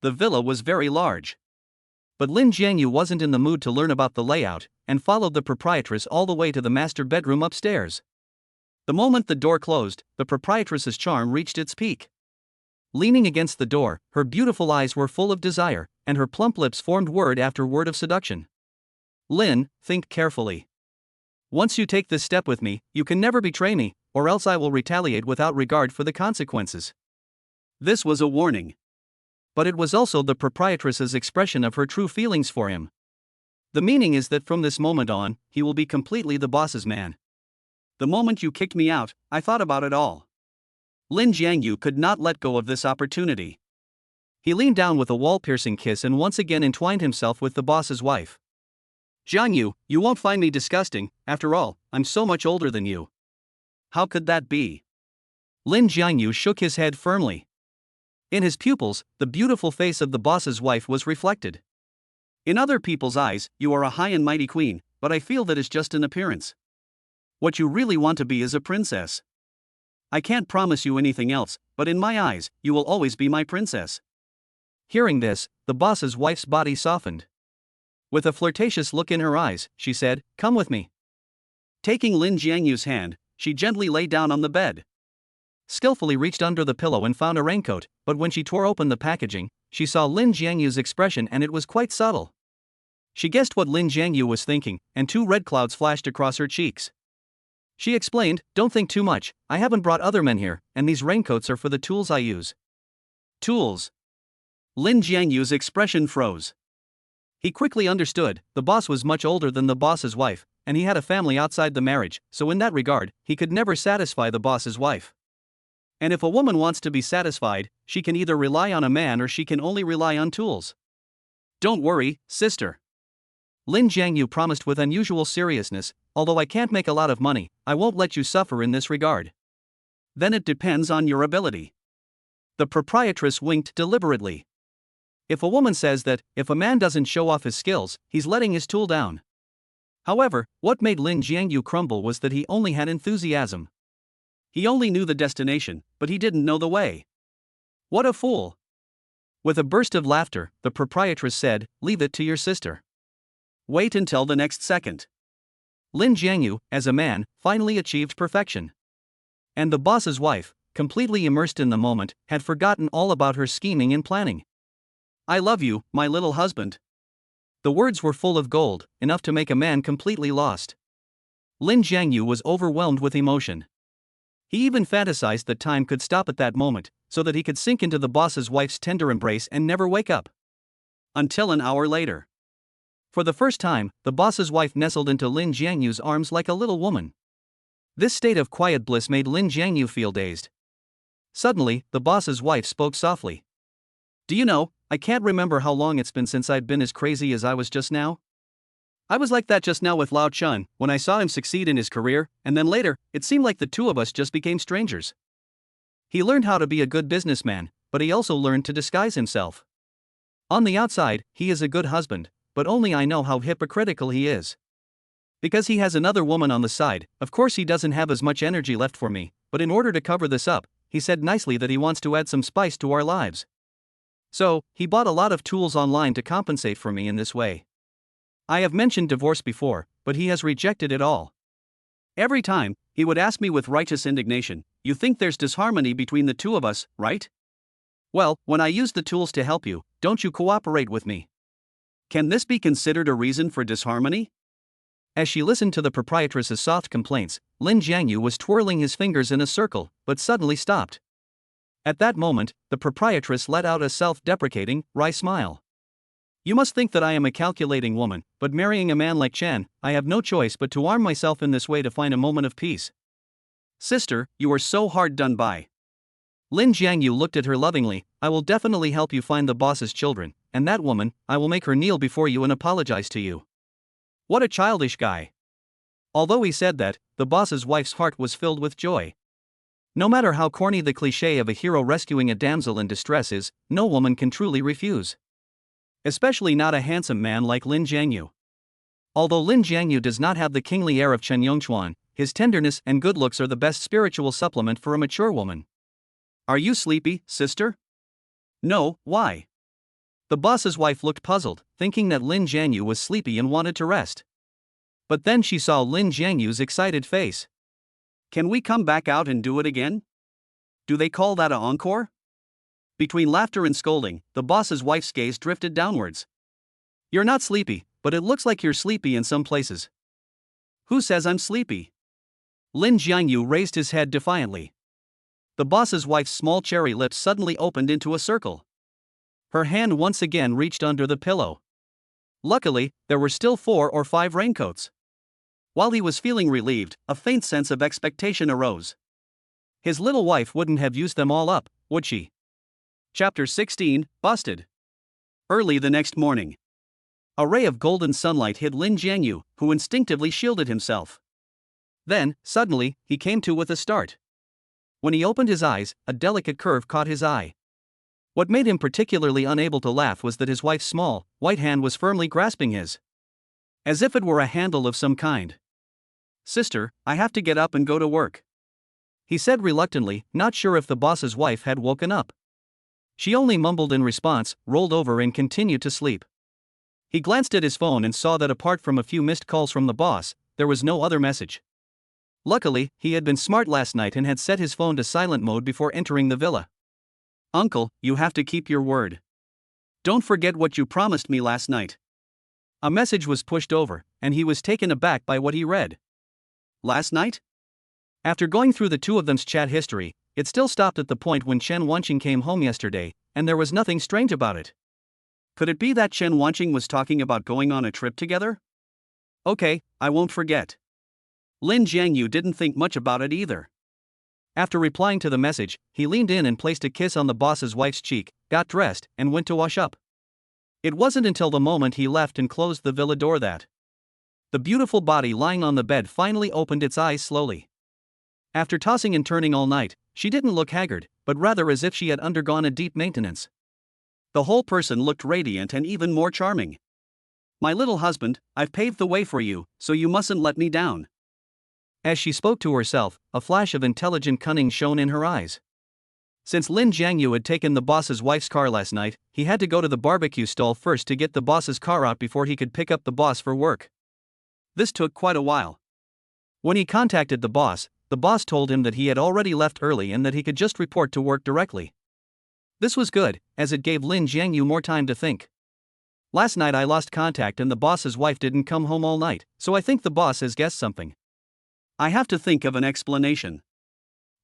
The villa was very large. But Lin Jiangyu wasn't in the mood to learn about the layout, and followed the proprietress all the way to the master bedroom upstairs. The moment the door closed, the proprietress's charm reached its peak. Leaning against the door, her beautiful eyes were full of desire, and her plump lips formed word after word of seduction. "Lin, think carefully. Once you take this step with me, you can never betray me, or else I will retaliate without regard for the consequences. This was a warning. But it was also the proprietress's expression of her true feelings for him. The meaning is that from this moment on, he will be completely the boss's man. The moment you kicked me out, I thought about it all. Lin Jiangyu could not let go of this opportunity. He leaned down with a wall-piercing kiss and once again entwined himself with the boss's wife. Jiangyu, you won't find me disgusting, after all, I'm so much older than you. How could that be? Lin Jiangyu shook his head firmly. In his pupils, the beautiful face of the boss's wife was reflected. In other people's eyes, you are a high and mighty queen, but I feel that is just an appearance. What you really want to be is a princess. I can't promise you anything else, but in my eyes, you will always be my princess. Hearing this, the boss's wife's body softened. With a flirtatious look in her eyes, she said, "Come with me." Taking Lin Jiangyu's hand, she gently lay down on the bed. Skillfully reached under the pillow and found a raincoat, but when she tore open the packaging, she saw Lin Jiangyu's expression and it was quite subtle. She guessed what Lin Jiangyu was thinking, and 2 red clouds flashed across her cheeks. She explained, "Don't think too much, I haven't brought other men here, and these raincoats are for the tools I use." Tools? Lin Jiangyu's expression froze. He quickly understood, the boss was much older than the boss's wife, and he had a family outside the marriage, so in that regard, he could never satisfy the boss's wife. And if a woman wants to be satisfied, she can either rely on a man or she can only rely on tools. "Don't worry, sister," Lin Jiangyu promised with unusual seriousness, "although I can't make a lot of money, I won't let you suffer in this regard." "Then it depends on your ability." The proprietress winked deliberately. If a woman says that, if a man doesn't show off his skills, he's letting his tool down. However, what made Lin Jiangyu crumble was that he only had enthusiasm. He only knew the destination, but he didn't know the way. What a fool! With a burst of laughter, the proprietress said, "Leave it to your sister. Wait until the next second." Lin Jiangyu, as a man, finally achieved perfection. And the boss's wife, completely immersed in the moment, had forgotten all about her scheming and planning. "I love you, my little husband." The words were full of gold, enough to make a man completely lost. Lin Jiangyu was overwhelmed with emotion. He even fantasized that time could stop at that moment, so that he could sink into the boss's wife's tender embrace and never wake up. Until an hour later. For the first time, the boss's wife nestled into Lin Jiangyu's arms like a little woman. This state of quiet bliss made Lin Jiangyu feel dazed. Suddenly, the boss's wife spoke softly. "Do you know, I can't remember how long it's been since I'd been as crazy as I was just now. I was like that just now with Lao Chun, when I saw him succeed in his career, and then later, it seemed like the two of us just became strangers. He learned how to be a good businessman, but he also learned to disguise himself. On the outside, he is a good husband, but only I know how hypocritical he is. Because he has another woman on the side, of course he doesn't have as much energy left for me, but in order to cover this up, he said nicely that he wants to add some spice to our lives. So, he bought a lot of tools online to compensate for me in this way. I have mentioned divorce before, but he has rejected it all. Every time, he would ask me with righteous indignation, 'You think there's disharmony between the two of us, right? Well, when I use the tools to help you, don't you cooperate with me?' Can this be considered a reason for disharmony?" As she listened to the proprietress's soft complaints, Lin Jiangyu was twirling his fingers in a circle, but suddenly stopped. At that moment, the proprietress let out a self-deprecating, wry smile. "You must think that I am a calculating woman, but marrying a man like Chen, I have no choice but to arm myself in this way to find a moment of peace." "Sister, you are so hard done by." Lin Jiangyu looked at her lovingly. "I will definitely help you find the boss's children, and that woman, I will make her kneel before you and apologize to you." What a childish guy. Although he said that, the boss's wife's heart was filled with joy. No matter how corny the cliché of a hero rescuing a damsel in distress is, no woman can truly refuse. Especially not a handsome man like Lin Jiangyu. Although Lin Jiangyu does not have the kingly air of Chen Yongchuan, his tenderness and good looks are the best spiritual supplement for a mature woman. "Are you sleepy, sister?" "No, why?" The boss's wife looked puzzled, thinking that Lin Jiangyu was sleepy and wanted to rest. But then she saw Lin Jiangyu's excited face. "Can we come back out and do it again? Do they call that an encore?" Between laughter and scolding, the boss's wife's gaze drifted downwards. "You're not sleepy, but it looks like you're sleepy in some places." Who says I'm sleepy? Lin Jiangyu raised his head defiantly. The boss's wife's small cherry lips suddenly opened into a circle. Her hand once again reached under the pillow. Luckily, there were still 4 or 5 raincoats. While he was feeling relieved, a faint sense of expectation arose. His little wife wouldn't have used them all up, would she? Chapter 16, Busted. Early the next morning. A ray of golden sunlight hit Lin Jiangyu, who instinctively shielded himself. Then, suddenly, he came to with a start. When he opened his eyes, a delicate curve caught his eye. What made him particularly unable to laugh was that his wife's small, white hand was firmly grasping his. As if it were a handle of some kind. "Sister, I have to get up and go to work," he said reluctantly, not sure if the boss's wife had woken up. She only mumbled in response, rolled over and continued to sleep. He glanced at his phone and saw that apart from a few missed calls from the boss, there was no other message. Luckily, he had been smart last night and had set his phone to silent mode before entering the villa. "Uncle, you have to keep your word. Don't forget what you promised me last night." A message was pushed over, and he was taken aback by what he read. Last night? After going through the two of them's chat history, it still stopped at the point when Chen Wanqing came home yesterday, and there was nothing strange about it. Could it be that Chen Wanqing was talking about going on a trip together? Okay, I won't forget. Lin Jiangyu didn't think much about it either. After replying to the message, he leaned in and placed a kiss on the boss's wife's cheek, got dressed, and went to wash up. It wasn't until the moment he left and closed the villa door that the beautiful body lying on the bed finally opened its eyes slowly. After tossing and turning all night, she didn't look haggard, but rather as if she had undergone a deep maintenance. The whole person looked radiant and even more charming. "My little husband, I've paved the way for you, so you mustn't let me down." As she spoke to herself, a flash of intelligent cunning shone in her eyes. Since Lin Jiangyu had taken the boss's wife's car last night, he had to go to the barbecue stall first to get the boss's car out before he could pick up the boss for work. This took quite a while. When he contacted the boss told him that he had already left early and that he could just report to work directly. This was good, as it gave Lin Jiangyu more time to think. "Last night I lost contact and the boss's wife didn't come home all night, so I think the boss has guessed something. I have to think of an explanation.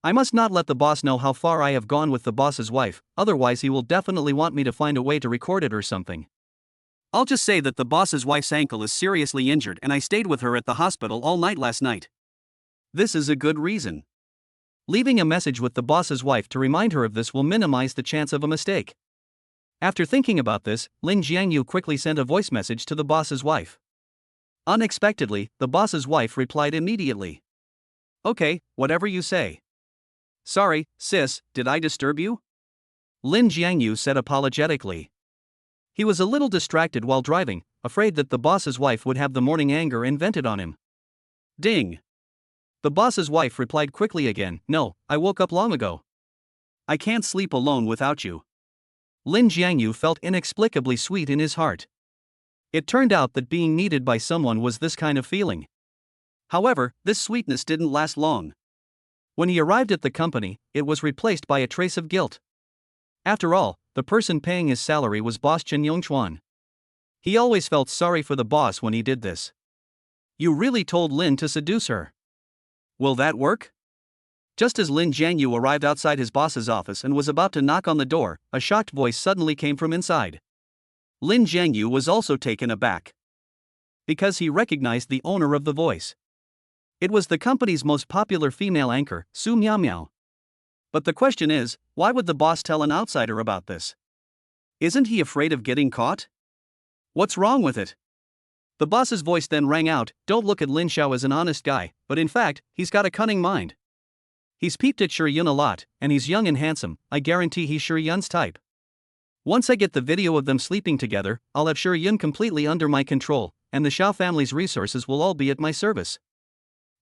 I must not let the boss know how far I have gone with the boss's wife, otherwise he will definitely want me to find a way to record it or something. I'll just say that the boss's wife's ankle is seriously injured and I stayed with her at the hospital all night last night. This is a good reason." Leaving a message with the boss's wife to remind her of this will minimize the chance of a mistake. After thinking about this, Lin Jiangyu quickly sent a voice message to the boss's wife. Unexpectedly, the boss's wife replied immediately. "Okay, whatever you say." "Sorry, sis, did I disturb you?" Lin Jiangyu said apologetically. He was a little distracted while driving, afraid that the boss's wife would have the morning anger invented on him. Ding. The boss's wife replied quickly again, "No, I woke up long ago. I can't sleep alone without you." Lin Jiangyu felt inexplicably sweet in his heart. It turned out that being needed by someone was this kind of feeling. However, this sweetness didn't last long. When he arrived at the company, it was replaced by a trace of guilt. After all, the person paying his salary was boss Chen Yongchuan. He always felt sorry for the boss when he did this. "You really told Lin to seduce her. Will that work?" Just as Lin Jiangyu arrived outside his boss's office and was about to knock on the door, a shocked voice suddenly came from inside. Lin Jiangyu was also taken aback, because he recognized the owner of the voice. It was the company's most popular female anchor, Su Miao Miao. But the question is, why would the boss tell an outsider about this? Isn't he afraid of getting caught? What's wrong with it? The boss's voice then rang out, "Don't look at Lin Xiao as an honest guy, but in fact, he's got a cunning mind. He's peeped at Shi Yun a lot, and he's young and handsome. I guarantee he's Shi Yun's type. Once I get the video of them sleeping together, I'll have Shi Yun completely under my control, and the Xiao family's resources will all be at my service."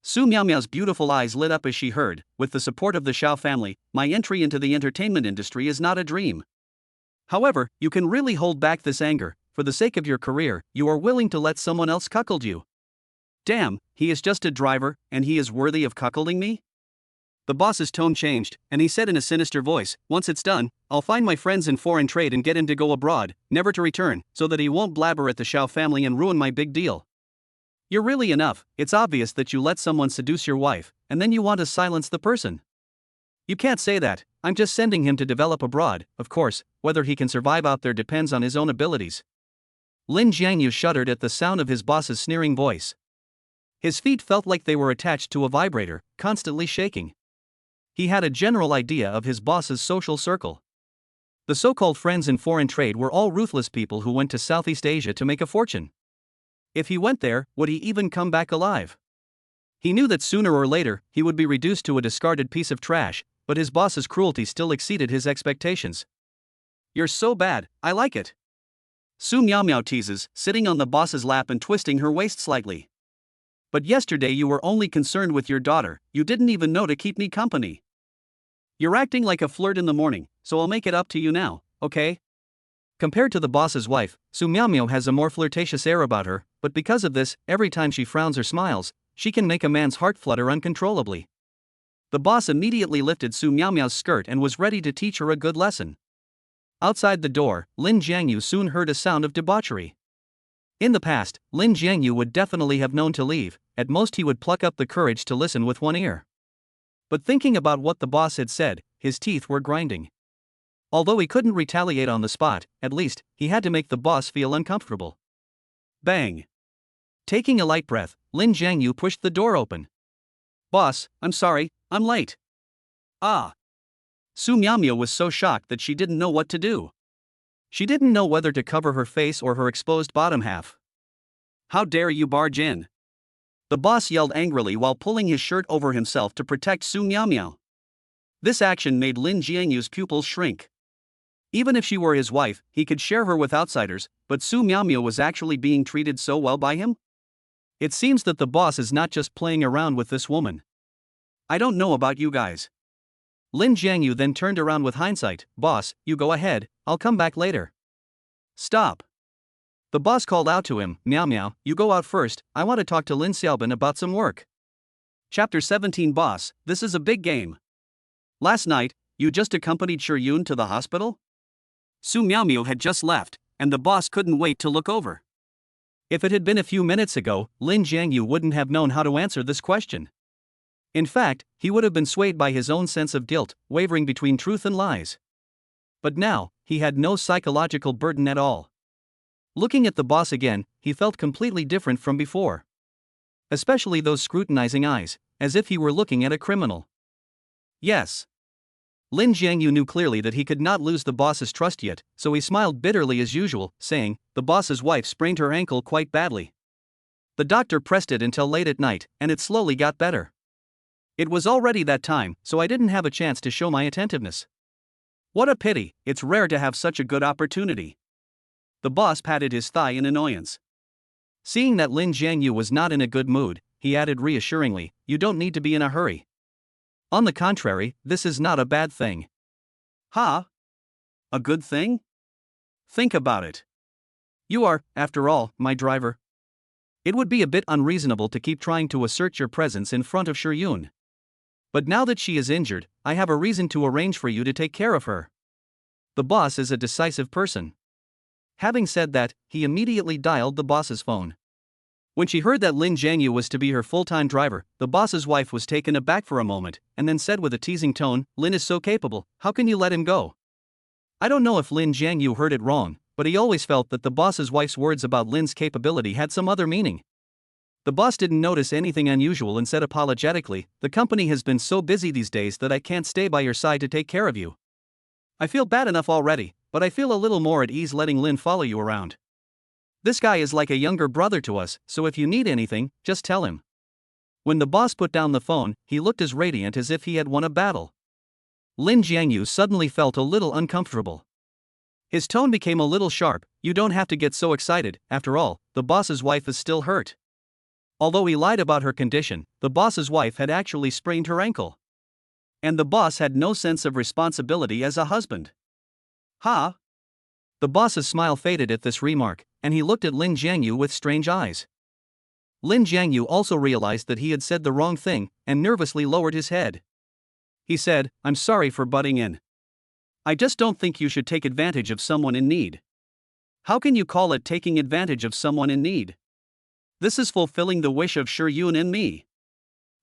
Su Miao Miao's beautiful eyes lit up as she heard, "With the support of the Xiao family, my entry into the entertainment industry is not a dream. However, you can really hold back this anger. For the sake of your career, you are willing to let someone else cuckold you. Damn, he is just a driver, and he is worthy of cuckolding me?" The boss's tone changed, and he said in a sinister voice, "Once it's done, I'll find my friends in foreign trade and get him to go abroad, never to return, so that he won't blabber at the Xiao family and ruin my big deal." You're really enough. It's obvious that you let someone seduce your wife, and then you want to silence the person. You can't say that. I'm just sending him to develop abroad. Of course, whether he can survive out there depends on his own abilities. Lin Jiangyu shuddered at the sound of his boss's sneering voice. His feet felt like they were attached to a vibrator, constantly shaking. He had a general idea of his boss's social circle. The so-called friends in foreign trade were all ruthless people who went to Southeast Asia to make a fortune. If he went there, would he even come back alive? He knew that sooner or later, he would be reduced to a discarded piece of trash, but his boss's cruelty still exceeded his expectations. You're so bad, I like it. Su Miao Miao teases, sitting on the boss's lap and twisting her waist slightly. But yesterday you were only concerned with your daughter, you didn't even know to keep me company. You're acting like a flirt in the morning, so I'll make it up to you now, okay? Compared to the boss's wife, Su Miao Miao has a more flirtatious air about her, but because of this, every time she frowns or smiles, she can make a man's heart flutter uncontrollably. The boss immediately lifted Su Miao Miao's skirt and was ready to teach her a good lesson. Outside the door, Lin Jiangyu soon heard a sound of debauchery. In the past, Lin Jiangyu would definitely have known to leave, at most he would pluck up the courage to listen with one ear. But thinking about what the boss had said, his teeth were grinding. Although he couldn't retaliate on the spot, at least, he had to make the boss feel uncomfortable. Bang! Taking a light breath, Lin Jiangyu pushed the door open. Boss, I'm sorry, I'm late. Ah! Su Miao Miao was so shocked that she didn't know what to do. She didn't know whether to cover her face or her exposed bottom half. How dare you barge in? The boss yelled angrily while pulling his shirt over himself to protect Su Miao Miao. This action made Lin Jiangyu's pupils shrink. Even if she were his wife, he could share her with outsiders, but Su Miao Miao was actually being treated so well by him? It seems that the boss is not just playing around with this woman. I don't know about you guys. Lin Jiangyu then turned around with hindsight. Boss, you go ahead, I'll come back later. Stop. The boss called out to him, Miao Miao, you go out first, I want to talk to Lin Xiaobin about some work. Chapter 17 Boss, this is a big game. Last night, you just accompanied Yun to the hospital? Su Miao Miao had just left, and the boss couldn't wait to look over. If it had been a few minutes ago, Lin Jiangyu wouldn't have known how to answer this question. In fact, he would have been swayed by his own sense of guilt, wavering between truth and lies. But now, he had no psychological burden at all. Looking at the boss again, he felt completely different from before. Especially those scrutinizing eyes, as if he were looking at a criminal. Yes. Lin Jiangyu knew clearly that he could not lose the boss's trust yet, so he smiled bitterly as usual, saying, the boss's wife sprained her ankle quite badly. The doctor pressed it until late at night, and it slowly got better. It was already that time, so I didn't have a chance to show my attentiveness. What a pity, it's rare to have such a good opportunity. The boss patted his thigh in annoyance. Seeing that Lin Jiangyu was not in a good mood, he added reassuringly, you don't need to be in a hurry. On the contrary, this is not a bad thing. Huh? A good thing? Think about it. You are, after all, my driver. It would be a bit unreasonable to keep trying to assert your presence in front of Yun. But now that she is injured, I have a reason to arrange for you to take care of her. The boss is a decisive person. Having said that, he immediately dialed the boss's phone. When she heard that Lin Jiangyu was to be her full-time driver, the boss's wife was taken aback for a moment, and then said with a teasing tone, Lin is so capable, how can you let him go? I don't know if Lin Jiangyu heard it wrong, but he always felt that the boss's wife's words about Lin's capability had some other meaning. The boss didn't notice anything unusual and said apologetically, the company has been so busy these days that I can't stay by your side to take care of you. I feel bad enough already, but I feel a little more at ease letting Lin follow you around. This guy is like a younger brother to us, so if you need anything, just tell him. When the boss put down the phone, he looked as radiant as if he had won a battle. Lin Jiangyu suddenly felt a little uncomfortable. His tone became a little sharp, you don't have to get so excited, after all, the boss's wife is still hurt. Although he lied about her condition, the boss's wife had actually sprained her ankle. And the boss had no sense of responsibility as a husband. Huh? The boss's smile faded at this remark, and he looked at Lin Jiangyu with strange eyes. Lin Jiangyu also realized that he had said the wrong thing, and nervously lowered his head. He said, I'm sorry for butting in. I just don't think you should take advantage of someone in need. How can you call it taking advantage of someone in need? This is fulfilling the wish of Shi Yun and me.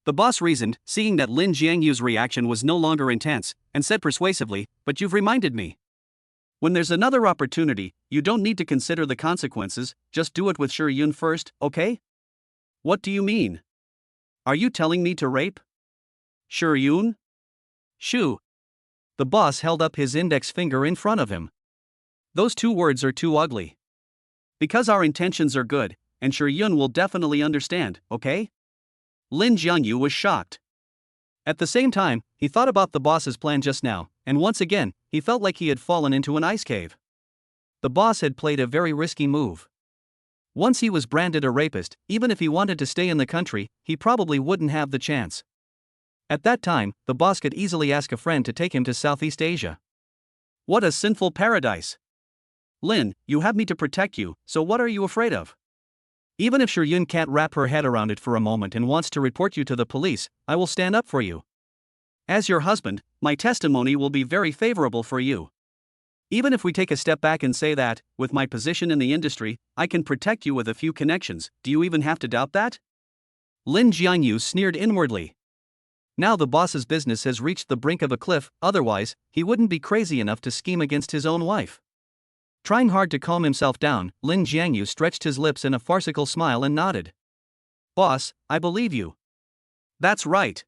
The boss reasoned, seeing that Lin Jiangyu's reaction was no longer intense, and said persuasively, "But you've reminded me. When there's another opportunity, you don't need to consider the consequences, just do it with Shi Yun first, okay?" "What do you mean? Are you telling me to rape Shi Yun?" "Shoo." The boss held up his index finger in front of him. "Those two words are too ugly. Because our intentions are good, and Shi Yun will definitely understand, okay?" Lin Jiangyu was shocked. At the same time, he thought about the boss's plan just now, and once again, he felt like he had fallen into an ice cave. The boss had played a very risky move. Once he was branded a rapist, even if he wanted to stay in the country, he probably wouldn't have the chance. At that time, the boss could easily ask a friend to take him to Southeast Asia. What a sinful paradise. Lin, you have me to protect you, so what are you afraid of? Even if Shi Yun can't wrap her head around it for a moment and wants to report you to the police, I will stand up for you. As your husband, my testimony will be very favorable for you. Even if we take a step back and say that, with my position in the industry, I can protect you with a few connections, do you even have to doubt that?" Lin Jiangyu sneered inwardly. Now the boss's business has reached the brink of a cliff, otherwise, he wouldn't be crazy enough to scheme against his own wife. Trying hard to calm himself down, Lin Jiangyu stretched his lips in a farcical smile and nodded. "Boss, I believe you." "That's right."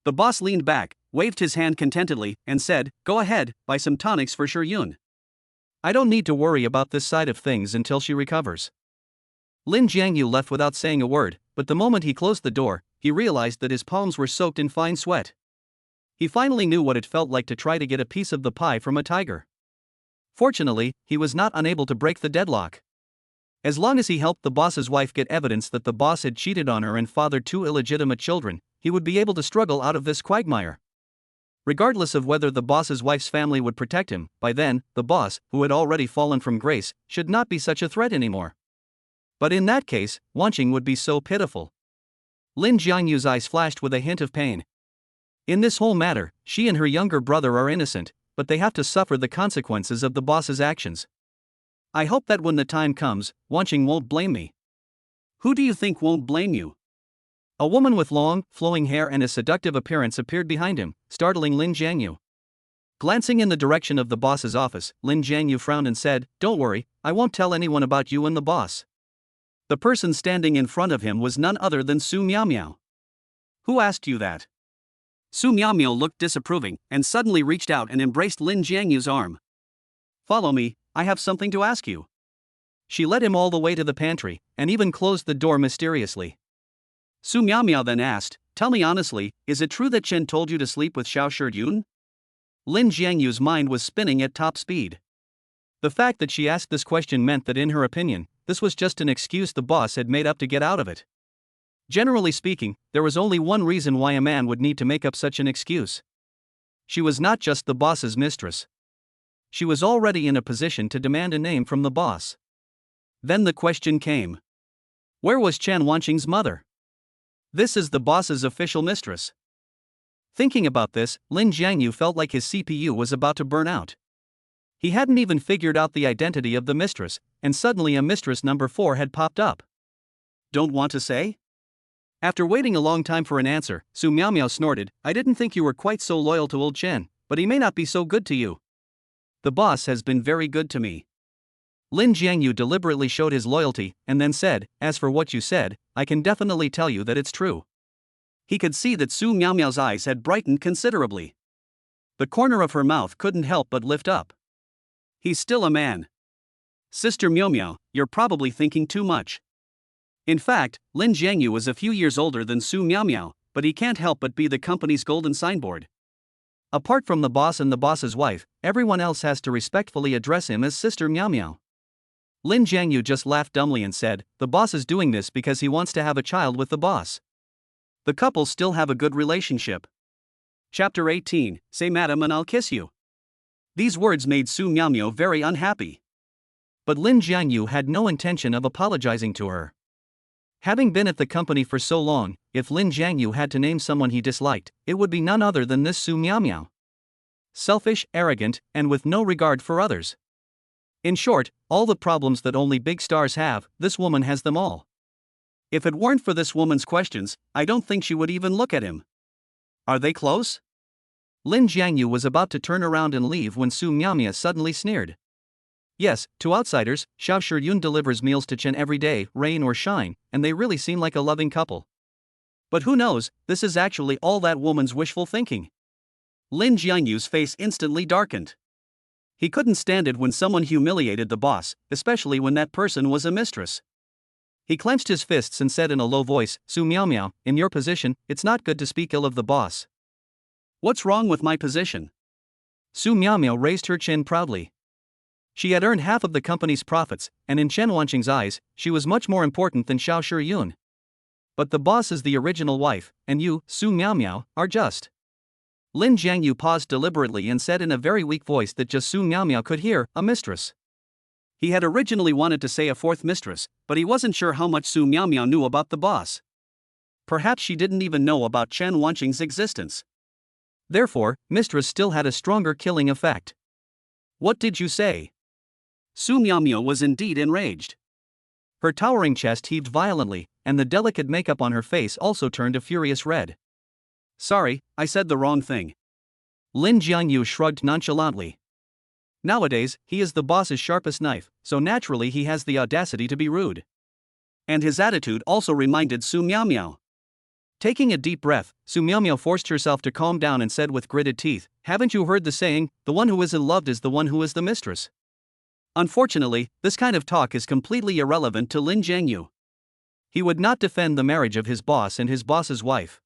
The boss leaned back, waved his hand contentedly, and said, "Go ahead, buy some tonics for Shi Yun. I don't need to worry about this side of things until she recovers." Lin Jiangyu left without saying a word, but the moment he closed the door, he realized that his palms were soaked in fine sweat. He finally knew what it felt like to try to get a piece of the pie from a tiger. Fortunately, he was not unable to break the deadlock. As long as he helped the boss's wife get evidence that the boss had cheated on her and fathered 2 illegitimate children, he would be able to struggle out of this quagmire. Regardless of whether the boss's wife's family would protect him, by then, the boss, who had already fallen from grace, should not be such a threat anymore. But in that case, watching would be so pitiful. Lin Jiangyu's eyes flashed with a hint of pain. In this whole matter, she and her younger brother are innocent, but they have to suffer the consequences of the boss's actions. I hope that when the time comes, Wanqing won't blame me. Who do you think won't blame you? A woman with long, flowing hair and a seductive appearance appeared behind him, startling Lin Jiangyu. Glancing in the direction of the boss's office, Lin Jiangyu frowned and said, "Don't worry, I won't tell anyone about you and the boss." The person standing in front of him was none other than Su Miaomiao. "Who asked you that?" Su Miaomiao looked disapproving, and suddenly reached out and embraced Lin Jiangyu's arm. "Follow me, I have something to ask you." She led him all the way to the pantry, and even closed the door mysteriously. Su Miaomiao then asked, "Tell me honestly, is it true that Chen told you to sleep with Xiao Shi Yun?" Lin Jiangyu's mind was spinning at top speed. The fact that she asked this question meant that in her opinion, this was just an excuse the boss had made up to get out of it. Generally speaking, there was only one reason why a man would need to make up such an excuse. She was not just the boss's mistress. She was already in a position to demand a name from the boss. Then the question came. Where was Chen Wanqing's mother? This is the boss's official mistress. Thinking about this, Lin Jiangyu felt like his CPU was about to burn out. He hadn't even figured out the identity of the mistress, and suddenly a mistress number 4 had popped up. "Don't want to say?" After waiting a long time for an answer, Su Miaomiao snorted, "I didn't think you were quite so loyal to old Chen, but he may not be so good to you." "The boss has been very good to me." Lin Jiangyu deliberately showed his loyalty, and then said, "As for what you said, I can definitely tell you that it's true." He could see that Su Miaomiao's eyes had brightened considerably. The corner of her mouth couldn't help but lift up. "He's still a man." "Sister Miaomiao, you're probably thinking too much." In fact, Lin Jiangyu was a few years older than Su Miaomiao, but he can't help but be the company's golden signboard. Apart from the boss and the boss's wife, everyone else has to respectfully address him as Sister Miaomiao. Lin Jiangyu just laughed dumbly and said, "The boss is doing this because he wants to have a child with the boss." The couple still have a good relationship. Chapter 18, Say Madam and I'll kiss you. These words made Su Miaomiao very unhappy. But Lin Jiangyu had no intention of apologizing to her. Having been at the company for so long, if Lin Jiangyu had to name someone he disliked, it would be none other than this Su Miaomiao. Selfish, arrogant, and with no regard for others. In short, all the problems that only big stars have, this woman has them all. If it weren't for this woman's questions, I don't think she would even look at him. Are they close? Lin Jiangyu was about to turn around and leave when Su Miaomia suddenly sneered. Yes, to outsiders, Xiao Shiyun delivers meals to Chen every day, rain or shine, and they really seem like a loving couple. But who knows, this is actually all that woman's wishful thinking. Lin Jiangyu's face instantly darkened. He couldn't stand it when someone humiliated the boss, especially when that person was a mistress. He clenched his fists and said in a low voice, Su Miaomia, in your position, it's not good to speak ill of the boss. What's wrong with my position? Su Miaomia raised her chin proudly. She had earned half of the company's profits, and in Chen Wanqing's eyes, she was much more important than Xiao Shiyun. But the boss is the original wife, and you, Su Miaomia, are just. Lin Jiangyu paused deliberately and said in a very weak voice that just Su Miaomia could hear, a mistress. He had originally wanted to say a fourth mistress, but he wasn't sure how much Su Miaomia knew about the boss. Perhaps she didn't even know about Chen Wanqing's existence. Therefore, mistress still had a stronger killing effect. What did you say? Su Miaomia was indeed enraged. Her towering chest heaved violently, and the delicate makeup on her face also turned a furious red. Sorry, I said the wrong thing. Lin Jiangyu shrugged nonchalantly. Nowadays, he is the boss's sharpest knife, so naturally he has the audacity to be rude. And his attitude also reminded Su Miaomia. Taking a deep breath, Su Miaomia forced herself to calm down and said with gritted teeth, haven't you heard the saying, the one who isn't loved is the one who is the mistress? Unfortunately, this kind of talk is completely irrelevant to Lin Jiangyu. He would not defend the marriage of his boss and his boss's wife.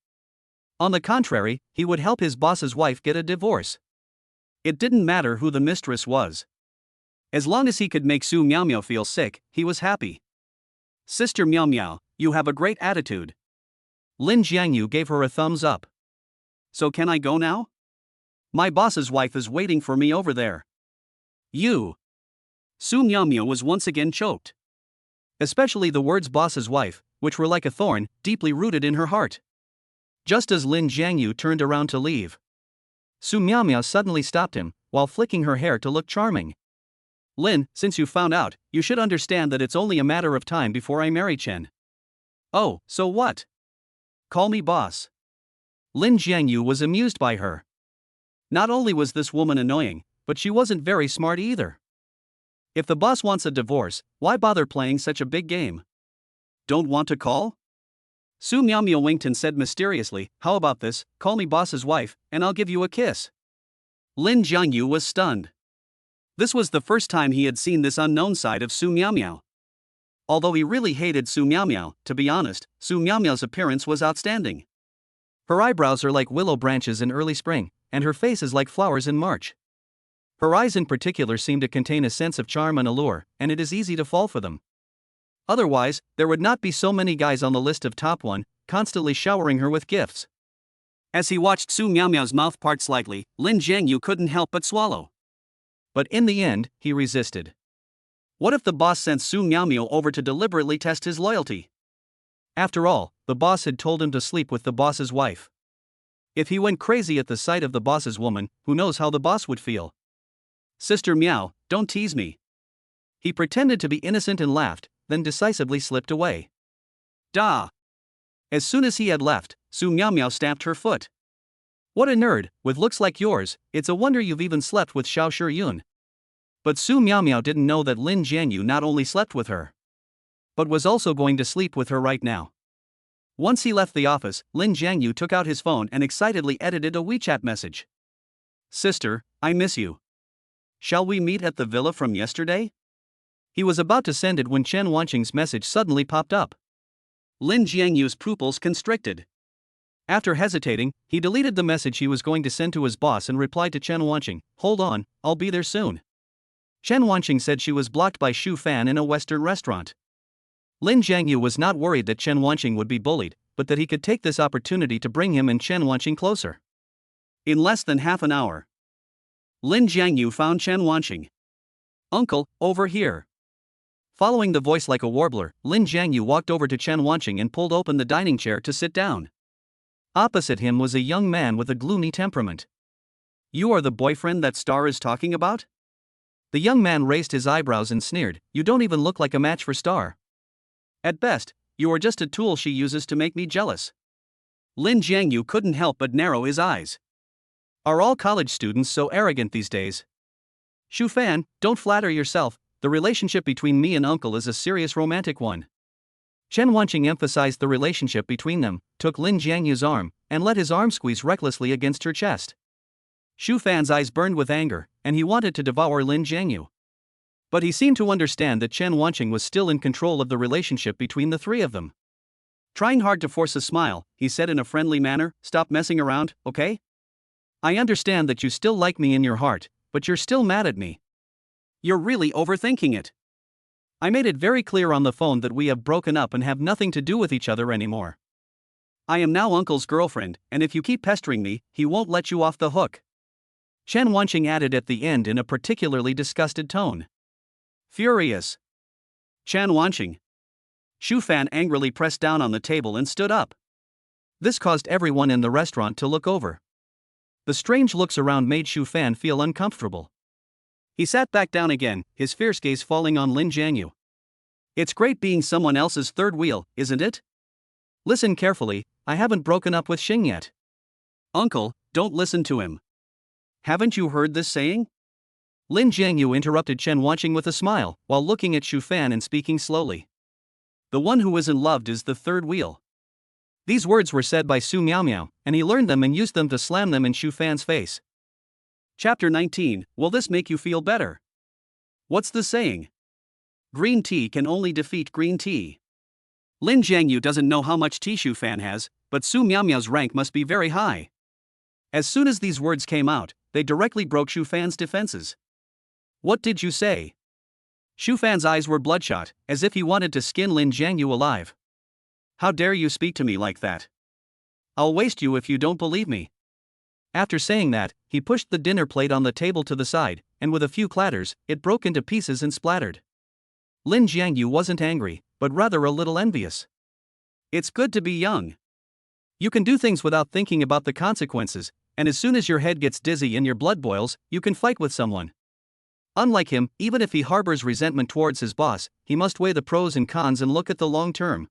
On the contrary, he would help his boss's wife get a divorce. It didn't matter who the mistress was. As long as he could make Su Miaomia feel sick, he was happy. Sister Miaomia, you have a great attitude. Lin Jiangyu gave her a thumbs up. So can I go now? My boss's wife is waiting for me over there. You. Su Miaomia was once again choked. Especially the words boss's wife, which were like a thorn, deeply rooted in her heart. Just as Lin Jiangyu turned around to leave, Su Miaomia suddenly stopped him, while flicking her hair to look charming. Lin, since you found out, you should understand that it's only a matter of time before I marry Chen. Oh, so what? Call me boss. Lin Jiangyu was amused by her. Not only was this woman annoying, but she wasn't very smart either. If the boss wants a divorce, why bother playing such a big game? Don't want to call? Su Miaomia winked and said mysteriously, how about this, call me boss's wife, and I'll give you a kiss. Lin Jiangyu was stunned. This was the first time he had seen this unknown side of Su Miaomia. Although he really hated Su Miaomia, to be honest, Su Miaomia's appearance was outstanding. Her eyebrows are like willow branches in early spring, and her face is like flowers in March. Her eyes in particular seem to contain a sense of charm and allure, and it is easy to fall for them. Otherwise, there would not be so many guys on the list of top 1, constantly showering her with gifts. As he watched Su Miaomia's mouth part slightly, Lin Jiangyu couldn't help but swallow. But in the end, he resisted. What if the boss sent Su Miaomia over to deliberately test his loyalty? After all, the boss had told him to sleep with the boss's wife. If he went crazy at the sight of the boss's woman, who knows how the boss would feel? Sister Miao, don't tease me. He pretended to be innocent and laughed, then decisively slipped away. Da! As soon as he had left, Su Miaomia stamped her foot. What a nerd, with looks like yours, it's a wonder you've even slept with Xiao Shiyun. But Su Miaomia didn't know that Lin Jiangyu not only slept with her, but was also going to sleep with her right now. Once he left the office, Lin Jiangyu took out his phone and excitedly edited a WeChat message. Sister, I miss you. Shall we meet at the villa from yesterday? He was about to send it when Chen Wanqing's message suddenly popped up. Lin Jiangyu's pupils constricted. After hesitating, he deleted the message he was going to send to his boss and replied to Chen Wanqing, hold on, I'll be there soon. Chen Wanqing said she was blocked by Xu Fan in a Western restaurant. Lin Jiangyu was not worried that Chen Wanqing would be bullied, but that he could take this opportunity to bring him and Chen Wanqing closer. In less than half an hour, Lin Jiangyu found Chen Wanqing. Uncle, over here. Following the voice like a warbler, Lin Jiangyu walked over to Chen Wanqing and pulled open the dining chair to sit down. Opposite him was a young man with a gloomy temperament. You are the boyfriend that Star is talking about? The young man raised his eyebrows and sneered, you don't even look like a match for Star. At best, You are just a tool she uses to make me jealous. Lin Jiangyu couldn't help but narrow his eyes. Are all college students so arrogant these days? Shu Fan, don't flatter yourself, the relationship between me and uncle is a serious romantic one. Chen Wanqing emphasized the relationship between them, took Lin Jiangyu's arm, and let his arm squeeze recklessly against her chest. Shu Fan's eyes burned with anger, and he wanted to devour Lin Jiangyu. But he seemed to understand that Chen Wanqing was still in control of the relationship between the three of them. Trying hard to force a smile, he said in a friendly manner, "Stop messing around, okay? I understand that you still like me in your heart, but you're still mad at me. You're really overthinking it. I made it very clear on the phone that we have broken up and have nothing to do with each other anymore. I am now uncle's girlfriend, and if you keep pestering me, he won't let you off the hook." Chen Wanqing added at the end in a particularly disgusted tone. Furious. Chen Wanqing. Shu Fan angrily pressed down on the table and stood up. This caused everyone in the restaurant to look over. The strange looks around made Shu Fan feel uncomfortable. He sat back down again, his fierce gaze falling on Lin Jiangyu. It's great being someone else's third wheel, isn't it? Listen carefully, I haven't broken up with Xing yet. Uncle, don't listen to him. Haven't you heard this saying? Lin Jiangyu interrupted Chen Wanqing with a smile, while looking at Shu Fan and speaking slowly. The one who isn't loved is the third wheel. These words were said by Su Miaomiao, and he learned them and used them to slam them in Shu Fan's face. Chapter 19, Will this make you feel better? What's the saying? Green tea can only defeat green tea. Lin Jiangyu doesn't know how much tea Shu Fan has, but Su Miaomiao's rank must be very high. As soon as these words came out, they directly broke Shu Fan's defenses. What did you say? Shu Fan's eyes were bloodshot, as if he wanted to skin Lin Jiangyu alive. How dare you speak to me like that? I'll waste you if you don't believe me. After saying that, he pushed the dinner plate on the table to the side, and with a few clatters, it broke into pieces and splattered. Lin Jiangyu wasn't angry, but rather a little envious. It's good to be young. You can do things without thinking about the consequences, and as soon as your head gets dizzy and your blood boils, you can fight with someone. Unlike him, even if he harbors resentment towards his boss, he must weigh the pros and cons and look at the long term.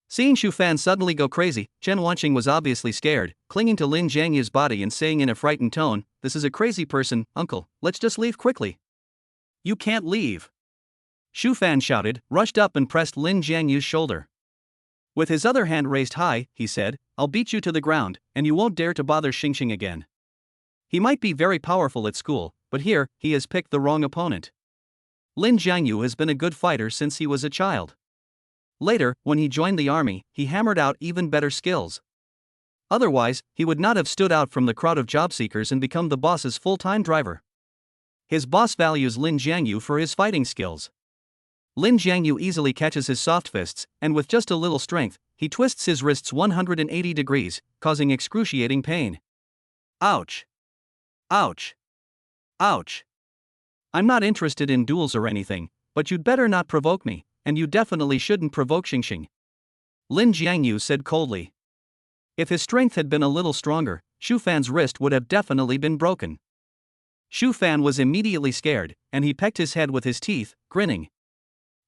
Seeing Shu Fan suddenly go crazy, Chen Wanqing was obviously scared, clinging to Lin Jiangyu's body and saying in a frightened tone, "This is a crazy person, uncle, let's just leave quickly." You can't leave. Shu Fan shouted, rushed up and pressed Lin Jiangyu's shoulder. With his other hand raised high, he said, "I'll beat you to the ground, and you won't dare to bother Xingxing again. He might be very powerful at school, but here, he has picked the wrong opponent. Lin Jiangyu has been a good fighter since he was a child. Later, when he joined the army, he hammered out even better skills. Otherwise, he would not have stood out from the crowd of job seekers and become the boss's full-time driver. His boss values Lin Jiangyu for his fighting skills. Lin Jiangyu easily catches his soft fists, and with just a little strength, he twists his wrists 180 degrees, causing excruciating pain. Ouch! Ouch! Ouch! I'm not interested in duels or anything, but you'd better not provoke me. And you definitely shouldn't provoke Xingxing. Lin Jiangyu said coldly. If his strength had been a little stronger, Shu Fan's wrist would have definitely been broken. Shu Fan was immediately scared, and he pecked his head with his teeth, grinning.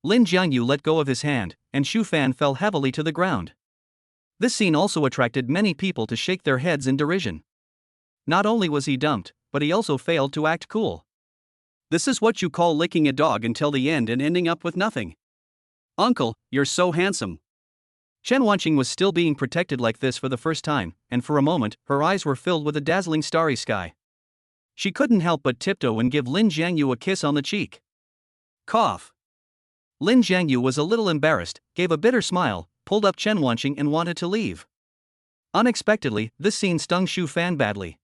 Lin Jiangyu let go of his hand, and Shu Fan fell heavily to the ground. This scene also attracted many people to shake their heads in derision. Not only was he dumped, but he also failed to act cool. This is what you call licking a dog until the end and ending up with nothing. Uncle, you're so handsome. Chen Wanqing was still being protected like this for the first time, and for a moment, her eyes were filled with a dazzling starry sky. She couldn't help but tiptoe and give Lin Jiangyu a kiss on the cheek. Cough. Lin Jiangyu was a little embarrassed, gave a bitter smile, pulled up Chen Wanqing and wanted to leave. Unexpectedly, this scene stung Shu Fan badly.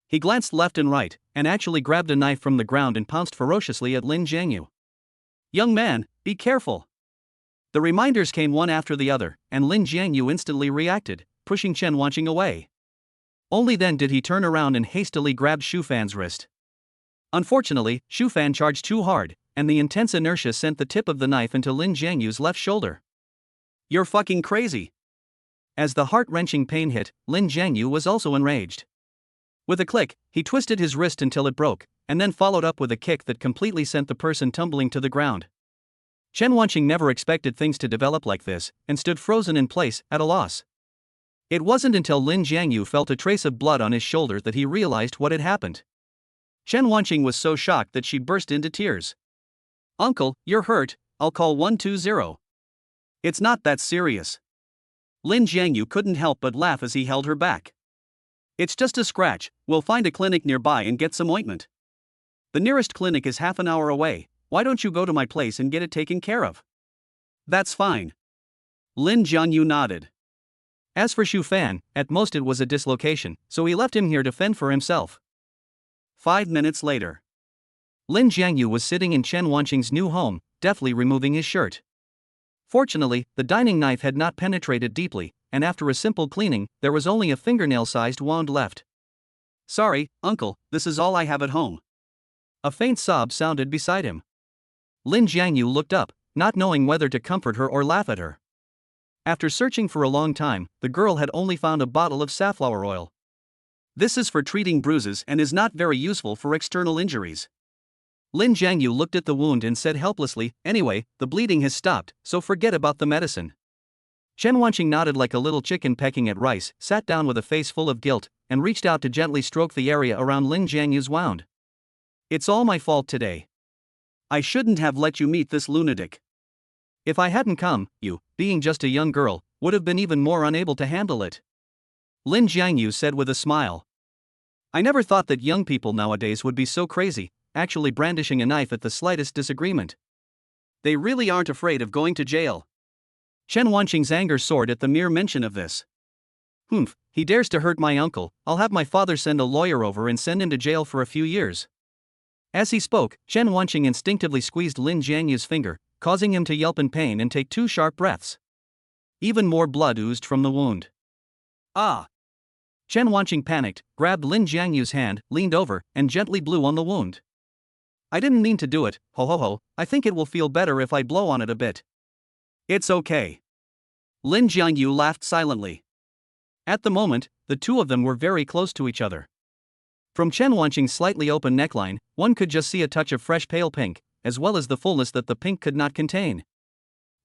He glanced left and right, and actually grabbed a knife from the ground and pounced ferociously at Lin Jiangyu. Young man, be careful. The reminders came one after the other, and Lin Jiangyu instantly reacted, pushing Chen Wanqing away. Only then did he turn around and hastily grab Shu Fan's wrist. Unfortunately, Shu Fan charged too hard, and the intense inertia sent the tip of the knife into Lin Jiangyu's left shoulder. You're fucking crazy. As the heart-wrenching pain hit, Lin Jiangyu was also enraged. With a click, he twisted his wrist until it broke, and then followed up with a kick that completely sent the person tumbling to the ground. Chen Wanqing never expected things to develop like this, and stood frozen in place, at a loss. It wasn't until Lin Jiangyu felt a trace of blood on his shoulder that he realized what had happened. Chen Wanqing was so shocked that she burst into tears. "Uncle, you're hurt, I'll call 120. It's not that serious." Lin Jiangyu couldn't help but laugh as he held her back. "It's just a scratch, we'll find a clinic nearby and get some ointment. The nearest clinic is half an hour away, why don't you go to my place and get it taken care of?" "That's fine." Lin Jiangyu nodded. As for Xu Fan, at most it was a dislocation, so he left him here to fend for himself. 5 minutes later. Lin Jiangyu was sitting in Chen Wanqing's new home, deftly removing his shirt. Fortunately, the dining knife had not penetrated deeply, and after a simple cleaning, there was only a fingernail-sized wound left. "Sorry, uncle, this is all I have at home." A faint sob sounded beside him. Lin Jiangyu looked up, not knowing whether to comfort her or laugh at her. After searching for a long time, the girl had only found a bottle of safflower oil. "This is for treating bruises and is not very useful for external injuries." Lin Jiangyu looked at the wound and said helplessly, "Anyway, the bleeding has stopped, so forget about the medicine." Chen Wanqing nodded like a little chicken pecking at rice, sat down with a face full of guilt, and reached out to gently stroke the area around Lin Jiangyu's wound. "It's all my fault today. I shouldn't have let you meet this lunatic. If I hadn't come, you, being just a young girl, would have been even more unable to handle it." Lin Jiangyu said with a smile. "I never thought that young people nowadays would be so crazy, actually brandishing a knife at the slightest disagreement. They really aren't afraid of going to jail." Chen Wanqing's anger soared at the mere mention of this. "Humph, he dares to hurt my uncle, I'll have my father send a lawyer over and send him to jail for a few years." As he spoke, Chen Wanqing instinctively squeezed Lin Jiangyu's finger, causing him to yelp in pain and take 2 sharp breaths. Even more blood oozed from the wound. "Ah!" Chen Wanqing panicked, grabbed Lin Jiangyu's hand, leaned over, and gently blew on the wound. "I didn't mean to do it, ho ho ho, I think it will feel better if I blow on it a bit." "It's okay." Lin Jiangyu laughed silently. At the moment, the two of them were very close to each other. From Chen Wanqing's slightly open neckline, one could just see a touch of fresh pale pink, as well as the fullness that the pink could not contain.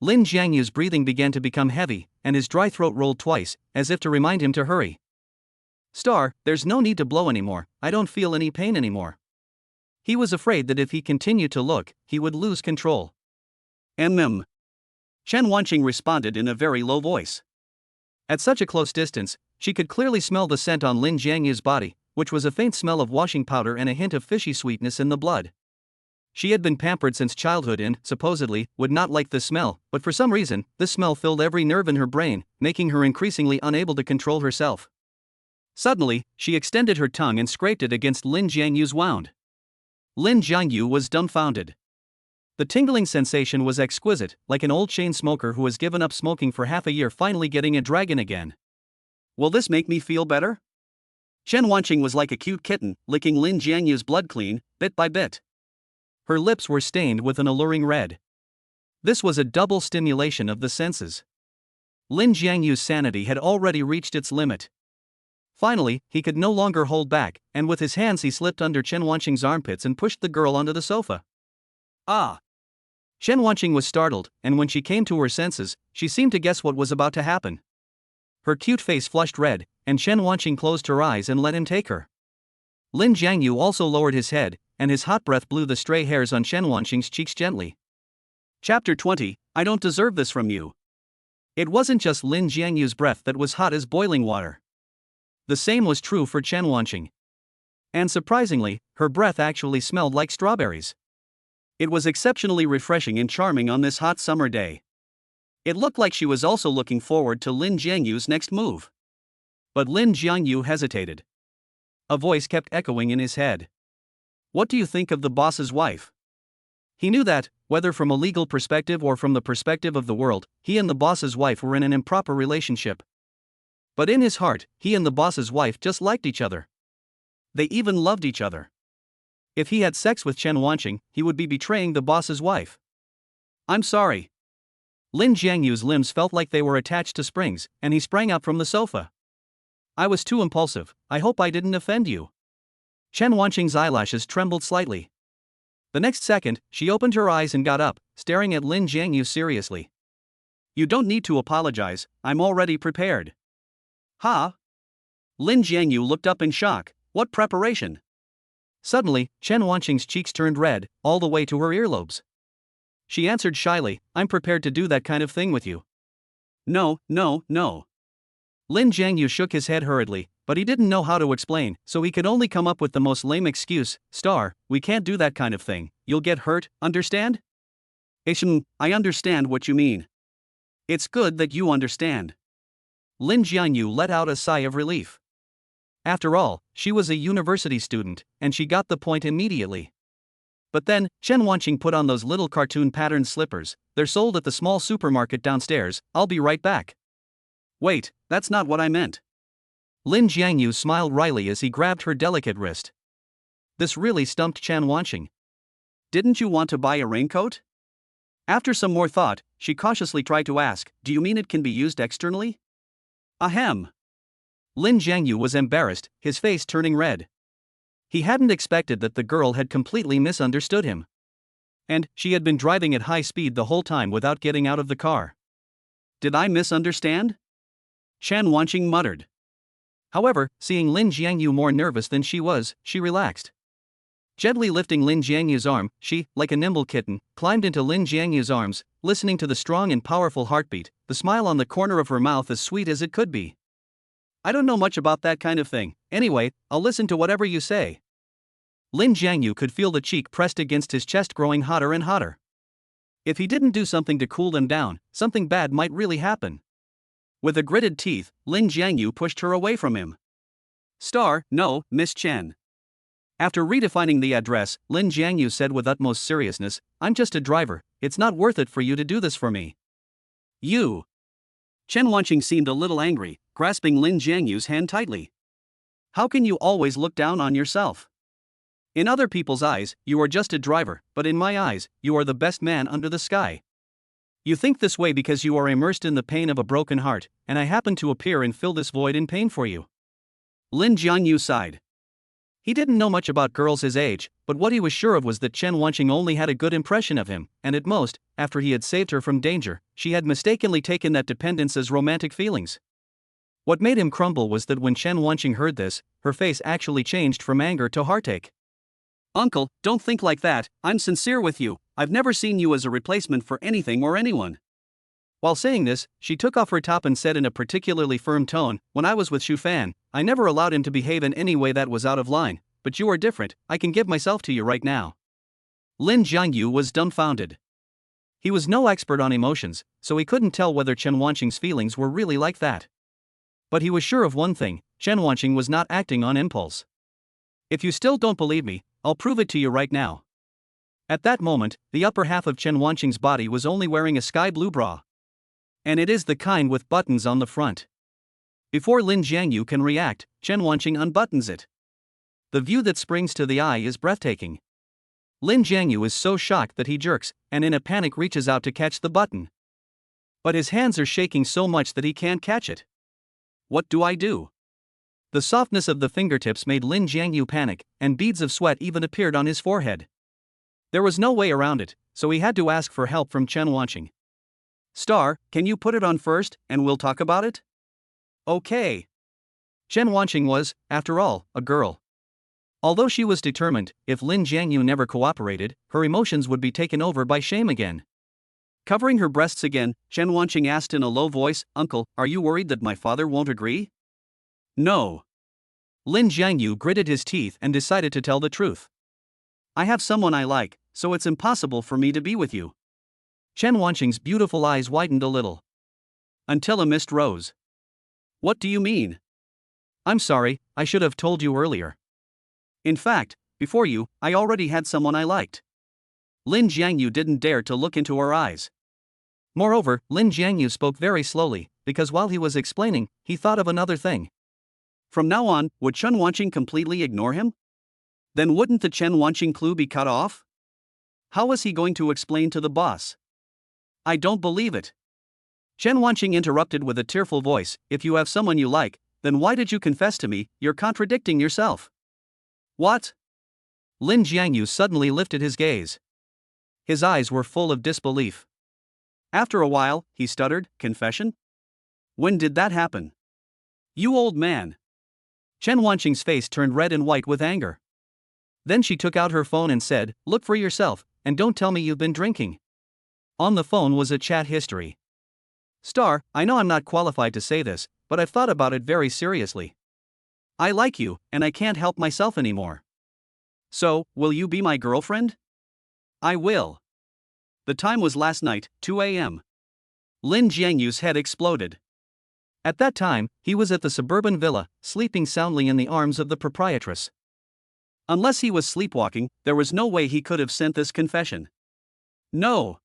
Lin Jiangyu's breathing began to become heavy, and his dry throat rolled twice, as if to remind him to hurry. "Star, there's no need to blow anymore, I don't feel any pain anymore." He was afraid that if he continued to look, he would lose control. "Mm." Chen Wanqing responded in a very low voice. At such a close distance, she could clearly smell the scent on Lin Jiangyu's body, which was a faint smell of washing powder and a hint of fishy sweetness in the blood. She had been pampered since childhood and, supposedly, would not like the smell, but for some reason, this smell filled every nerve in her brain, making her increasingly unable to control herself. Suddenly, she extended her tongue and scraped it against Lin Jiangyu's wound. Lin Jiangyu was dumbfounded. The tingling sensation was exquisite, like an old chain smoker who has given up smoking for half a year finally getting a dragon again. "Will this make me feel better?" Chen Wanqing was like a cute kitten, licking Lin Jiangyu's blood clean, bit by bit. Her lips were stained with an alluring red. This was a double stimulation of the senses. Lin Jiangyu's sanity had already reached its limit. Finally, he could no longer hold back, and with his hands he slipped under Chen Wanqing's armpits and pushed the girl onto the sofa. "Ah!" Chen Wanqing was startled, and when she came to her senses, she seemed to guess what was about to happen. Her cute face flushed red, and Chen Wanqing closed her eyes and let him take her. Lin Jiangyu also lowered his head, and his hot breath blew the stray hairs on Chen Wanqing's cheeks gently. Chapter 20, I don't deserve this from you. It wasn't just Lin Jiangyu's breath that was hot as boiling water. The same was true for Chen Wanqing. And surprisingly, her breath actually smelled like strawberries. It was exceptionally refreshing and charming on this hot summer day. It looked like she was also looking forward to Lin Jiangyu's next move. But Lin Jiangyu hesitated. A voice kept echoing in his head. "What do you think of the boss's wife?" He knew that, whether from a legal perspective or from the perspective of the world, he and the boss's wife were in an improper relationship. But in his heart, he and the boss's wife just liked each other. They even loved each other. If he had sex with Chen Wanqing, he would be betraying the boss's wife. "I'm sorry." Lin Jiangyu's limbs felt like they were attached to springs, and he sprang up from the sofa. "I was too impulsive, I hope I didn't offend you." Chen Wanqing's eyelashes trembled slightly. The next second, she opened her eyes and got up, staring at Lin Jiangyu seriously. You don't need to apologize, I'm already prepared. Huh? Lin Jiangyu looked up in shock. What preparation? Suddenly, Chen Wanqing's cheeks turned red, all the way to her earlobes. She answered shyly, I'm prepared to do that kind of thing with you. No. Lin Jiangyu shook his head hurriedly, but he didn't know how to explain, so he could only come up with the most lame excuse. Star, we can't do that kind of thing, you'll get hurt, understand? I understand what you mean. It's good that you understand. Lin Jiangyu let out a sigh of relief. After all, she was a university student, and she got the point immediately. But then, Chen Wanqing put on those little cartoon patterned slippers. They're sold at the small supermarket downstairs. I'll be right back. Wait, that's not what I meant. Lin Jiangyu smiled wryly as he grabbed her delicate wrist. This really stumped Chen Wanqing. Didn't you want to buy a raincoat? After some more thought, she cautiously tried to ask, do you mean it can be used externally? Ahem. Lin Jiangyu was embarrassed, his face turning red. He hadn't expected that the girl had completely misunderstood him. And she had been driving at high speed the whole time without getting out of the car. Did I misunderstand? Chen Wanqing muttered. However, seeing Lin Jiangyu more nervous than she was, she relaxed. Gently lifting Lin Jiangyu's arm, she, like a nimble kitten, climbed into Lin Jiangyu's arms, listening to the strong and powerful heartbeat, the smile on the corner of her mouth as sweet as it could be. I don't know much about that kind of thing. Anyway, I'll listen to whatever you say. Lin Jiangyu could feel the cheek pressed against his chest growing hotter and hotter. If he didn't do something to cool them down, something bad might really happen. With a gritted teeth, Lin Jiangyu pushed her away from him. Star, no, Miss Chen. After redefining the address, Lin Jiangyu said with utmost seriousness, I'm just a driver, it's not worth it for you to do this for me. You. Chen Wanqing seemed a little angry, grasping Lin Jiangyu's hand tightly. How can you always look down on yourself? In other people's eyes, you are just a driver, but in my eyes, you are the best man under the sky. You think this way because you are immersed in the pain of a broken heart, and I happen to appear and fill this void in pain for you. Lin Jiangyu sighed. He didn't know much about girls his age, but what he was sure of was that Chen Wanqing only had a good impression of him, and at most, after he had saved her from danger, she had mistakenly taken that dependence as romantic feelings. What made him crumble was that when Chen Wanqing heard this, her face actually changed from anger to heartache. Uncle, don't think like that, I'm sincere with you, I've never seen you as a replacement for anything or anyone. While saying this, she took off her top and said in a particularly firm tone, when I was with Xu Fan, I never allowed him to behave in any way that was out of line, but you are different, I can give myself to you right now. Lin Jiangyu was dumbfounded. He was no expert on emotions, so he couldn't tell whether Chen Wanqing's feelings were really like that. But he was sure of one thing, Chen Wanqing was not acting on impulse. If you still don't believe me, I'll prove it to you right now. At that moment, the upper half of Chen Wanqing's body was only wearing a sky blue bra. And it is the kind with buttons on the front. Before Lin Jiangyu can react, Chen Wanqing unbuttons it. The view that springs to the eye is breathtaking. Lin Jiangyu is so shocked that he jerks, and in a panic reaches out to catch the button. But his hands are shaking so much that he can't catch it. What do I do? The softness of the fingertips made Lin Jiangyu panic, and beads of sweat even appeared on his forehead. There was no way around it, so he had to ask for help from Chen Wanqing. Star, can you put it on first, and we'll talk about it? Okay. Chen Wanqing was, after all, a girl. Although she was determined, if Lin Jiangyu never cooperated, her emotions would be taken over by shame again. Covering her breasts again, Chen Wanqing asked in a low voice, Uncle, are you worried that my father won't agree? No. Lin Jiangyu gritted his teeth and decided to tell the truth. I have someone I like, so it's impossible for me to be with you. Chen Wanqing's beautiful eyes widened a little. Until a mist rose. What do you mean? I'm sorry, I should have told you earlier. In fact, before you, I already had someone I liked. Lin Jiangyu didn't dare to look into her eyes. Moreover, Lin Jiangyu spoke very slowly, because while he was explaining, he thought of another thing. From now on, would Chen Wanqing completely ignore him? Then wouldn't the Chen Wanqing clue be cut off? How was he going to explain to the boss? I don't believe it. Chen Wanqing interrupted with a tearful voice, if you have someone you like, then why did you confess to me? You're contradicting yourself. What? Lin Jiangyu suddenly lifted his gaze. His eyes were full of disbelief. After a while, he stuttered, "Confession? When did that happen? You old man." Chen Wanqing's face turned red and white with anger. Then she took out her phone and said, "Look for yourself, and don't tell me you've been drinking." On the phone was a chat history. "Star, I know I'm not qualified to say this, but I've thought about it very seriously. I like you, and I can't help myself anymore. So, will you be my girlfriend?" "I will." The time was last night, 2 a.m. Lin Jiangyu's head exploded. At that time, he was at the suburban villa, sleeping soundly in the arms of the proprietress. Unless he was sleepwalking, there was no way he could have sent this confession. No.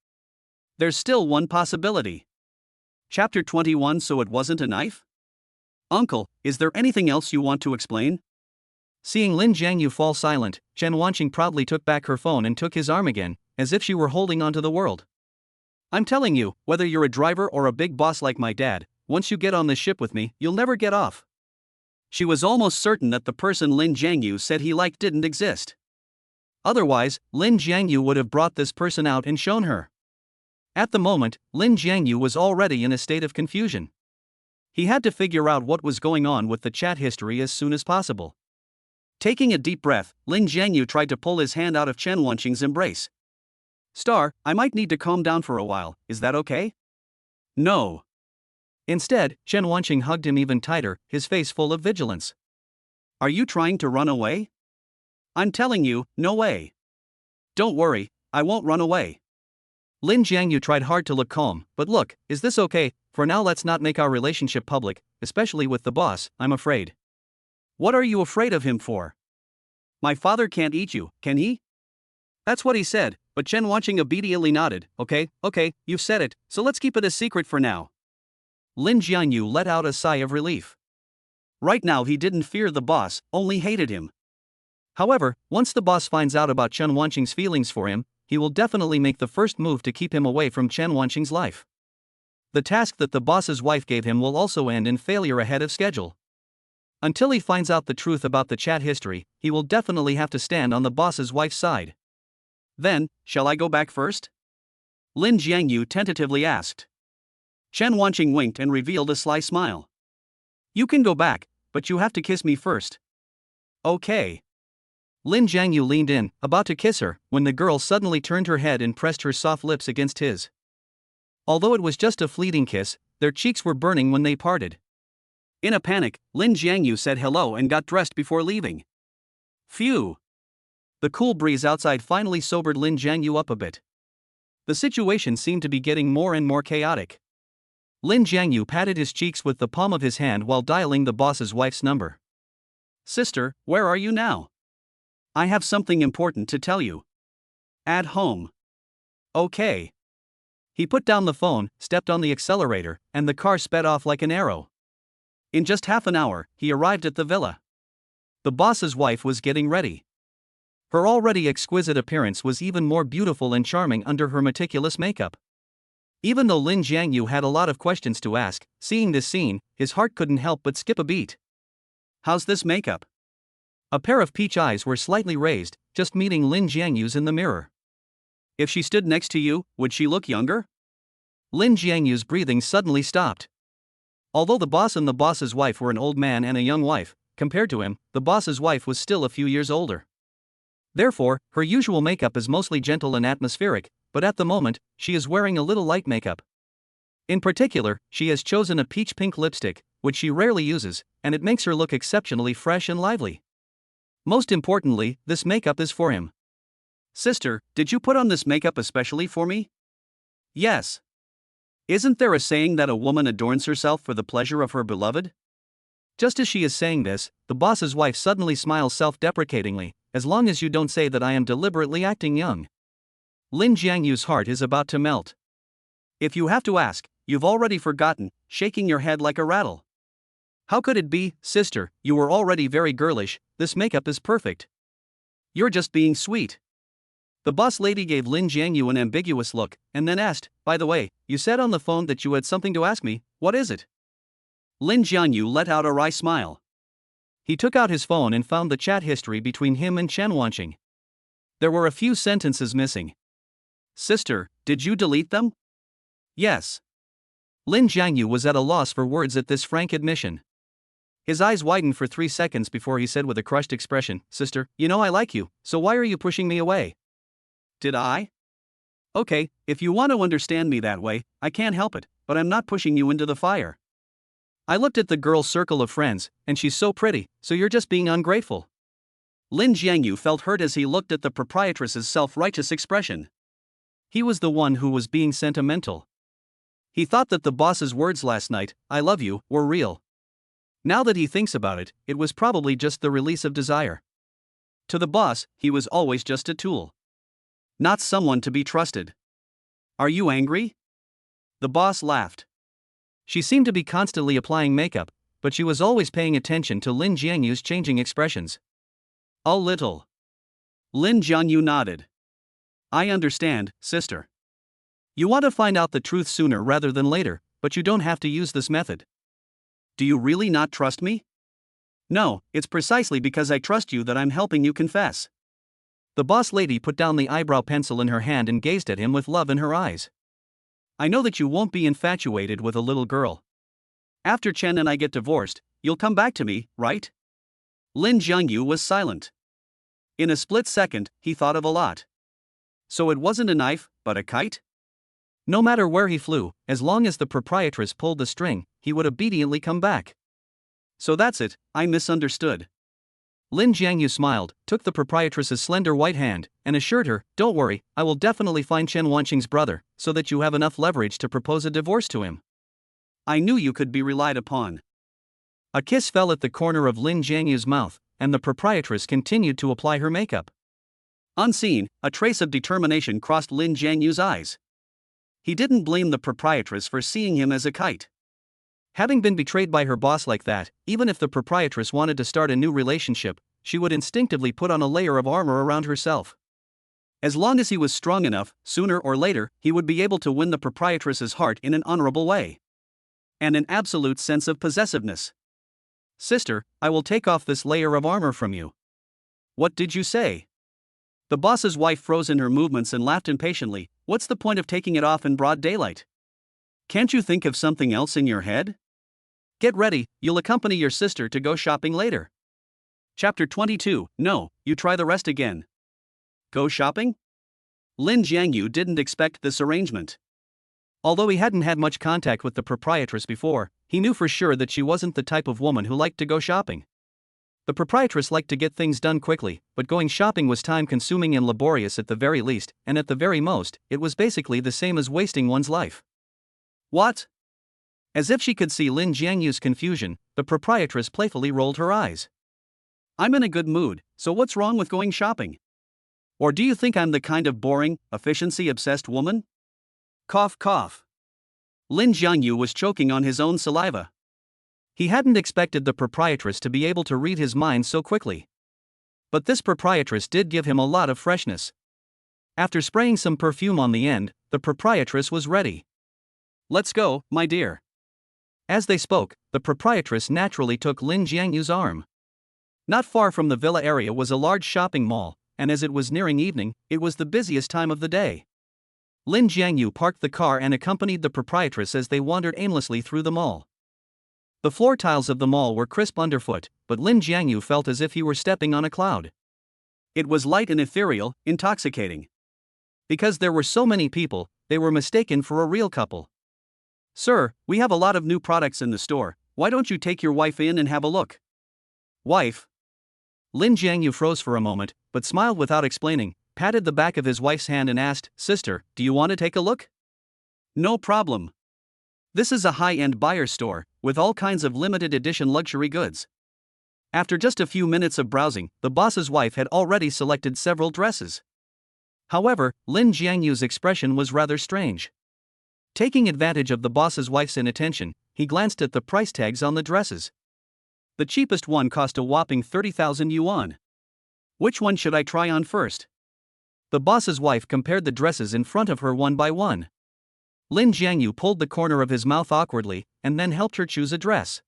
There's still one possibility. Chapter 21. So it wasn't a knife? Uncle, is there anything else you want to explain? Seeing Lin Jiangyu fall silent, Chen Wanqing proudly took back her phone and took his arm again, as if she were holding onto the world. "I'm telling you, whether you're a driver or a big boss like my dad, once you get on the ship with me, you'll never get off." She was almost certain that the person Lin Jiangyu said he liked didn't exist. Otherwise, Lin Jiangyu would have brought this person out and shown her. At the moment, Lin Jiangyu was already in a state of confusion. He had to figure out what was going on with the chat history as soon as possible. Taking a deep breath, Lin Jiangyu tried to pull his hand out of Chen Wanqing's embrace. "Star, I might need to calm down for a while, is that okay?" "No." Instead, Chen Wanqing hugged him even tighter, his face full of vigilance. "Are you trying to run away?" "I'm telling you, no way." "Don't worry, I won't run away." Lin Jiangyu tried hard to look calm, but look, is this okay? For now let's not make our relationship public, especially with the boss, I'm afraid. "What are you afraid of him for?" "My father can't eat you, can he?" That's what he said, but Chen Wanqing obediently nodded. Okay, you've said it, so let's keep it a secret for now." Lin Jiangyu let out a sigh of relief. Right now he didn't fear the boss, only hated him. However, once the boss finds out about Chen Wanqing's feelings for him, he will definitely make the first move to keep him away from Chen Wanqing's life. The task that the boss's wife gave him will also end in failure ahead of schedule. Until he finds out the truth about the chat history, he will definitely have to stand on the boss's wife's side. "Then, shall I go back first?" Lin Jiangyu tentatively asked. Chen Wanqing winked and revealed a sly smile. "You can go back, but you have to kiss me first." "Okay." Lin Jiangyu leaned in, about to kiss her, when the girl suddenly turned her head and pressed her soft lips against his. Although it was just a fleeting kiss, their cheeks were burning when they parted. In a panic, Lin Jiangyu said hello and got dressed before leaving. Phew! The cool breeze outside finally sobered Lin Jiangyu up a bit. The situation seemed to be getting more and more chaotic. Lin Jiangyu patted his cheeks with the palm of his hand while dialing the boss's wife's number. "Sister, where are you now?" "I have something important to tell you." "At home." "Okay." He put down the phone, stepped on the accelerator, and the car sped off like an arrow. In just half an hour, he arrived at the villa. The boss's wife was getting ready. Her already exquisite appearance was even more beautiful and charming under her meticulous makeup. Even though Lin Jiangyu had a lot of questions to ask, seeing this scene, his heart couldn't help but skip a beat. "How's this makeup?" A pair of peach eyes were slightly raised, just meeting Lin Jiangyu's in the mirror. "If she stood next to you, would she look younger?" Lin Jiangyu's breathing suddenly stopped. Although the boss and the boss's wife were an old man and a young wife, compared to him, the boss's wife was still a few years older. Therefore, her usual makeup is mostly gentle and atmospheric, but at the moment, she is wearing a little light makeup. In particular, she has chosen a peach pink lipstick, which she rarely uses, and it makes her look exceptionally fresh and lively. Most importantly, this makeup is for him. "Sister, did you put on this makeup especially for me?" "Yes." "Isn't there a saying that a woman adorns herself for the pleasure of her beloved?" Just as she is saying this, the boss's wife suddenly smiles self-deprecatingly. "As long as you don't say that I am deliberately acting young." Lin Jiangyu's heart is about to melt. "If you have to ask, you've already forgotten," shaking your head like a rattle. "How could it be, sister, you were already very girlish, this makeup is perfect. You're just being sweet." The boss lady gave Lin Jiangyu an ambiguous look, and then asked, "By the way, you said on the phone that you had something to ask me, what is it?" Lin Jiangyu let out a wry smile. He took out his phone and found the chat history between him and Chen Wanqing. There were a few sentences missing. Sister, did you delete them? Yes. Lin Jiangyu was at a loss for words at this frank admission. His eyes widened for 3 seconds before he said with a crushed expression, Sister, you know I like you, so why are you pushing me away? Did I? Okay, if you want to understand me that way, I can't help it, but I'm not pushing you into the fire. I looked at the girl's circle of friends, and she's so pretty, so you're just being ungrateful. Lin Jiangyu felt hurt as he looked at the proprietress's self-righteous expression. He was the one who was being sentimental. He thought that the boss's words last night, I love you, were real. Now that he thinks about it, it was probably just the release of desire. To the boss, he was always just a tool. Not someone to be trusted. Are you angry? The boss laughed. She seemed to be constantly applying makeup, but she was always paying attention to Lin Jiangyu's changing expressions. A little. Lin Jiangyu nodded. I understand, sister. You want to find out the truth sooner rather than later, but you don't have to use this method. Do you really not trust me? No, it's precisely because I trust you that I'm helping you confess. The boss lady put down the eyebrow pencil in her hand and gazed at him with love in her eyes. I know that you won't be infatuated with a little girl. After Chen and I get divorced, you'll come back to me, right? Lin Jiangyu was silent. In a split second, he thought of a lot. So it wasn't a knife, but a kite? No matter where he flew, as long as the proprietress pulled the string, he would obediently come back. So that's it, I misunderstood. Lin Jiangyu smiled, took the proprietress's slender white hand, and assured her, Don't worry, I will definitely find Chen Wanqing's brother, so that you have enough leverage to propose a divorce to him. I knew you could be relied upon. A kiss fell at the corner of Lin Jiangyu's mouth, and the proprietress continued to apply her makeup. Unseen, a trace of determination crossed Lin Jiangyu's eyes. He didn't blame the proprietress for seeing him as a kite. Having been betrayed by her boss like that, even if the proprietress wanted to start a new relationship, she would instinctively put on a layer of armor around herself. As long as he was strong enough, sooner or later, he would be able to win the proprietress's heart in an honorable way. And an absolute sense of possessiveness. Sister, I will take off this layer of armor from you. What did you say? The boss's wife froze in her movements and laughed impatiently. What's the point of taking it off in broad daylight? Can't you think of something else in your head? Get ready, you'll accompany your sister to go shopping later. Chapter 22, No, you try the rest again. Go shopping? Lin Jiangyu didn't expect this arrangement. Although he hadn't had much contact with the proprietress before, he knew for sure that she wasn't the type of woman who liked to go shopping. The proprietress liked to get things done quickly, but going shopping was time-consuming and laborious at the very least, and at the very most, it was basically the same as wasting one's life. What? As if she could see Lin Jiangyu's confusion, the proprietress playfully rolled her eyes. I'm in a good mood, so what's wrong with going shopping? Or do you think I'm the kind of boring, efficiency-obsessed woman? Cough cough. Lin Jiangyu was choking on his own saliva. He hadn't expected the proprietress to be able to read his mind so quickly. But this proprietress did give him a lot of freshness. After spraying some perfume on the end, the proprietress was ready. Let's go, my dear. As they spoke, the proprietress naturally took Lin Jiangyu's arm. Not far from the villa area was a large shopping mall, and as it was nearing evening, it was the busiest time of the day. Lin Jiangyu parked the car and accompanied the proprietress as they wandered aimlessly through the mall. The floor tiles of the mall were crisp underfoot, but Lin Jiangyu felt as if he were stepping on a cloud. It was light and ethereal, intoxicating. Because there were so many people, they were mistaken for a real couple. Sir, we have a lot of new products in the store, why don't you take your wife in and have a look? Wife? Lin Jiangyu froze for a moment, but smiled without explaining, patted the back of his wife's hand and asked, Sister, do you want to take a look? No problem. This is a high-end buyer store, with all kinds of limited edition luxury goods. After just a few minutes of browsing, the boss's wife had already selected several dresses. However, Lin Jiangyu's expression was rather strange. Taking advantage of the boss's wife's inattention, he glanced at the price tags on the dresses. The cheapest one cost a whopping 30,000 yuan. Which one should I try on first? The boss's wife compared the dresses in front of her one by one. Lin Jiangyu pulled the corner of his mouth awkwardly, and then helped her choose a dress.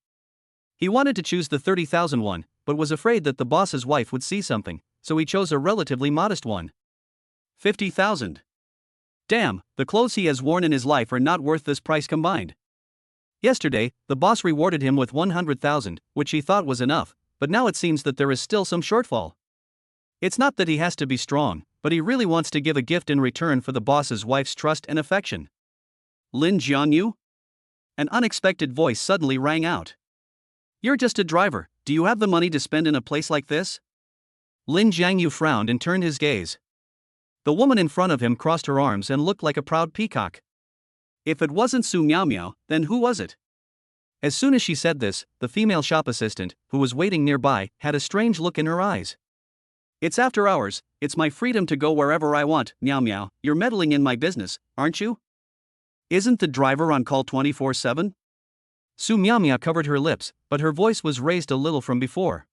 He wanted to choose the 30,000 one, but was afraid that the boss's wife would see something, so he chose a relatively modest one. 50,000. Damn, the clothes he has worn in his life are not worth this price combined. Yesterday, the boss rewarded him with 100,000, which he thought was enough, but now it seems that there is still some shortfall. It's not that he has to be strong, but he really wants to give a gift in return for the boss's wife's trust and affection. Lin Jiangyu? An unexpected voice suddenly rang out. You're just a driver, do you have the money to spend in a place like this? Lin Jiangyu frowned and turned his gaze. The woman in front of him crossed her arms and looked like a proud peacock. If it wasn't Su Miao, then who was it? As soon as she said this, the female shop assistant, who was waiting nearby, had a strange look in her eyes. It's after hours, it's my freedom to go wherever I want, Miao, you're meddling in my business, aren't you? Isn't the driver on call 24/7? Su Miao covered her lips, but her voice was raised a little from before.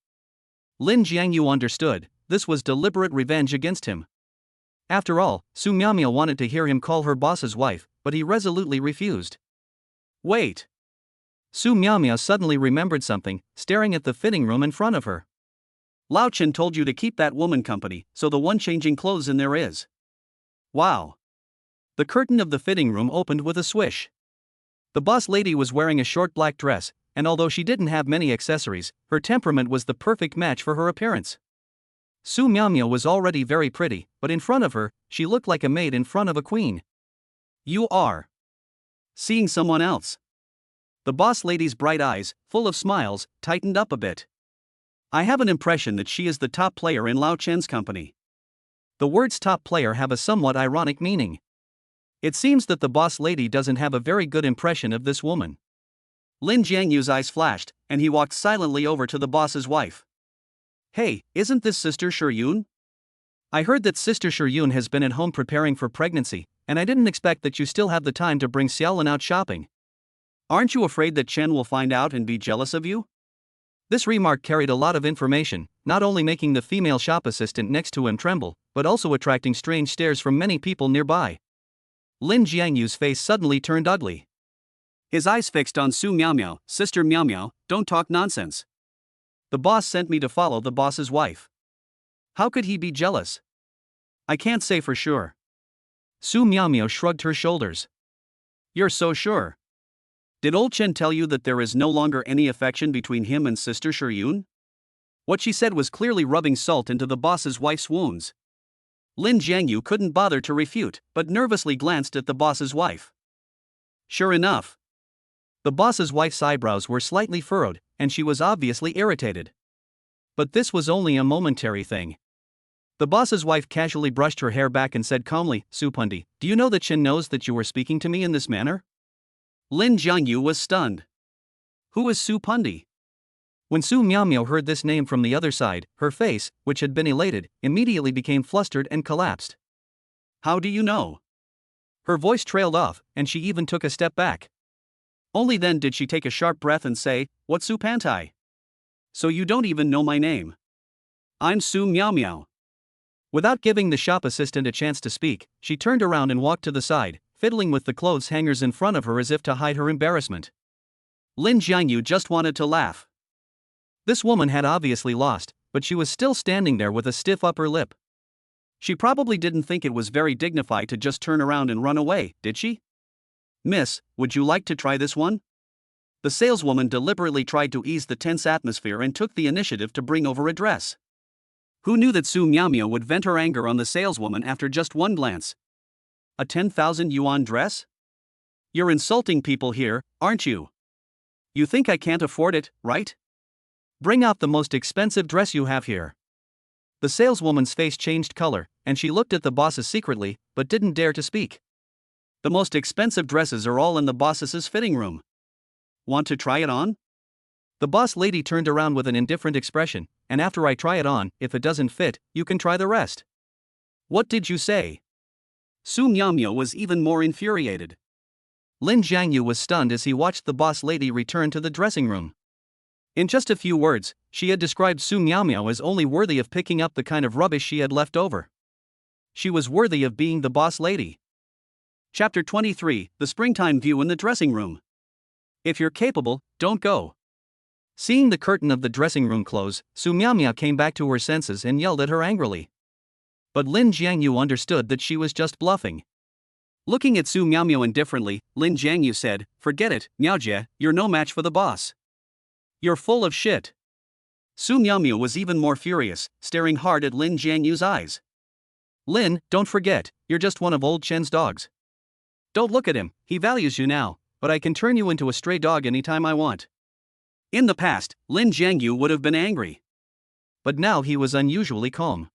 Lin Jiangyu understood, this was deliberate revenge against him. After all, Su Miao wanted to hear him call her boss's wife, but he resolutely refused. Wait! Su Miao suddenly remembered something, staring at the fitting room in front of her. Lao Chen told you to keep that woman company, so the one changing clothes in there is. Wow! The curtain of the fitting room opened with a swish. The boss lady was wearing a short black dress, and although she didn't have many accessories, her temperament was the perfect match for her appearance. Su Miao was already very pretty, but in front of her, she looked like a maid in front of a queen. You are seeing someone else. The boss lady's bright eyes, full of smiles, tightened up a bit. I have an impression that she is the top player in Lao Chen's company. The words top player have a somewhat ironic meaning. It seems that the boss lady doesn't have a very good impression of this woman. Lin Jiangyu's eyes flashed, and he walked silently over to the boss's wife. Hey, isn't this Sister Shiyun? I heard that Sister Shiyun has been at home preparing for pregnancy, and I didn't expect that you still have the time to bring Xiaolin out shopping. Aren't you afraid that Chen will find out and be jealous of you? This remark carried a lot of information, not only making the female shop assistant next to him tremble, but also attracting strange stares from many people nearby. Lin Jiangyu's face suddenly turned ugly. His eyes fixed on Su Miao. Sister Miao, don't talk nonsense. The boss sent me to follow the boss's wife. How could he be jealous? I can't say for sure. Su Miao shrugged her shoulders. You're so sure. Did old Chen tell you that there is no longer any affection between him and Sister Shiyun? What she said was clearly rubbing salt into the boss's wife's wounds. Lin Jiangyu couldn't bother to refute, but nervously glanced at the boss's wife. Sure enough. The boss's wife's eyebrows were slightly furrowed, and she was obviously irritated. But this was only a momentary thing. The boss's wife casually brushed her hair back and said calmly, Su Pundi, do you know that Chen knows that you were speaking to me in this manner? Lin Jiangyu was stunned. Who is Su Pundi? When Su Miao heard this name from the other side, her face, which had been elated, immediately became flustered and collapsed. How do you know? Her voice trailed off, and she even took a step back. Only then did she take a sharp breath and say, What Su Pantai? So you don't even know my name. I'm Su Miao. Without giving the shop assistant a chance to speak, she turned around and walked to the side, fiddling with the clothes hangers in front of her as if to hide her embarrassment. Lin Jiangyu just wanted to laugh. This woman had obviously lost, but she was still standing there with a stiff upper lip. She probably didn't think it was very dignified to just turn around and run away, did she? Miss, would you like to try this one? The saleswoman deliberately tried to ease the tense atmosphere and took the initiative to bring over a dress. Who knew that Su Miao would vent her anger on the saleswoman after just one glance? A 10,000 yuan dress? You're insulting people here, aren't you? You think I can't afford it, right? Bring out the most expensive dress you have here. The saleswoman's face changed color, and she looked at the bosses secretly, but didn't dare to speak. The most expensive dresses are all in the boss's fitting room. Want to try it on? The boss lady turned around with an indifferent expression, and after I try it on, if it doesn't fit, you can try the rest. What did you say? Su Miao was even more infuriated. Lin Jiangyu was stunned as he watched the boss lady return to the dressing room. In just a few words, she had described Su Miao as only worthy of picking up the kind of rubbish she had left over. She was worthy of being the boss lady. Chapter 23, The Springtime View in the Dressing Room. If you're capable, don't go. Seeing the curtain of the dressing room close, Su Miao came back to her senses and yelled at her angrily. But Lin Jiangyu understood that she was just bluffing. Looking at Su Miaomiao indifferently, Lin Jiangyu said, "Forget it, Miaojie, you're no match for the boss. You're full of shit." Su Miaomiao was even more furious, staring hard at Lin Jiangyu's eyes. "Lin, don't forget, you're just one of old Chen's dogs. Don't look at him, he values you now, but I can turn you into a stray dog anytime I want." In the past, Lin Jiangyu would have been angry. But now he was unusually calm.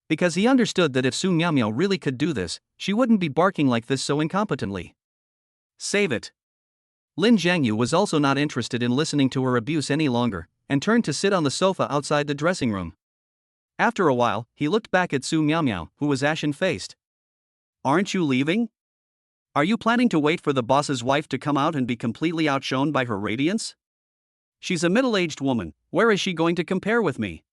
Because he understood that if Su Miaomiao really could do this, she wouldn't be barking like this so incompetently. Save it. Lin Jiangyu was also not interested in listening to her abuse any longer, and turned to sit on the sofa outside the dressing room. After a while, he looked back at Su Miaomiao, who was ashen-faced. "Aren't you leaving? Are you planning to wait for the boss's wife to come out and be completely outshone by her radiance? She's a middle-aged woman, where is she going to compare with me?"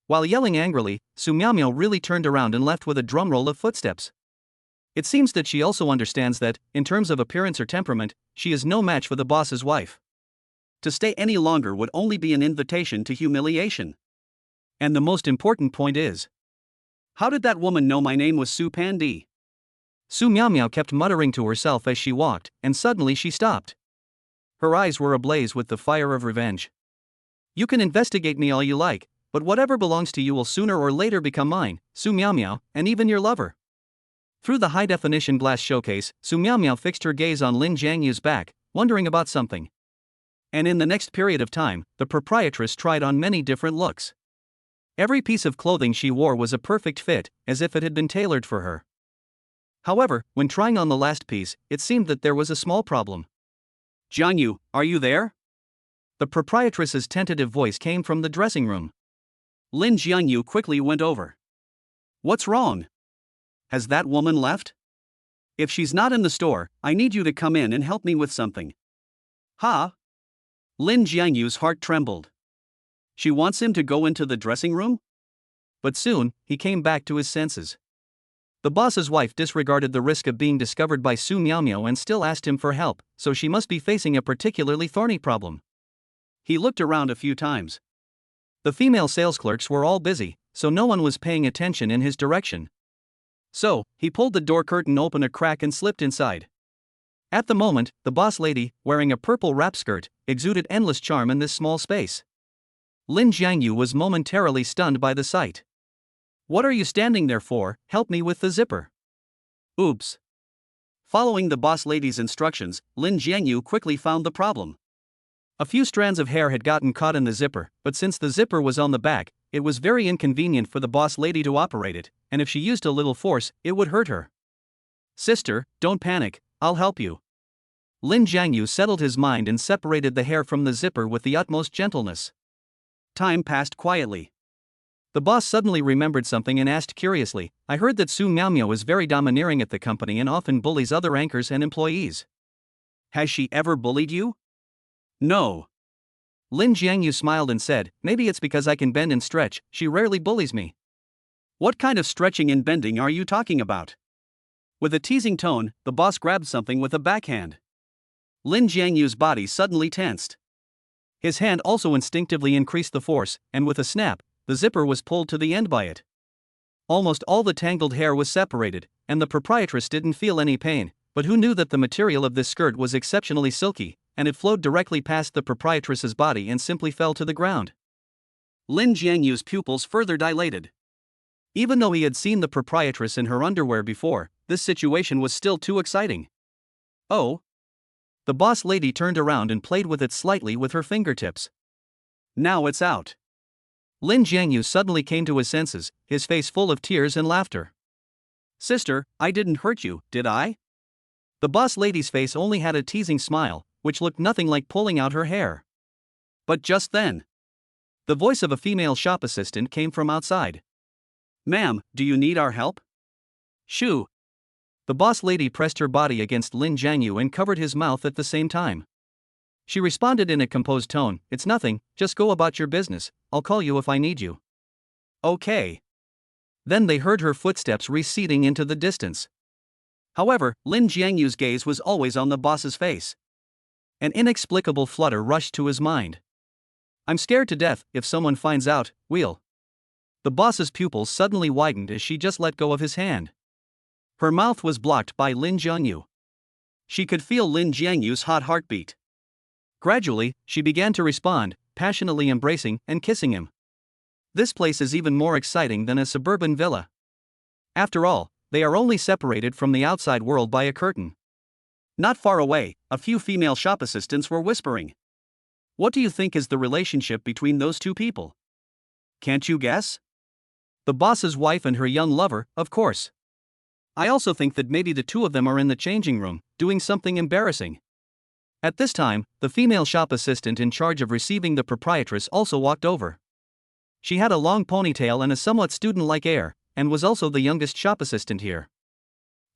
While yelling angrily, Su Miaomiao really turned around and left with a drumroll of footsteps. It seems that she also understands that, in terms of appearance or temperament, she is no match for the boss's wife. To stay any longer would only be an invitation to humiliation. And the most important point is, how did that woman know my name was Su Pandi? Su Miaomiao kept muttering to herself as she walked, and suddenly she stopped. Her eyes were ablaze with the fire of revenge. "You can investigate me all you like, but whatever belongs to you will sooner or later become mine, Su Miaomiao, and even your lover." Through the high-definition glass showcase, Su Miaomiao fixed her gaze on Lin Jiangyu's back, wondering about something. And in the next period of time, the proprietress tried on many different looks. Every piece of clothing she wore was a perfect fit, as if it had been tailored for her. However, when trying on the last piece, it seemed that there was a small problem. "Jiangyu, are you there?" The proprietress's tentative voice came from the dressing room. Lin Jiangyu quickly went over. "What's wrong? Has that woman left? If she's not in the store, I need you to come in and help me with something." "Huh?" Lin Jiangyu's heart trembled. She wants him to go into the dressing room? But soon, he came back to his senses. The boss's wife disregarded the risk of being discovered by Su Miaomiao and still asked him for help, so she must be facing a particularly thorny problem. He looked around a few times. The female sales clerks were all busy, so no one was paying attention in his direction. So, he pulled the door curtain open a crack and slipped inside. At the moment, the boss lady, wearing a purple wrap skirt, exuded endless charm in this small space. Lin Jiangyu was momentarily stunned by the sight. "What are you standing there for? Help me with the zipper." Oops. Following the boss lady's instructions, Lin Jiangyu quickly found the problem. A few strands of hair had gotten caught in the zipper, but since the zipper was on the back, it was very inconvenient for the boss lady to operate it, and if she used a little force, it would hurt her. "Sister, don't panic, I'll help you." Lin Jiangyu settled his mind and separated the hair from the zipper with the utmost gentleness. Time passed quietly. The boss suddenly remembered something and asked curiously, "I heard that Su Miaomiao is very domineering at the company and often bullies other anchors and employees. Has she ever bullied you?" "No." Lin Jiangyu smiled and said, "Maybe it's because I can bend and stretch, she rarely bullies me." "What kind of stretching and bending are you talking about?" With a teasing tone, the boss grabbed something with a backhand. Lin Jiangyu's body suddenly tensed. His hand also instinctively increased the force, and with a snap, the zipper was pulled to the end by it. Almost all the tangled hair was separated, and the proprietress didn't feel any pain, but who knew that the material of this skirt was exceptionally silky, and it flowed directly past the proprietress's body and simply fell to the ground. Lin Jiangyu's pupils further dilated. Even though he had seen the proprietress in her underwear before, this situation was still too exciting. "Oh." The boss lady turned around and played with it slightly with her fingertips. "Now it's out." Lin Jiangyu suddenly came to his senses, his face full of tears and laughter. "Sister, I didn't hurt you, did I?" The boss lady's face only had a teasing smile, which looked nothing like pulling out her hair. But just then, the voice of a female shop assistant came from outside. "Ma'am, do you need our help?" "Shoo." The boss lady pressed her body against Lin Jiangyu and covered his mouth at the same time. She responded in a composed tone, "It's nothing, just go about your business, I'll call you if I need you." "Okay." Then they heard her footsteps receding into the distance. However, Lin Jiangyu's gaze was always on the boss's face. An inexplicable flutter rushed to his mind. "I'm scared to death, if someone finds out, we'll..." The boss's pupils suddenly widened as she just let go of his hand. Her mouth was blocked by Lin Jiangyu. She could feel Lin Jiangyu's hot heartbeat. Gradually, she began to respond, passionately embracing and kissing him. This place is even more exciting than a suburban villa. After all, they are only separated from the outside world by a curtain. Not far away, a few female shop assistants were whispering. What do you think is the relationship between those two people? Can't you guess? The boss's wife and her young lover, of course. I also think that maybe the two of them are in the changing room, doing something embarrassing. At this time, the female shop assistant in charge of receiving the proprietress also walked over. She had a long ponytail and a somewhat student-like air, and was also the youngest shop assistant here.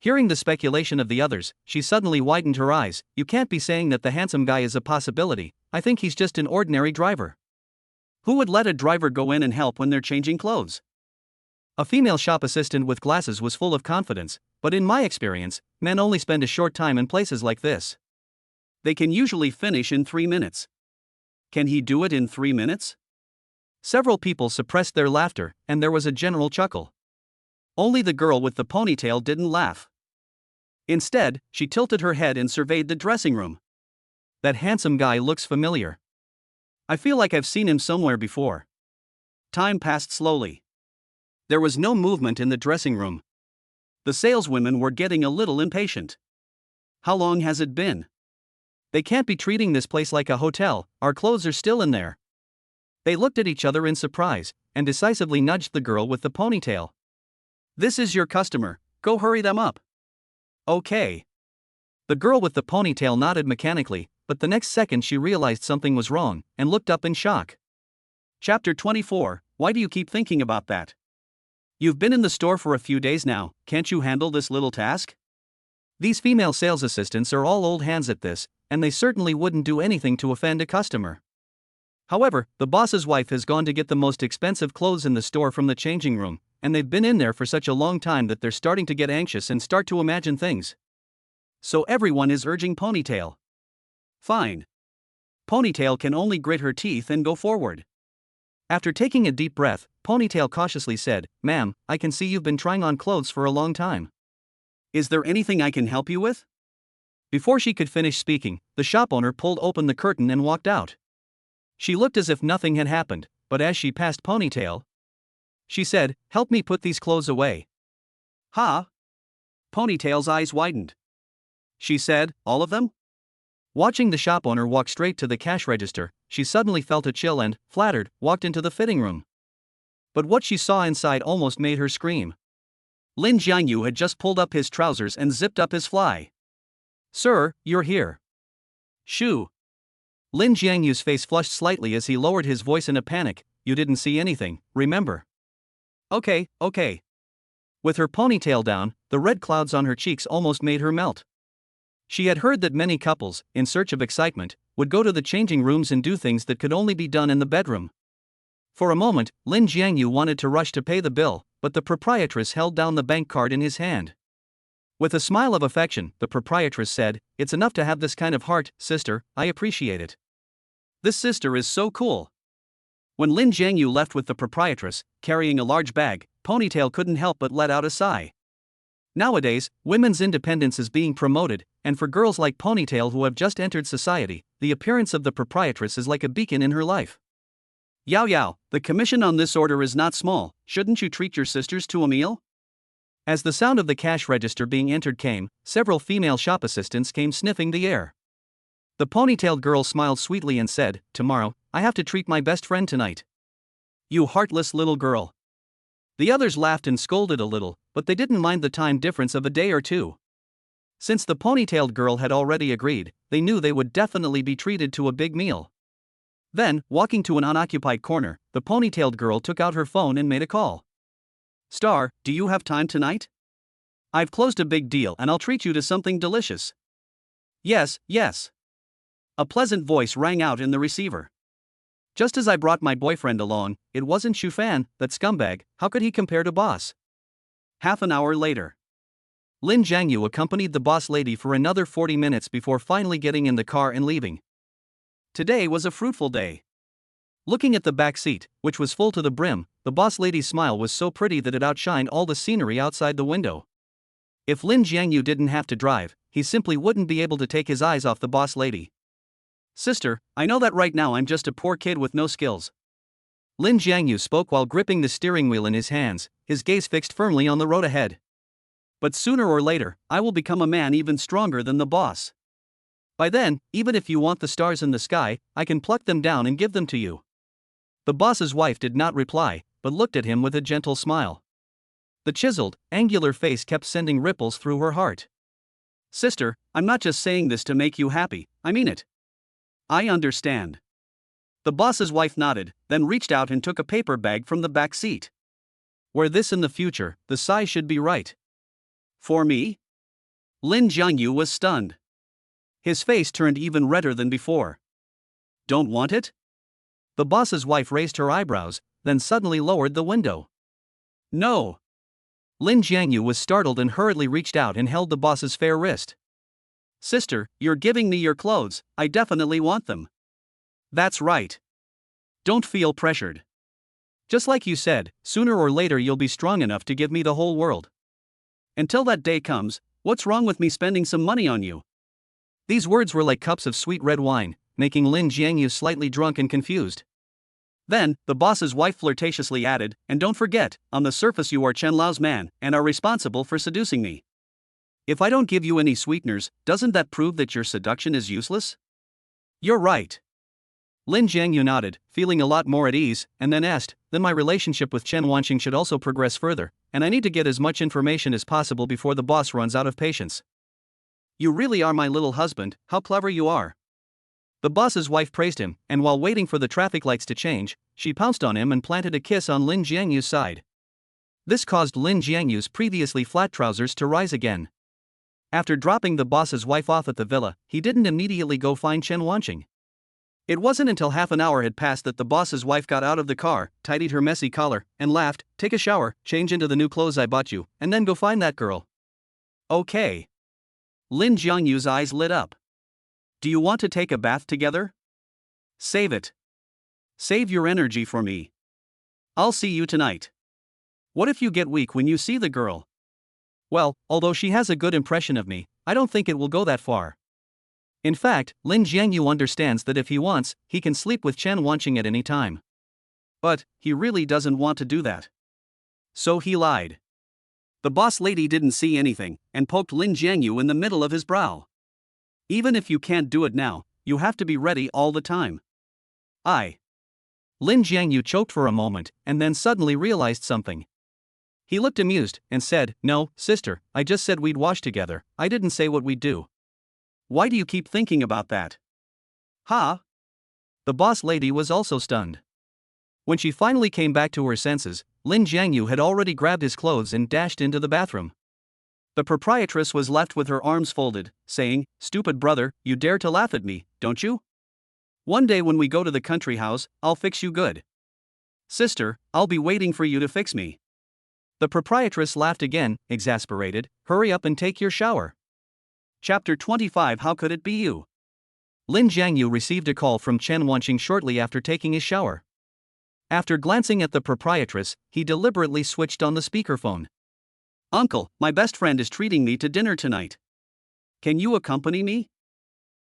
Hearing the speculation of the others, she suddenly widened her eyes. You can't be saying that the handsome guy is a possibility. I think he's just an ordinary driver. Who would let a driver go in and help when they're changing clothes? A female shop assistant with glasses was full of confidence, but in my experience, men only spend a short time in places like this. They can usually finish in 3 minutes. Can he do it in 3 minutes? Several people suppressed their laughter, and there was a general chuckle. Only the girl with the ponytail didn't laugh. Instead, she tilted her head and surveyed the dressing room. That handsome guy looks familiar. I feel like I've seen him somewhere before. Time passed slowly. There was no movement in the dressing room. The saleswomen were getting a little impatient. How long has it been? They can't be treating this place like a hotel, our clothes are still in there. They looked at each other in surprise, and decisively nudged the girl with the ponytail. This is your customer, go hurry them up. Okay. The girl with the ponytail nodded mechanically, but the next second she realized something was wrong, and looked up in shock. Chapter 24, Why do you keep thinking about that? You've been in the store for a few days now, can't you handle this little task? These female sales assistants are all old hands at this, and they certainly wouldn't do anything to offend a customer. However, the boss's wife has gone to get the most expensive clothes in the store from the changing room, and they've been in there for such a long time that they're starting to get anxious and start to imagine things. So everyone is urging Ponytail. Fine. Ponytail can only grit her teeth and go forward. After taking a deep breath, Ponytail cautiously said, "Ma'am, I can see you've been trying on clothes for a long time. Is there anything I can help you with?" Before she could finish speaking, the shop owner pulled open the curtain and walked out. She looked as if nothing had happened, but as she passed Ponytail, she said, "Help me put these clothes away." "Huh?" Ponytail's eyes widened. She said, "All of them?" Watching the shop owner walk straight to the cash register, she suddenly felt a chill and, flattered, walked into the fitting room. But what she saw inside almost made her scream. Lin Jiangyu had just pulled up his trousers and zipped up his fly. "Sir, you're here." "Shoo." Lin Jiangyu's face flushed slightly as he lowered his voice in a panic. "You didn't see anything, remember?" Okay. With her ponytail down, the red clouds on her cheeks almost made her melt. She had heard that many couples, in search of excitement, would go to the changing rooms and do things that could only be done in the bedroom. For a moment, Lin Jiangyu wanted to rush to pay the bill, but the proprietress held down the bank card in his hand. With a smile of affection, the proprietress said, "It's enough to have this kind of heart, sister, I appreciate it." This sister is so cool. When Lin Jiangyu left with the proprietress, carrying a large bag, Ponytail couldn't help but let out a sigh. Nowadays, women's independence is being promoted, and for girls like Ponytail who have just entered society, the appearance of the proprietress is like a beacon in her life. Yao, the commission on this order is not small, shouldn't you treat your sisters to a meal?" As the sound of the cash register being entered came, several female shop assistants came sniffing the air. The ponytailed girl smiled sweetly and said, "Tomorrow, I have to treat my best friend tonight." "You heartless little girl." The others laughed and scolded a little, but they didn't mind the time difference of a day or two. Since the ponytailed girl had already agreed, they knew they would definitely be treated to a big meal. Then, walking to an unoccupied corner, the ponytailed girl took out her phone and made a call. "Star, do you have time tonight? I've closed a big deal and I'll treat you to something delicious." Yes. A pleasant voice rang out in the receiver. "Just as I brought my boyfriend along, it wasn't Shufan, that scumbag, how could he compare to boss?" Half an hour later. Lin Jiangyu accompanied the boss lady for another 40 minutes before finally getting in the car and leaving. Today was a fruitful day. Looking at the back seat, which was full to the brim, the boss lady's smile was so pretty that it outshined all the scenery outside the window. If Lin Jiangyu didn't have to drive, he simply wouldn't be able to take his eyes off the boss lady. Sister, I know that right now I'm just a poor kid with no skills. Lin Jiangyu spoke while gripping the steering wheel in his hands, his gaze fixed firmly on the road ahead. But sooner or later, I will become a man even stronger than the boss. By then, even if you want the stars in the sky, I can pluck them down and give them to you. The boss's wife did not reply, but looked at him with a gentle smile. The chiseled, angular face kept sending ripples through her heart. Sister, I'm not just saying this to make you happy, I mean it. I understand. The boss's wife nodded, then reached out and took a paper bag from the back seat. Wear this in the future, the size should be right. For me? Lin Jiangyu was stunned. His face turned even redder than before. Don't want it? The boss's wife raised her eyebrows, then suddenly lowered the window. No. Lin Jiangyu was startled and hurriedly reached out and held the boss's fair wrist. Sister, you're giving me your clothes, I definitely want them. That's right. Don't feel pressured. Just like you said, sooner or later you'll be strong enough to give me the whole world. Until that day comes, what's wrong with me spending some money on you? These words were like cups of sweet red wine, making Lin Jiangyu slightly drunk and confused. Then, the boss's wife flirtatiously added, and don't forget, on the surface you are Chen Lao's man, and are responsible for seducing me. If I don't give you any sweeteners, doesn't that prove that your seduction is useless? You're right. Lin Jiangyu nodded, feeling a lot more at ease, and then asked, then my relationship with Chen Wanqing should also progress further, and I need to get as much information as possible before the boss runs out of patience. You really are my little husband, how clever you are. The boss's wife praised him, and while waiting for the traffic lights to change, she pounced on him and planted a kiss on Lin Jiangyu's side. This caused Lin Jiangyu's previously flat trousers to rise again. After dropping the boss's wife off at the villa, he didn't immediately go find Chen Wanqing. It wasn't until half an hour had passed that the boss's wife got out of the car, tidied her messy collar, and laughed, take a shower, change into the new clothes I bought you, and then go find that girl. Okay. Lin Jiangyu's eyes lit up. Do you want to take a bath together? Save it. Save your energy for me. I'll see you tonight. What if you get weak when you see the girl? Well, although she has a good impression of me, I don't think it will go that far. In fact, Lin Jiangyu understands that if he wants, he can sleep with Chen Wanqing at any time. But, he really doesn't want to do that. So he lied. The boss lady didn't see anything, and poked Lin Jiangyu in the middle of his brow. Even if you can't do it now, you have to be ready all the time. Lin Jiangyu choked for a moment, and then suddenly realized something. He looked amused, and said, no, sister, I just said we'd wash together, I didn't say what we'd do. Why do you keep thinking about that? Huh? The boss lady was also stunned. When she finally came back to her senses, Lin Jiangyu had already grabbed his clothes and dashed into the bathroom. The proprietress was left with her arms folded, saying, stupid brother, you dare to laugh at me, don't you? One day when we go to the country house, I'll fix you good. Sister, I'll be waiting for you to fix me. The proprietress laughed again, exasperated, hurry up and take your shower. Chapter 25 How could it be you? Lin Jiangyu received a call from Chen Wanqing shortly after taking his shower. After glancing at the proprietress, he deliberately switched on the speakerphone. Uncle, my best friend is treating me to dinner tonight. Can you accompany me?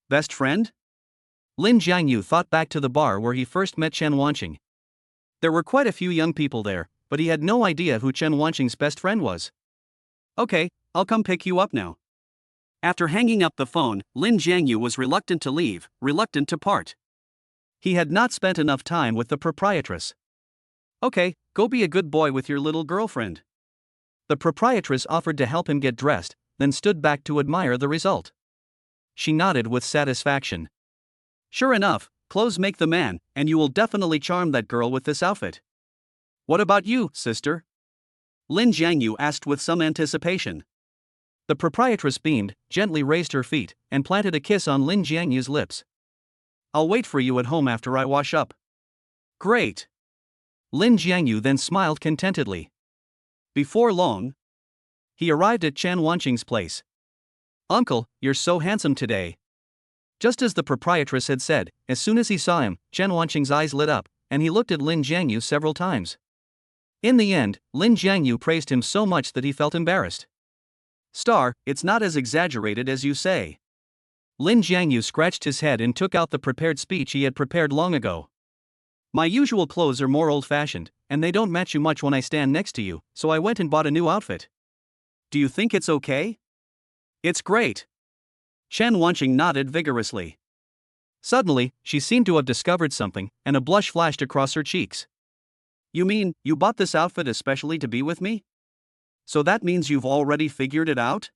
Best friend? Lin Jiangyu thought back to the bar where he first met Chen Wanqing. There were quite a few young people there, but he had no idea who Chen Wanqing's best friend was. Okay, I'll come pick you up now. After hanging up the phone, Lin Jiangyu was reluctant to leave, reluctant to part. He had not spent enough time with the proprietress. Okay, go be a good boy with your little girlfriend. The proprietress offered to help him get dressed, then stood back to admire the result. She nodded with satisfaction. Sure enough, clothes make the man, and you will definitely charm that girl with this outfit. What about you, sister? Lin Jiangyu asked with some anticipation. The proprietress beamed, gently raised her feet, and planted a kiss on Lin Jiangyu's lips. I'll wait for you at home after I wash up. Great. Lin Jiangyu then smiled contentedly. Before long, he arrived at Chen Wanqing's place. Uncle, you're so handsome today. Just as the proprietress had said, as soon as he saw him, Chen Wanqing's eyes lit up, and he looked at Lin Jiangyu several times. In the end, Lin Jiangyu praised him so much that he felt embarrassed. Star, it's not as exaggerated as you say. Lin Jiangyu scratched his head and took out the prepared speech he had prepared long ago. My usual clothes are more old-fashioned, and they don't match you much when I stand next to you, so I went and bought a new outfit. Do you think it's okay? It's great. Chen Wanqing nodded vigorously. Suddenly, she seemed to have discovered something, and a blush flashed across her cheeks. You mean, you bought this outfit especially to be with me? So that means you've already figured it out?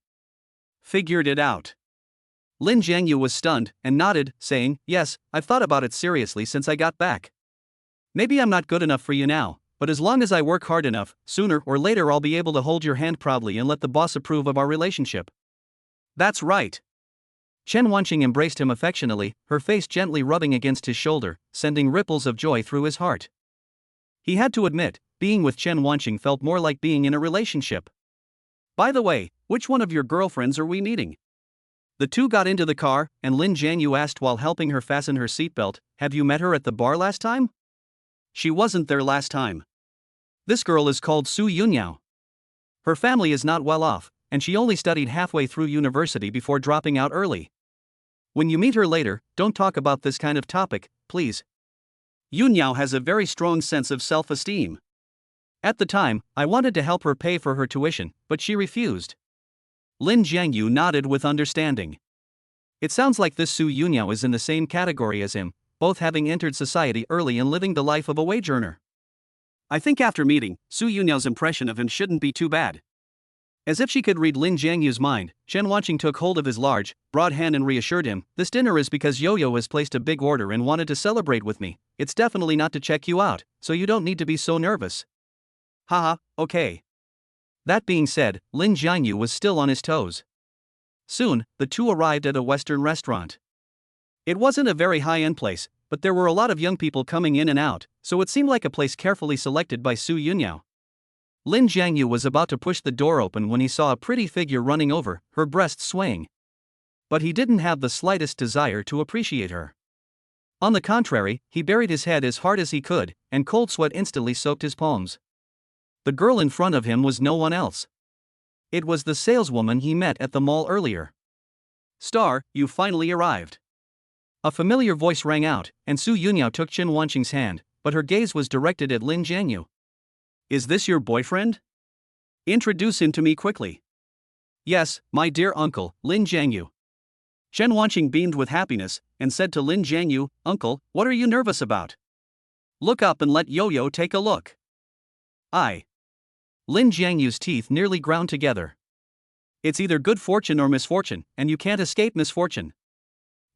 Figured it out. Lin Jiangyu was stunned, and nodded, saying, yes, I've thought about it seriously since I got back. Maybe I'm not good enough for you now, but as long as I work hard enough, sooner or later I'll be able to hold your hand proudly and let the boss approve of our relationship. That's right. Chen Wanqing embraced him affectionately, her face gently rubbing against his shoulder, sending ripples of joy through his heart. He had to admit, being with Chen Wanqing felt more like being in a relationship. By the way, which one of your girlfriends are we meeting? The two got into the car, and Lin Jiangyu asked while helping her fasten her seatbelt, have you met her at the bar last time? She wasn't there last time. This girl is called Su Yunyao. Her family is not well off, and she only studied halfway through university before dropping out early. When you meet her later, don't talk about this kind of topic, please. Yunyao has a very strong sense of self-esteem. At the time, I wanted to help her pay for her tuition, but she refused. Lin Jiangyu nodded with understanding. It sounds like this Su Yunyao is in the same category as him, both having entered society early and living the life of a wage earner. I think after meeting, Su Yunyao's impression of him shouldn't be too bad. As if she could read Lin Jiangyu's mind, Chen Wanqing took hold of his large, broad hand and reassured him, this dinner is because Yo-Yo has placed a big order and wanted to celebrate with me, it's definitely not to check you out, so you don't need to be so nervous. Haha, okay. That being said, Lin Jiangyu was still on his toes. Soon, the two arrived at a Western restaurant. It wasn't a very high-end place, but there were a lot of young people coming in and out, so it seemed like a place carefully selected by Su Yunyao. Lin Jiangyu was about to push the door open when he saw a pretty figure running over, her breasts swaying. But he didn't have the slightest desire to appreciate her. On the contrary, he buried his head as hard as he could, and cold sweat instantly soaked his palms. The girl in front of him was no one else. It was the saleswoman he met at the mall earlier. Star, you finally arrived. A familiar voice rang out, and Su Yunyao took Chen Wanqing's hand, but her gaze was directed at Lin Jiangyu. Is this your boyfriend? Introduce him to me quickly. Yes, my dear uncle, Lin Jiangyu. Chen Wanqing beamed with happiness, and said to Lin Jiangyu, Uncle, what are you nervous about? Look up and let Yo-Yo take a look. Lin Jiangyu's teeth nearly ground together. It's either good fortune or misfortune, and you can't escape misfortune.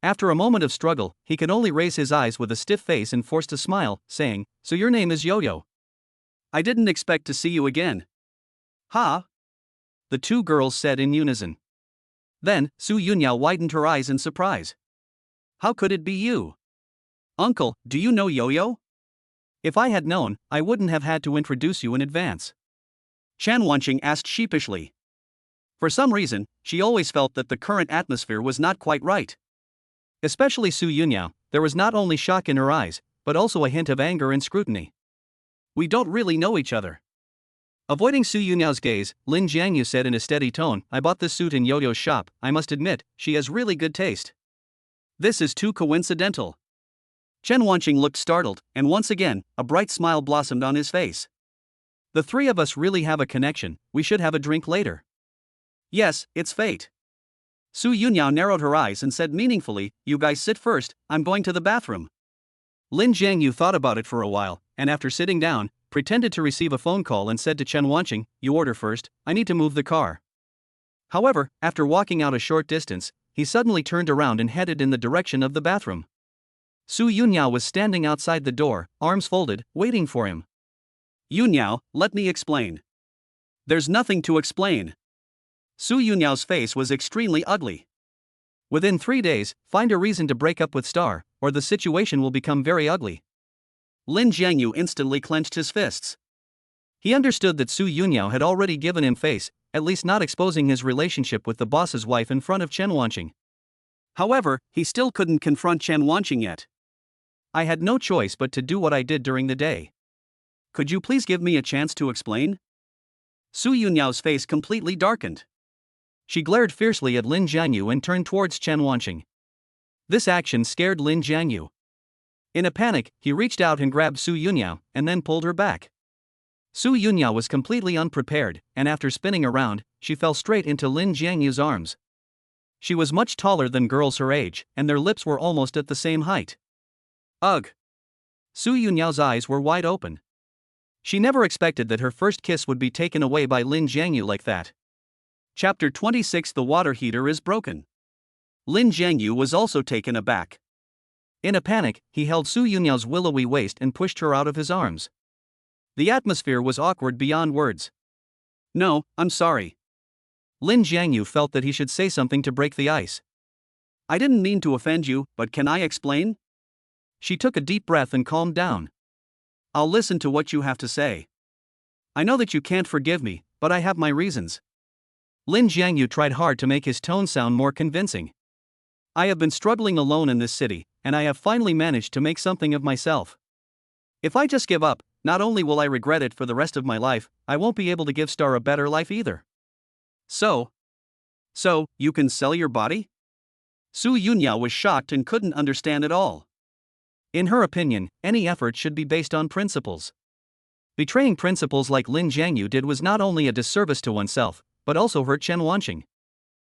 After a moment of struggle, he could only raise his eyes with a stiff face and forced a smile, saying, so your name is Yo-Yo. I didn't expect to see you again. Ha! The two girls said in unison. Then, Su Yunyao widened her eyes in surprise. How could it be you? Uncle, do you know Yo-Yo? If I had known, I wouldn't have had to introduce you in advance. Chen Wanqing asked sheepishly. For some reason, she always felt that the current atmosphere was not quite right. Especially Su Yunyao, there was not only shock in her eyes, but also a hint of anger and scrutiny. We don't really know each other. Avoiding Su Yunyao's gaze, Lin Jiangyu said in a steady tone, I bought this suit in Yo-Yo's shop, I must admit, she has really good taste. This is too coincidental. Chen Wanqing looked startled, and once again, a bright smile blossomed on his face. The three of us really have a connection, we should have a drink later. Yes, it's fate. Su Yunyao narrowed her eyes and said meaningfully, you guys sit first, I'm going to the bathroom. Lin Jiangyu thought about it for a while, and after sitting down, pretended to receive a phone call and said to Chen Wanqing, you order first, I need to move the car. However, after walking out a short distance, he suddenly turned around and headed in the direction of the bathroom. Su Yunyao was standing outside the door, arms folded, waiting for him. Yunyao, let me explain. There's nothing to explain. Su Yunyao's face was extremely ugly. Within 3 days, find a reason to break up with Star, or the situation will become very ugly. Lin Jiangyu instantly clenched his fists. He understood that Su Yunyao had already given him face, at least not exposing his relationship with the boss's wife in front of Chen Wanqing. However, he still couldn't confront Chen Wanqing yet. I had no choice but to do what I did during the day. Could you please give me a chance to explain? Su Yunyao's face completely darkened. She glared fiercely at Lin Jiangyu and turned towards Chen Wanqing. This action scared Lin Jiangyu. In a panic, he reached out and grabbed Su Yunyao, and then pulled her back. Su Yunyao was completely unprepared, and after spinning around, she fell straight into Lin Jiangyu's arms. She was much taller than girls her age, and their lips were almost at the same height. Ugh! Su Yunyao's eyes were wide open. She never expected that her first kiss would be taken away by Lin Jiangyu like that. Chapter 26 The water heater is broken. Lin Jiangyu was also taken aback. In a panic, he held Su Yunyao's willowy waist and pushed her out of his arms. The atmosphere was awkward beyond words. No, I'm sorry. Lin Jiangyu felt that he should say something to break the ice. I didn't mean to offend you, but can I explain? She took a deep breath and calmed down. I'll listen to what you have to say. I know that you can't forgive me, but I have my reasons. Lin Jiangyu tried hard to make his tone sound more convincing. I have been struggling alone in this city, and I have finally managed to make something of myself. If I just give up, not only will I regret it for the rest of my life, I won't be able to give Star a better life either. So, you can sell your body? Su Yunyao was shocked and couldn't understand it all. In her opinion, any effort should be based on principles. Betraying principles like Lin Jiangyu did was not only a disservice to oneself, but also hurt Chen Wanqing.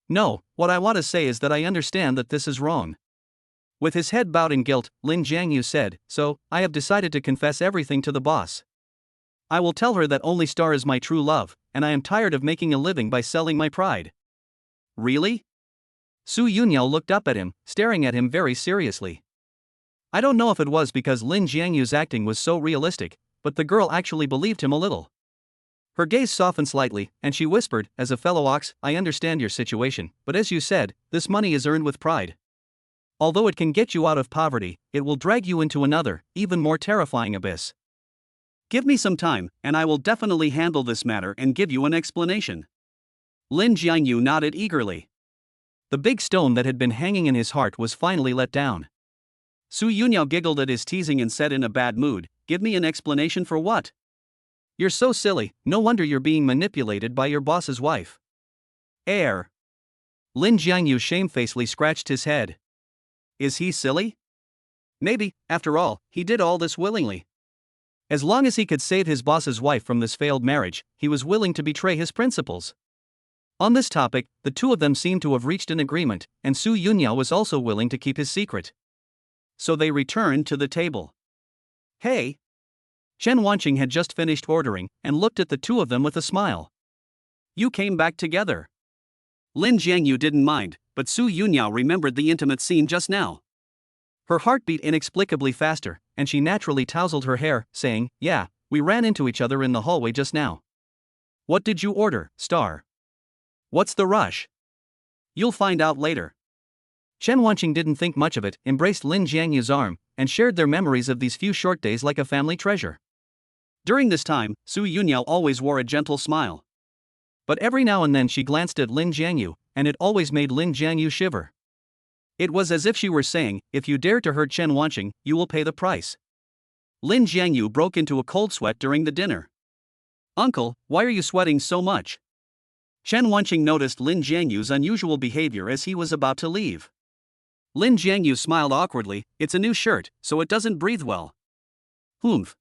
No, what I want to say is that I understand that this is wrong. With his head bowed in guilt, Lin Jiangyu said, so, I have decided to confess everything to the boss. I will tell her that only Star is my true love, and I am tired of making a living by selling my pride. Really? Su Yunyao looked up at him, staring at him very seriously. I don't know if it was because Lin Jiangyu's acting was so realistic, but the girl actually believed him a little. Her gaze softened slightly, and she whispered, as a fellow ox, I understand your situation, but as you said, this money is earned with pride. Although it can get you out of poverty, it will drag you into another, even more terrifying abyss. Give me some time, and I will definitely handle this matter and give you an explanation. Lin Jiangyu nodded eagerly. The big stone that had been hanging in his heart was finally let down. Su Yunyao giggled at his teasing and said in a bad mood, give me an explanation for what? You're so silly, no wonder you're being manipulated by your boss's wife. Lin Jiangyu shamefacedly scratched his head. Is he silly? Maybe, after all, he did all this willingly. As long as he could save his boss's wife from this failed marriage, he was willing to betray his principles. On this topic, the two of them seemed to have reached an agreement, and Su Yunyao was also willing to keep his secret. So they returned to the table. Hey! Chen Wanqing had just finished ordering, and looked at the two of them with a smile. You came back together. Lin Jiangyu didn't mind, but Su Yunyao remembered the intimate scene just now. Her heart beat inexplicably faster, and she naturally tousled her hair, saying, yeah, we ran into each other in the hallway just now. What did you order, Star? What's the rush? You'll find out later. Chen Wanqing didn't think much of it, embraced Lin Jiangyu's arm, and shared their memories of these few short days like a family treasure. During this time, Su Yunyao always wore a gentle smile. But every now and then she glanced at Lin Jiangyu, and it always made Lin Jiangyu shiver. It was as if she were saying, if you dare to hurt Chen Wanqing, you will pay the price. Lin Jiangyu broke into a cold sweat during the dinner. Uncle, why are you sweating so much? Chen Wanqing noticed Lin Jiangyu's unusual behavior as he was about to leave. Lin Jiangyu smiled awkwardly, it's a new shirt, so it doesn't breathe well. Humph.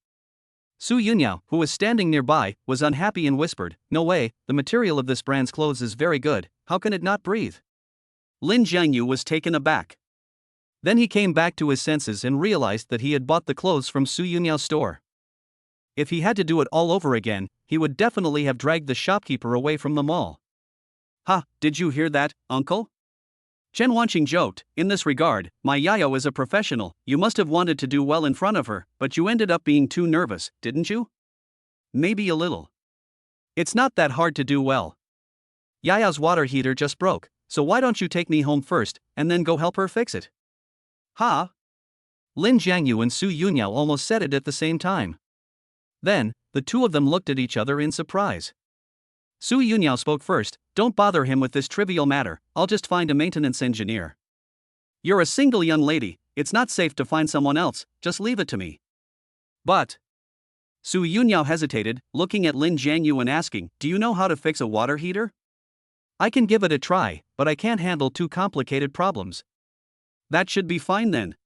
Su Yunyao, who was standing nearby, was unhappy and whispered, no way, the material of this brand's clothes is very good, how can it not breathe? Lin Jiangyu was taken aback. Then he came back to his senses and realized that he had bought the clothes from Su Yunyao's store. If he had to do it all over again, he would definitely have dragged the shopkeeper away from the mall. Ha, did you hear that, uncle? Chen Wanqing joked, in this regard, my Yayo is a professional, you must have wanted to do well in front of her, but you ended up being too nervous, didn't you? Maybe a little. It's not that hard to do well. Yaya's water heater just broke, so why don't you take me home first, and then go help her fix it? Ha! Lin Jiangyu and Su Yunyao almost said it at the same time. Then, the two of them looked at each other in surprise. Su Yunyao spoke first, don't bother him with this trivial matter, I'll just find a maintenance engineer. You're a single young lady, it's not safe to find someone else, just leave it to me. But Su Yunyao hesitated, looking at Lin Jiangyu and asking, "Do you know how to fix a water heater?" I can give it a try, but I can't handle too complicated problems. That should be fine then.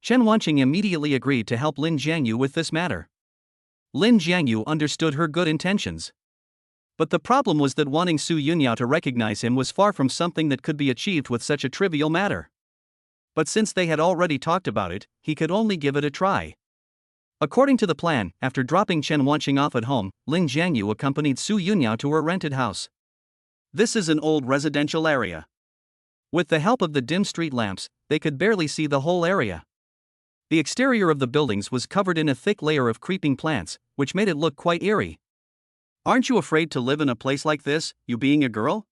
Chen Wanqing immediately agreed to help Lin Jiangyu with this matter. Lin Jiangyu understood her good intentions. But the problem was that wanting Su Yunyao to recognize him was far from something that could be achieved with such a trivial matter. But since they had already talked about it, he could only give it a try. According to the plan, after dropping Chen Wanqing off at home, Lin Jiangyu accompanied Su Yunyao to her rented house. This is an old residential area. With the help of the dim street lamps, they could barely see the whole area. The exterior of the buildings was covered in a thick layer of creeping plants, which made it look quite eerie. Aren't you afraid to live in a place like this, you being a girl?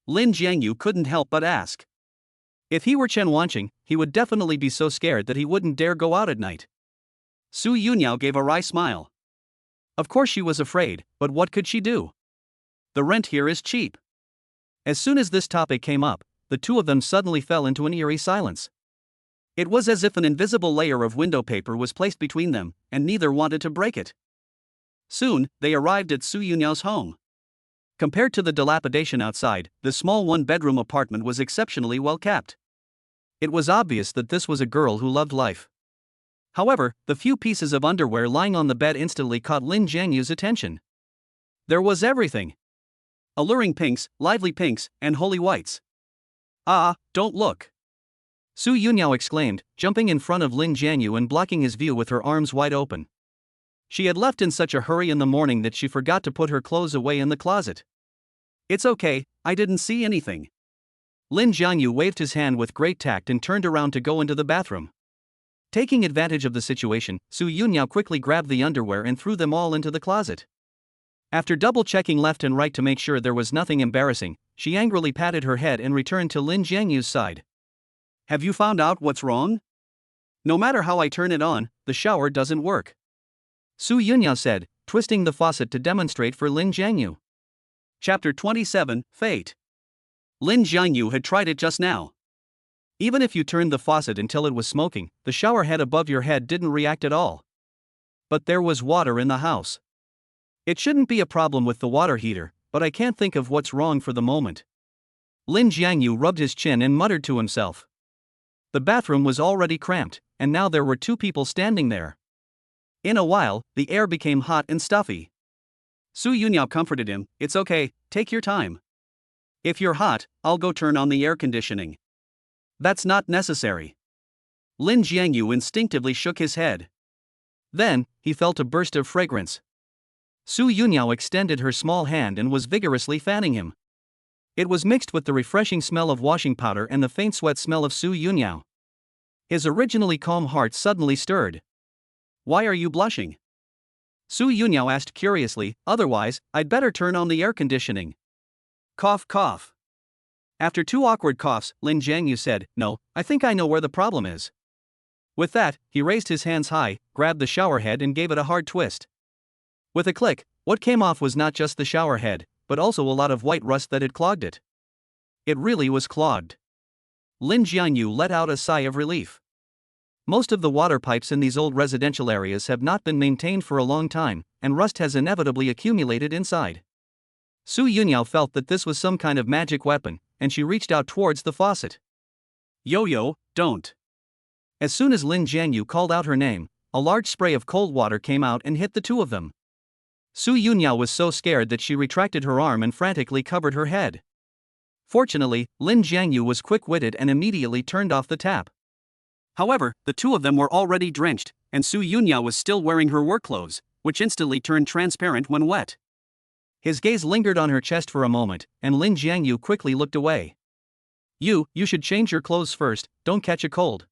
Lin Jiangyu couldn't help but ask. If he were Chen Wanqing, he would definitely be so scared that he wouldn't dare go out at night. Su Yunyao gave a wry smile. Of course she was afraid, but what could she do? The rent here is cheap. As soon as this topic came up, the two of them suddenly fell into an eerie silence. It was as if an invisible layer of window paper was placed between them, and neither wanted to break it. Soon, they arrived at Su Yunyao's home. Compared to the dilapidation outside, the small one-bedroom apartment was exceptionally well kept. It was obvious that this was a girl who loved life. However, the few pieces of underwear lying on the bed instantly caught Lin Jiangyu's attention. There was everything. Alluring pinks, lively pinks, and holy whites. Ah, don't look! Su Yunyao exclaimed, jumping in front of Lin Jiangyu and blocking his view with her arms wide open. She had left in such a hurry in the morning that she forgot to put her clothes away in the closet. It's okay, I didn't see anything. Lin Jiangyu waved his hand with great tact and turned around to go into the bathroom. Taking advantage of the situation, Su Yunyao quickly grabbed the underwear and threw them all into the closet. After double-checking left and right to make sure there was nothing embarrassing, she angrily patted her head and returned to Lin Jiangyu's side. Have you found out what's wrong? No matter how I turn it on, the shower doesn't work. Su Yunyao said, twisting the faucet to demonstrate for Lin Jiangyu. Chapter 27, Fate. Lin Jiangyu had tried it just now. Even if you turned the faucet until it was smoking, the shower head above your head didn't react at all. But there was water in the house. It shouldn't be a problem with the water heater, but I can't think of what's wrong for the moment. Lin Jiangyu rubbed his chin and muttered to himself. The bathroom was already cramped, and now there were two people standing there. In a while, the air became hot and stuffy. Su Yunyao comforted him, "It's okay, take your time. If you're hot, I'll go turn on the air conditioning." That's not necessary. Lin Jiangyu instinctively shook his head. Then, he felt a burst of fragrance. Su Yunyao extended her small hand and was vigorously fanning him. It was mixed with the refreshing smell of washing powder and the faint sweat smell of Su Yunyao. His originally calm heart suddenly stirred. "Why are you blushing?" Su Yunyao asked curiously, "Otherwise, I'd better turn on the air conditioning." Cough, cough. After two awkward coughs, Lin Jiangyu said, "No, I think I know where the problem is." With that, he raised his hands high, grabbed the shower head and gave it a hard twist. With a click, what came off was not just the shower head, but also a lot of white rust that had clogged it. It really was clogged. Lin Jiangyu let out a sigh of relief. Most of the water pipes in these old residential areas have not been maintained for a long time, and rust has inevitably accumulated inside. Su Yunyao felt that this was some kind of magic weapon, and she reached out towards the faucet. "Yo-yo, don't." As soon as Lin Jiangyu called out her name, a large spray of cold water came out and hit the two of them. Su Yunyao was so scared that she retracted her arm and frantically covered her head. Fortunately, Lin Jiangyu was quick-witted and immediately turned off the tap. However, the two of them were already drenched, and Su Yunyao was still wearing her work clothes, which instantly turned transparent when wet. His gaze lingered on her chest for a moment, and Lin Jiangyu quickly looked away. You should change your clothes first, don't catch a cold."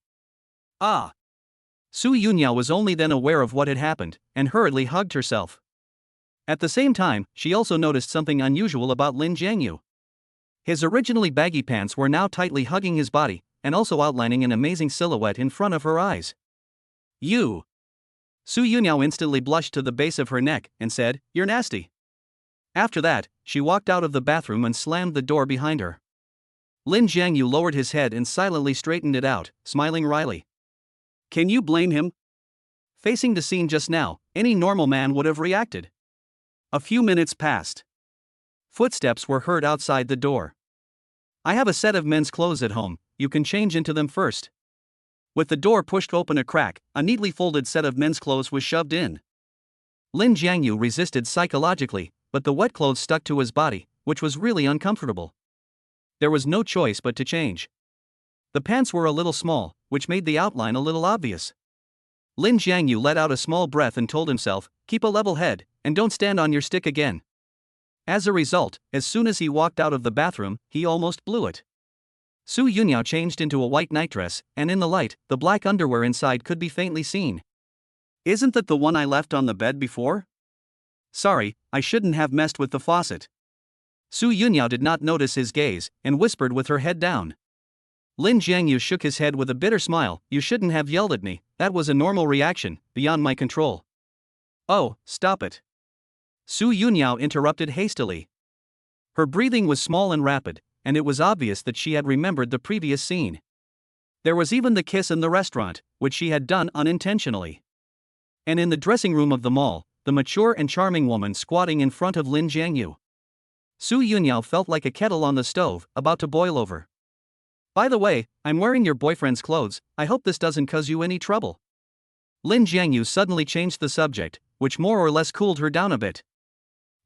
Ah! Su Yunyao was only then aware of what had happened, and hurriedly hugged herself. At the same time, she also noticed something unusual about Lin Jiangyu. His originally baggy pants were now tightly hugging his body, and also outlining an amazing silhouette in front of her eyes. "You!" Su Yunyao instantly blushed to the base of her neck, and said, "You're nasty." After that, she walked out of the bathroom and slammed the door behind her. Lin Jiangyu lowered his head and silently straightened it out, smiling wryly. Can you blame him? Facing the scene just now, any normal man would have reacted. A few minutes passed. Footsteps were heard outside the door. I have a set of men's clothes at home, you can change into them first. With the door pushed open a crack, a neatly folded set of men's clothes was shoved in. Lin Jiangyu resisted psychologically, but the wet clothes stuck to his body, which was really uncomfortable. There was no choice but to change. The pants were a little small, which made the outline a little obvious. Lin Jiangyu let out a small breath and told himself, keep a level head, and don't stand on your stick again. As a result, as soon as he walked out of the bathroom, he almost blew it. Su Yunyao changed into a white nightdress, and in the light, the black underwear inside could be faintly seen. Isn't that the one I left on the bed before? Sorry, I shouldn't have messed with the faucet. Su Yunyao did not notice his gaze, and whispered with her head down. Lin Jiangyu shook his head with a bitter smile, you shouldn't have yelled at me, that was a normal reaction, beyond my control. Oh, stop it. Su Yunyao interrupted hastily. Her breathing was small and rapid, and it was obvious that she had remembered the previous scene. There was even the kiss in the restaurant, which she had done unintentionally. And in the dressing room of the mall, the mature and charming woman squatting in front of Lin Jiangyu. Su Yunyao felt like a kettle on the stove, about to boil over. By the way, I'm wearing your boyfriend's clothes, I hope this doesn't cause you any trouble. Lin Jiangyu suddenly changed the subject, which more or less cooled her down a bit.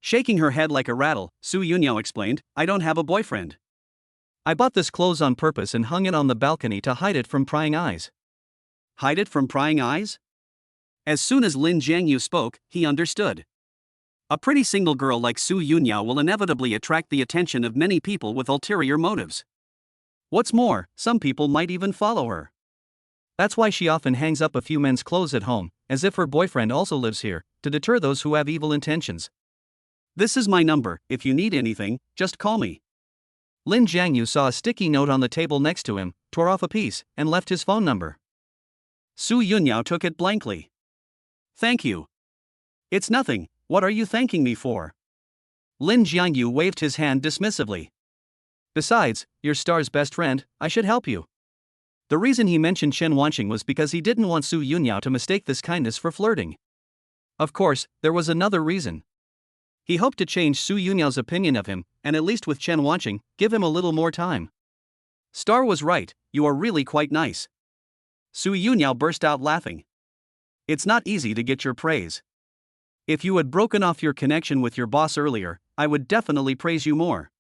Shaking her head like a rattle, Su Yunyao explained, I don't have a boyfriend. I bought this clothes on purpose and hung it on the balcony to hide it from prying eyes. Hide it from prying eyes? As soon as Lin Jiangyu spoke, he understood. A pretty single girl like Su Yunyao will inevitably attract the attention of many people with ulterior motives. What's more, some people might even follow her. That's why she often hangs up a few men's clothes at home, as if her boyfriend also lives here, to deter those who have evil intentions. This is my number, if you need anything, just call me. Lin Jiangyu saw a sticky note on the table next to him, tore off a piece, and left his phone number. Su Yunyao took it blankly. Thank you. It's nothing, what are you thanking me for? Lin Jiangyu waved his hand dismissively. Besides, you're Star's best friend, I should help you. The reason he mentioned Chen Wanqing was because he didn't want Su Yunyao to mistake this kindness for flirting. Of course, there was another reason. He hoped to change Su Yunyao's opinion of him, and at least with Chen Wanqing, give him a little more time. Star was right, you are really quite nice. Su Yunyao burst out laughing. It's not easy to get your praise. If you had broken off your connection with your boss earlier, I would definitely praise you more.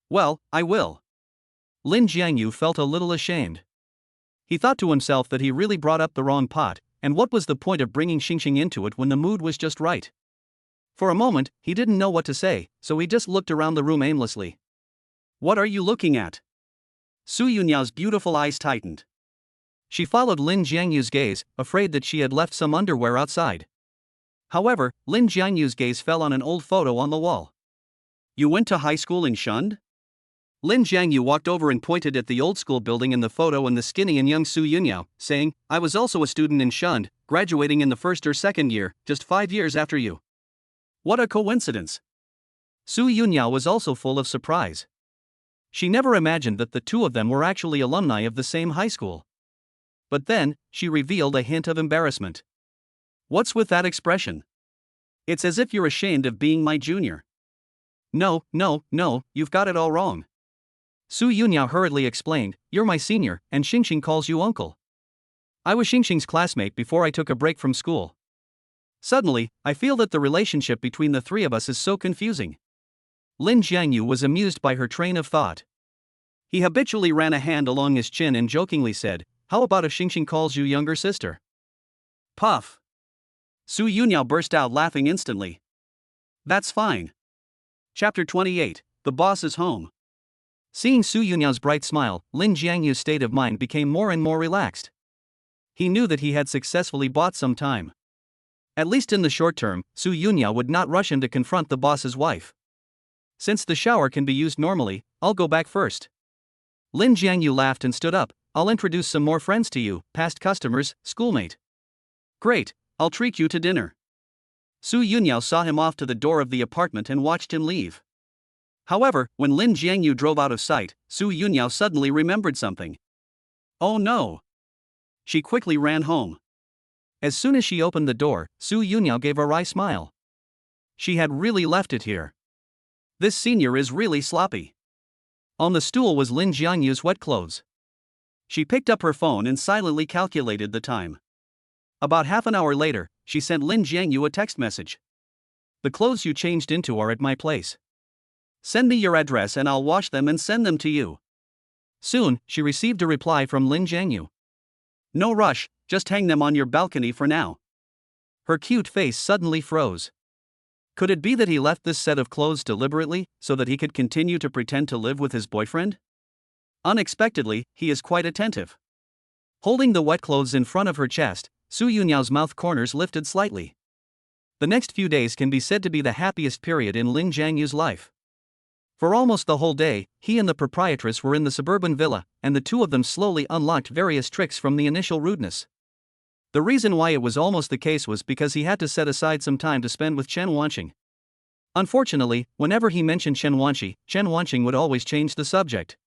Well, I will. Lin Jiangyu felt a little ashamed. He thought to himself that he really brought up the wrong pot, and what was the point of bringing Xingxing into it when the mood was just right? For a moment, he didn't know what to say, so he just looked around the room aimlessly. What are you looking at? Su Yunyao's beautiful eyes tightened. She followed Lin Jiangyu's gaze, afraid that she had left some underwear outside. However, Lin Jiangyu's gaze fell on an old photo on the wall. You went to high school in Shund? Lin Jiangyu walked over and pointed at the old school building in the photo and the skinny and young Su Yunyao, saying, I was also a student in Shund, graduating in the first or second year, just 5 years after you. What a coincidence. Su Yunyao was also full of surprise. She never imagined that the two of them were actually alumni of the same high school. But then, she revealed a hint of embarrassment. What's with that expression? It's as if you're ashamed of being my junior. No, you've got it all wrong. Su Yunyao hurriedly explained, you're my senior, and Xingxing calls you uncle. I was Xingxing's classmate before I took a break from school. Suddenly, I feel that the relationship between the three of us is so confusing. Lin Jiangyu was amused by her train of thought. He habitually ran a hand along his chin and jokingly said, how about if Xingxing calls you younger sister? Puff. Su Yunyao burst out laughing instantly. That's fine. Chapter 28, The Boss is Home. Seeing Su Yunyao's bright smile, Lin Jiangyu's state of mind became more and more relaxed. He knew that he had successfully bought some time. At least in the short term, Su Yunyao would not rush in to confront the boss's wife. Since the shower can be used normally, I'll go back first. Lin Jiangyu laughed and stood up, I'll introduce some more friends to you, past customers, schoolmate. Great, I'll treat you to dinner. Su Yunyao saw him off to the door of the apartment and watched him leave. However, when Lin Jiangyu drove out of sight, Su Yunyao suddenly remembered something. Oh no! She quickly ran home. As soon as she opened the door, Su Yunyao gave a wry smile. She had really left it here. This senior is really sloppy. On the stool was Lin Jiangyu's wet clothes. She picked up her phone and silently calculated the time. About half an hour later, she sent Lin Jiangyu a text message. The clothes you changed into are at my place. Send me your address and I'll wash them and send them to you. Soon, she received a reply from Lin Jiangyu. No rush, just hang them on your balcony for now. Her cute face suddenly froze. Could it be that he left this set of clothes deliberately, so that he could continue to pretend to live with his boyfriend? Unexpectedly, he is quite attentive. Holding the wet clothes in front of her chest, Su Yunyao's mouth corners lifted slightly. The next few days can be said to be the happiest period in Lin Jiangyu's life. For almost the whole day, he and the proprietress were in the suburban villa, and the two of them slowly unlocked various tricks from the initial rudeness. The reason why it was almost the case was because he had to set aside some time to spend with Chen Wanqing. Unfortunately, whenever he mentioned Chen Wanqing would always change the subject.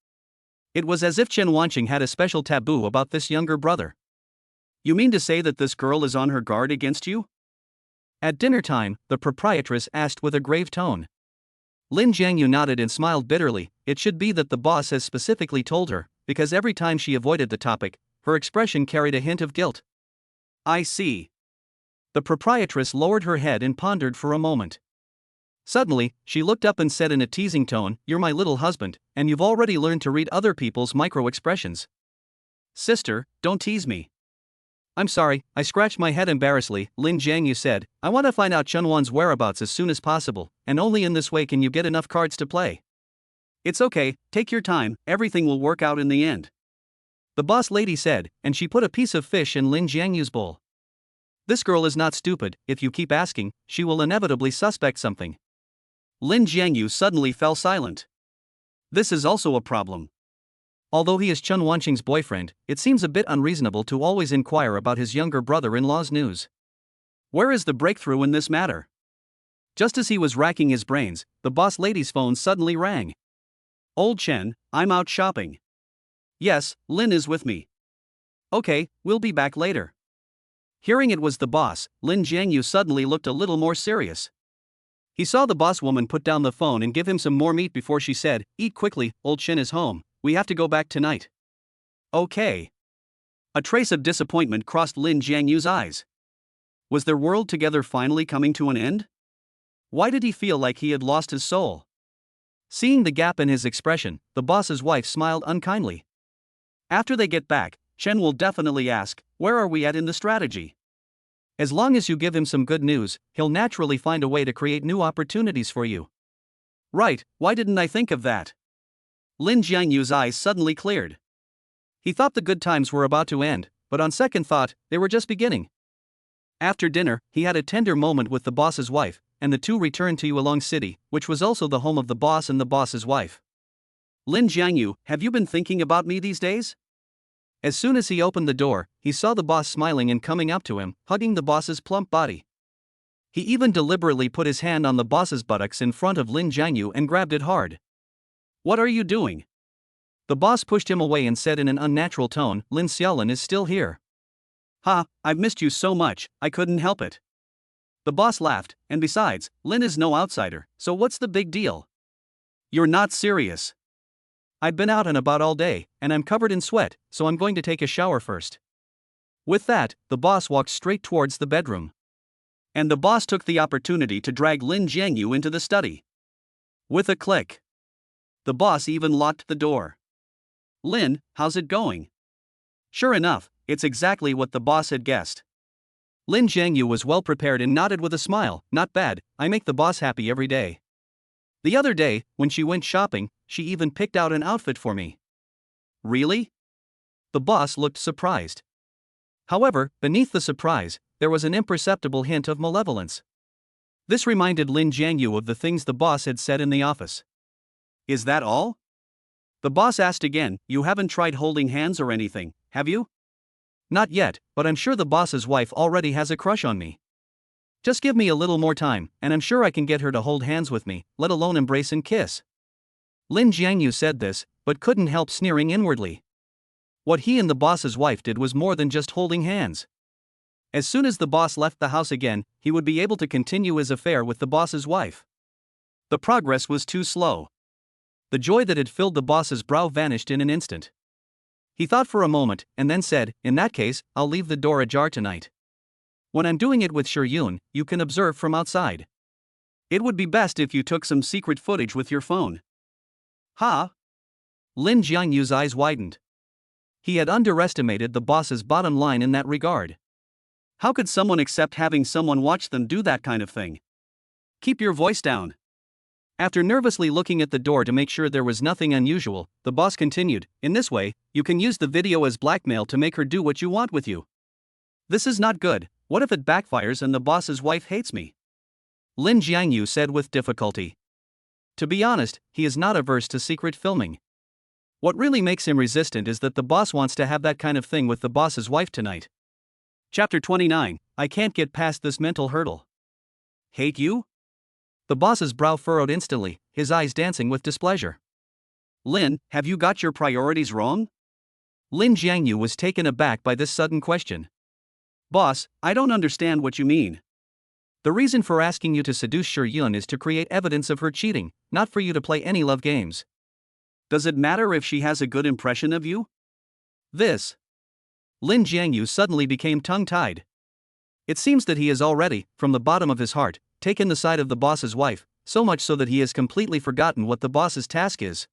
It was as if Chen Wanqing had a special taboo about this younger brother. You mean to say that this girl is on her guard against you? At dinner time, the proprietress asked with a grave tone. Lin Jiangyu nodded and smiled bitterly. It should be that the boss has specifically told her, because every time she avoided the topic, her expression carried a hint of guilt. I see. The proprietress lowered her head and pondered for a moment. Suddenly, she looked up and said in a teasing tone, "You're my little husband, and you've already learned to read other people's micro-expressions. Sister, don't tease me." I'm sorry, I scratched my head embarrassedly, Lin Jiangyu said. I want to find out Chunwan's whereabouts as soon as possible, and only in this way can you get enough cards to play. It's okay, take your time, everything will work out in the end. The boss lady said, and she put a piece of fish in Lin Jiangyu's bowl. This girl is not stupid, if you keep asking, she will inevitably suspect something. Lin Jiangyu suddenly fell silent. This is also a problem. Although he is Chen Wanqing's boyfriend, it seems a bit unreasonable to always inquire about his younger brother-in-law's news. Where is the breakthrough in this matter? Just as he was racking his brains, the boss lady's phone suddenly rang. Old Chen, I'm out shopping. Yes, Lin is with me. Okay, we'll be back later. Hearing it was the boss, Lin Jiangyu suddenly looked a little more serious. He saw the boss woman put down the phone and give him some more meat before she said, "Eat quickly, old Chen is home, we have to go back tonight." Okay. A trace of disappointment crossed Lin Jiangyu's eyes. Was their world together finally coming to an end? Why did he feel like he had lost his soul? Seeing the gap in his expression, the boss's wife smiled unkindly. After they get back, Chen will definitely ask, "Where are we at in the strategy?" As long as you give him some good news, he'll naturally find a way to create new opportunities for you. Right, why didn't I think of that? Lin Jiangyu's eyes suddenly cleared. He thought the good times were about to end, but on second thought, they were just beginning. After dinner, he had a tender moment with the boss's wife, and the two returned to Yulong City, which was also the home of the boss and the boss's wife. Lin Jiangyu, have you been thinking about me these days? As soon as he opened the door, he saw the boss smiling and coming up to him, hugging the boss's plump body. He even deliberately put his hand on the boss's buttocks in front of Lin Jiangyu and grabbed it hard. What are you doing? The boss pushed him away and said in an unnatural tone, Lin Xiaolin is still here. Ha, I've missed you so much, I couldn't help it. The boss laughed, and besides, Lin is no outsider, so what's the big deal? You're not serious. I've been out and about all day, and I'm covered in sweat, so I'm going to take a shower first. With that, the boss walked straight towards the bedroom. And the boss took the opportunity to drag Lin Jiangyu into the study. With a click. The boss even locked the door. Lin, how's it going? Sure enough, it's exactly what the boss had guessed. Lin Jiangyu was well prepared and nodded with a smile. Not bad, I make the boss happy every day. The other day, when she went shopping, she even picked out an outfit for me. Really? The boss looked surprised. However, beneath the surprise, there was an imperceptible hint of malevolence. This reminded Lin Jiangyu of the things the boss had said in the office. Is that all? The boss asked again, you haven't tried holding hands or anything, have you? Not yet, but I'm sure the boss's wife already has a crush on me. Just give me a little more time, and I'm sure I can get her to hold hands with me, let alone embrace and kiss. Lin Jiangyu said this, but couldn't help sneering inwardly. What he and the boss's wife did was more than just holding hands. As soon as the boss left the house again, he would be able to continue his affair with the boss's wife. The progress was too slow. The joy that had filled the boss's brow vanished in an instant. He thought for a moment, and then said, "In that case, I'll leave the door ajar tonight. When I'm doing it with Shiryun, you can observe from outside. It would be best if you took some secret footage with your phone." "Huh?" Lin Jiangyu's eyes widened. He had underestimated the boss's bottom line in that regard. How could someone accept having someone watch them do that kind of thing? "Keep your voice down." After nervously looking at the door to make sure there was nothing unusual, the boss continued, "In this way, you can use the video as blackmail to make her do what you want with you." "This is not good. What if it backfires and the boss's wife hates me?" Lin Jiangyu said with difficulty. To be honest, he is not averse to secret filming. What really makes him resistant is that the boss wants to have that kind of thing with the boss's wife tonight. Chapter 29, I can't get past this mental hurdle. "Hate you?" The boss's brow furrowed instantly, his eyes dancing with displeasure. "Lin, have you got your priorities wrong?" Lin Jiangyu was taken aback by this sudden question. "Boss, I don't understand what you mean." "The reason for asking you to seduce Shiryun is to create evidence of her cheating, not for you to play any love games." "Does it matter if she has a good impression of you?" This. Lin Jiangyu suddenly became tongue-tied. It seems that he has already, from the bottom of his heart, taken the side of the boss's wife, so much so that he has completely forgotten what the boss's task is.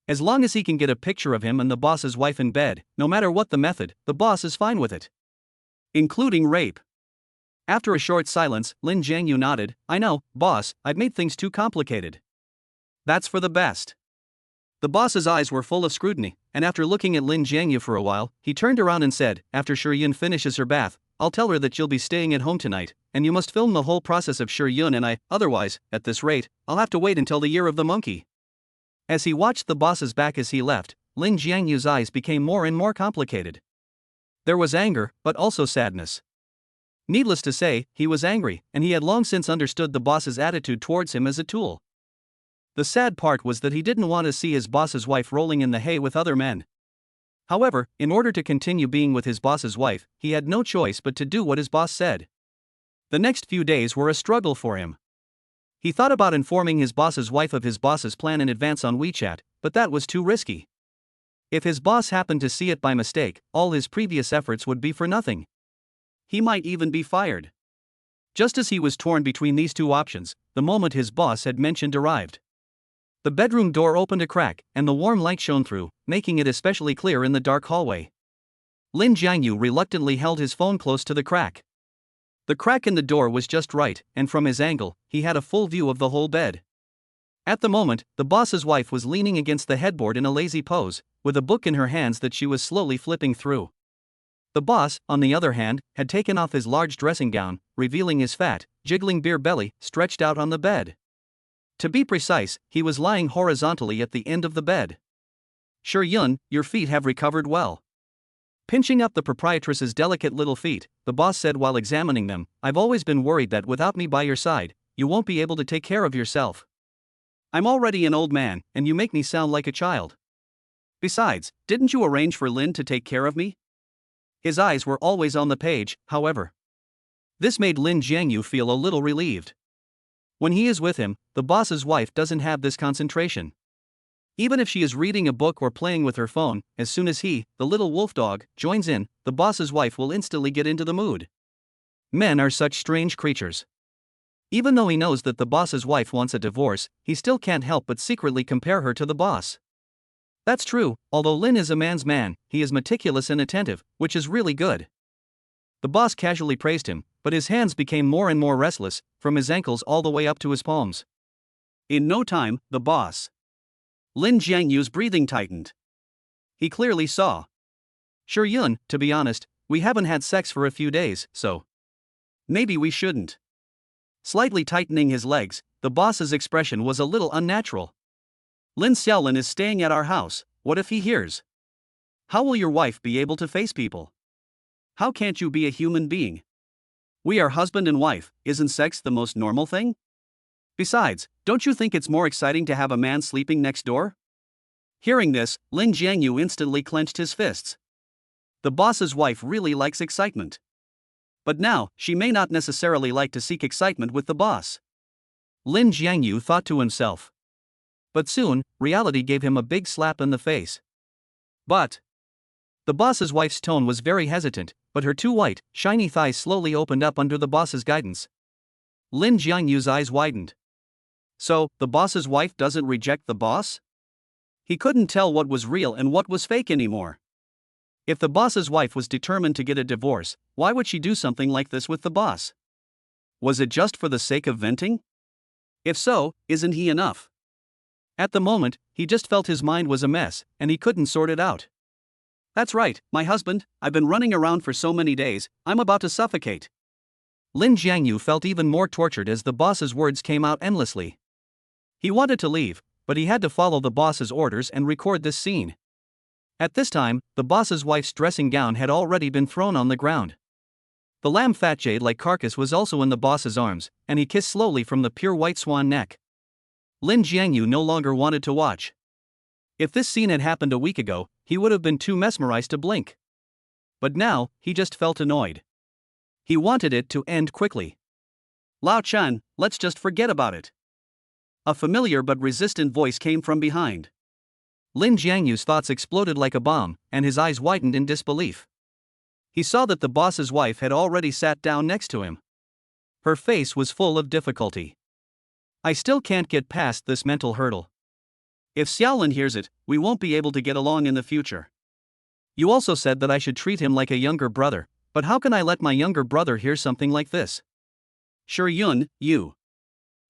As long as he can get a picture of him and the boss's wife in bed, no matter what the method, the boss is fine with it. Including rape. After a short silence, Lin Jiangyu nodded, "I know, boss, I've made things too complicated." "That's for the best." The boss's eyes were full of scrutiny, and after looking at Lin Jiangyu for a while, he turned around and said, "After Shiryun finishes her bath, I'll tell her that you'll be staying at home tonight, and you must film the whole process of Shiryun and I, otherwise, at this rate, I'll have to wait until the year of the monkey." As he watched the boss's back as he left, Lin Jiangyu's eyes became more and more complicated. There was anger, but also sadness. Needless to say, he was angry, and he had long since understood the boss's attitude towards him as a tool. The sad part was that he didn't want to see his boss's wife rolling in the hay with other men. However, in order to continue being with his boss's wife, he had no choice but to do what his boss said. The next few days were a struggle for him. He thought about informing his boss's wife of his boss's plan in advance on WeChat, but that was too risky. If his boss happened to see it by mistake, all his previous efforts would be for nothing. He might even be fired. Just as he was torn between these two options, the moment his boss had mentioned arrived. The bedroom door opened a crack, and the warm light shone through, making it especially clear in the dark hallway. Lin Jiangyu reluctantly held his phone close to the crack. The crack in the door was just right, and from his angle, he had a full view of the whole bed. At the moment, the boss's wife was leaning against the headboard in a lazy pose, with a book in her hands that she was slowly flipping through. The boss, on the other hand, had taken off his large dressing gown, revealing his fat, jiggling beer belly, stretched out on the bed. To be precise, he was lying horizontally at the end of the bed. "Shiryun, your feet have recovered well." Pinching up the proprietress's delicate little feet, the boss said while examining them, "I've always been worried that without me by your side, you won't be able to take care of yourself. I'm already an old man, and you make me sound like a child. Besides, didn't you arrange for Lin to take care of me?" His eyes were always on the page, however. This made Lin Jiangyu feel a little relieved. When he is with him, the boss's wife doesn't have this concentration. Even if she is reading a book or playing with her phone, as soon as he, the little wolf dog, joins in, the boss's wife will instantly get into the mood. Men are such strange creatures. Even though he knows that the boss's wife wants a divorce, he still can't help but secretly compare her to the boss. That's true, although Lin is a man's man, he is meticulous and attentive, which is really good. The boss casually praised him, but his hands became more and more restless, from his ankles all the way up to his palms. In no time, the boss. Lin Jiangyu's breathing tightened. He clearly saw. "Shiryun, to be honest, we haven't had sex for a few days, so maybe we shouldn't." Slightly tightening his legs, the boss's expression was a little unnatural. "Lin Xiaolin is staying at our house, what if he hears? How will your wife be able to face people? How can't you be a human being? We are husband and wife, isn't sex the most normal thing? Besides, don't you think it's more exciting to have a man sleeping next door?" Hearing this, Lin Jiangyu instantly clenched his fists. The boss's wife really likes excitement. But now, she may not necessarily like to seek excitement with the boss. Lin Jiangyu thought to himself. But soon, reality gave him a big slap in the face. But the boss's wife's tone was very hesitant, but her two white, shiny thighs slowly opened up under the boss's guidance. Lin Jiangyu's eyes widened. So, the boss's wife doesn't reject the boss? He couldn't tell what was real and what was fake anymore. If the boss's wife was determined to get a divorce, why would she do something like this with the boss? Was it just for the sake of venting? If so, isn't he enough? At the moment, he just felt his mind was a mess, and he couldn't sort it out. That's right, my husband, I've been running around for so many days, I'm about to suffocate. Lin Jiangyu felt even more tortured as the boss's words came out endlessly. He wanted to leave, but he had to follow the boss's orders and record this scene. At this time, the boss's wife's dressing gown had already been thrown on the ground. The lamb fat jade-like carcass was also in the boss's arms, and he kissed slowly from the pure white swan neck. Lin Jiangyu no longer wanted to watch. If this scene had happened a week ago, he would have been too mesmerized to blink. But now, he just felt annoyed. He wanted it to end quickly. Lao Chen, let's just forget about it. A familiar but resistant voice came from behind. Lin Jiangyu's thoughts exploded like a bomb, and his eyes widened in disbelief. He saw that the boss's wife had already sat down next to him. Her face was full of difficulty. I still can't get past this mental hurdle. If Xiaolin hears it, we won't be able to get along in the future. You also said that I should treat him like a younger brother, but how can I let my younger brother hear something like this? Sure Yun, you.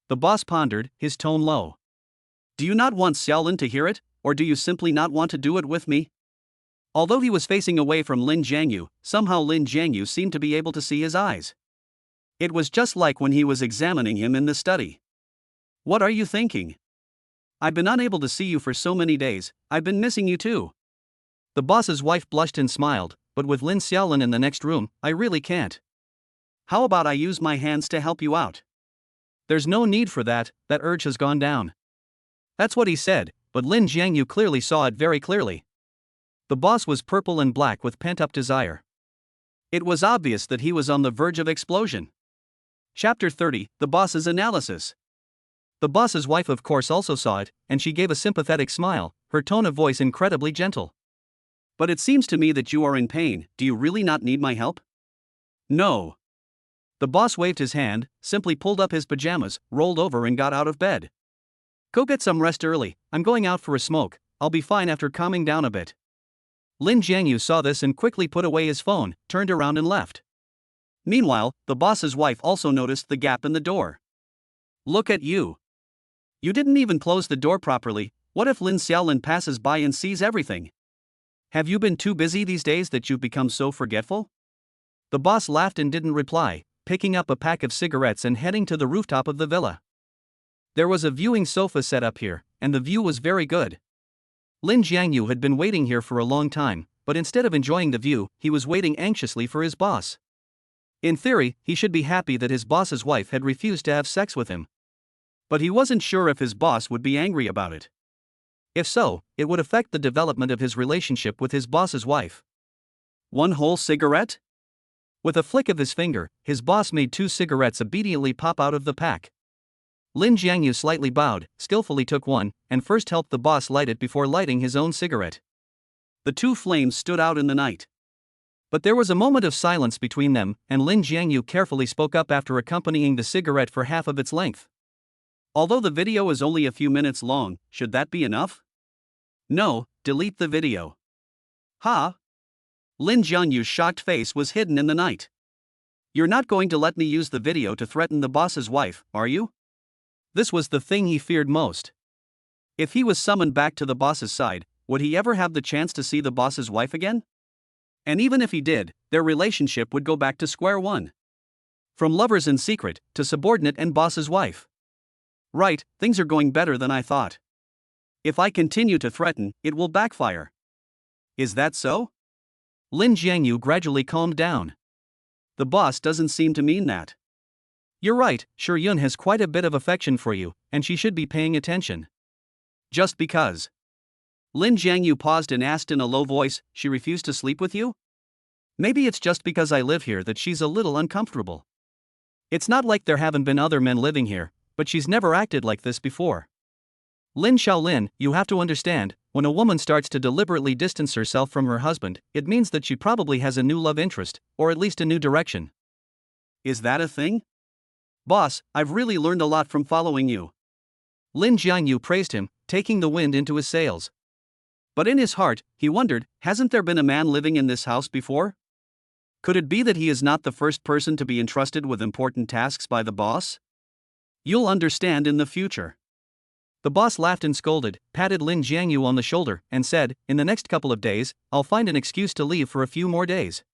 The boss pondered, his tone low. Do you not want Xiaolin to hear it, or do you simply not want to do it with me? Although he was facing away from Lin Jiangyu, somehow Lin Jiangyu seemed to be able to see his eyes. It was just like when he was examining him in the study. What are you thinking? I've been unable to see you for so many days, I've been missing you too. The boss's wife blushed and smiled, but with Lin Xiaolin in the next room, I really can't. How about I use my hands to help you out? There's no need for that, that urge has gone down. That's what he said, but Lin Jiangyu clearly saw it very clearly. The boss was purple and black with pent-up desire. It was obvious that he was on the verge of explosion. Chapter 30, The Boss's Analysis. The boss's wife of course also saw it, and she gave a sympathetic smile, her tone of voice incredibly gentle. But it seems to me that you are in pain, do you really not need my help? No. The boss waved his hand, simply pulled up his pajamas, rolled over and got out of bed. Go get some rest early, I'm going out for a smoke, I'll be fine after calming down a bit. Lin Jiangyu saw this and quickly put away his phone, turned around and left. Meanwhile, the boss's wife also noticed the gap in the door. Look at you. You didn't even close the door properly, what if Lin Xiaolin passes by and sees everything? Have you been too busy these days that you've become so forgetful? The boss laughed and didn't reply, picking up a pack of cigarettes and heading to the rooftop of the villa. There was a viewing sofa set up here, and the view was very good. Lin Jiangyu had been waiting here for a long time, but instead of enjoying the view, he was waiting anxiously for his boss. In theory, he should be happy that his boss's wife had refused to have sex with him. But he wasn't sure if his boss would be angry about it. If so, it would affect the development of his relationship with his boss's wife. One whole cigarette? With a flick of his finger, his boss made 2 cigarettes obediently pop out of the pack. Lin Jiangyu slightly bowed, skillfully took one, and first helped the boss light it before lighting his own cigarette. The 2 flames stood out in the night. But there was a moment of silence between them, and Lin Jiangyu carefully spoke up after accompanying the cigarette for half of its length. Although the video is only a few minutes long, should that be enough? No, delete the video. Ha! Lin Jiangyu's shocked face was hidden in the night. You're not going to let me use the video to threaten the boss's wife, are you? This was the thing he feared most. If he was summoned back to the boss's side, would he ever have the chance to see the boss's wife again? And even if he did, their relationship would go back to square one. From lovers in secret, to subordinate and boss's wife. Right, things are going better than I thought. If I continue to threaten, it will backfire. Is that so? Lin Jiangyu gradually calmed down. The boss doesn't seem to mean that. You're right, Sure Yun has quite a bit of affection for you, and she should be paying attention. Just because. Lin Jiangyu paused and asked in a low voice, she refused to sleep with you? Maybe it's just because I live here that she's a little uncomfortable. It's not like there haven't been other men living here, but she's never acted like this before. Lin Xiaolin, you have to understand, when a woman starts to deliberately distance herself from her husband, it means that she probably has a new love interest, or at least a new direction. Is that a thing? Boss, I've really learned a lot from following you. Lin Jiangyu praised him, taking the wind into his sails. But in his heart, he wondered, hasn't there been a man living in this house before? Could it be that he is not the first person to be entrusted with important tasks by the boss? You'll understand in the future. The boss laughed and scolded, patted Lin Jiangyu on the shoulder, and said, in the next couple of days, I'll find an excuse to leave for a few more days.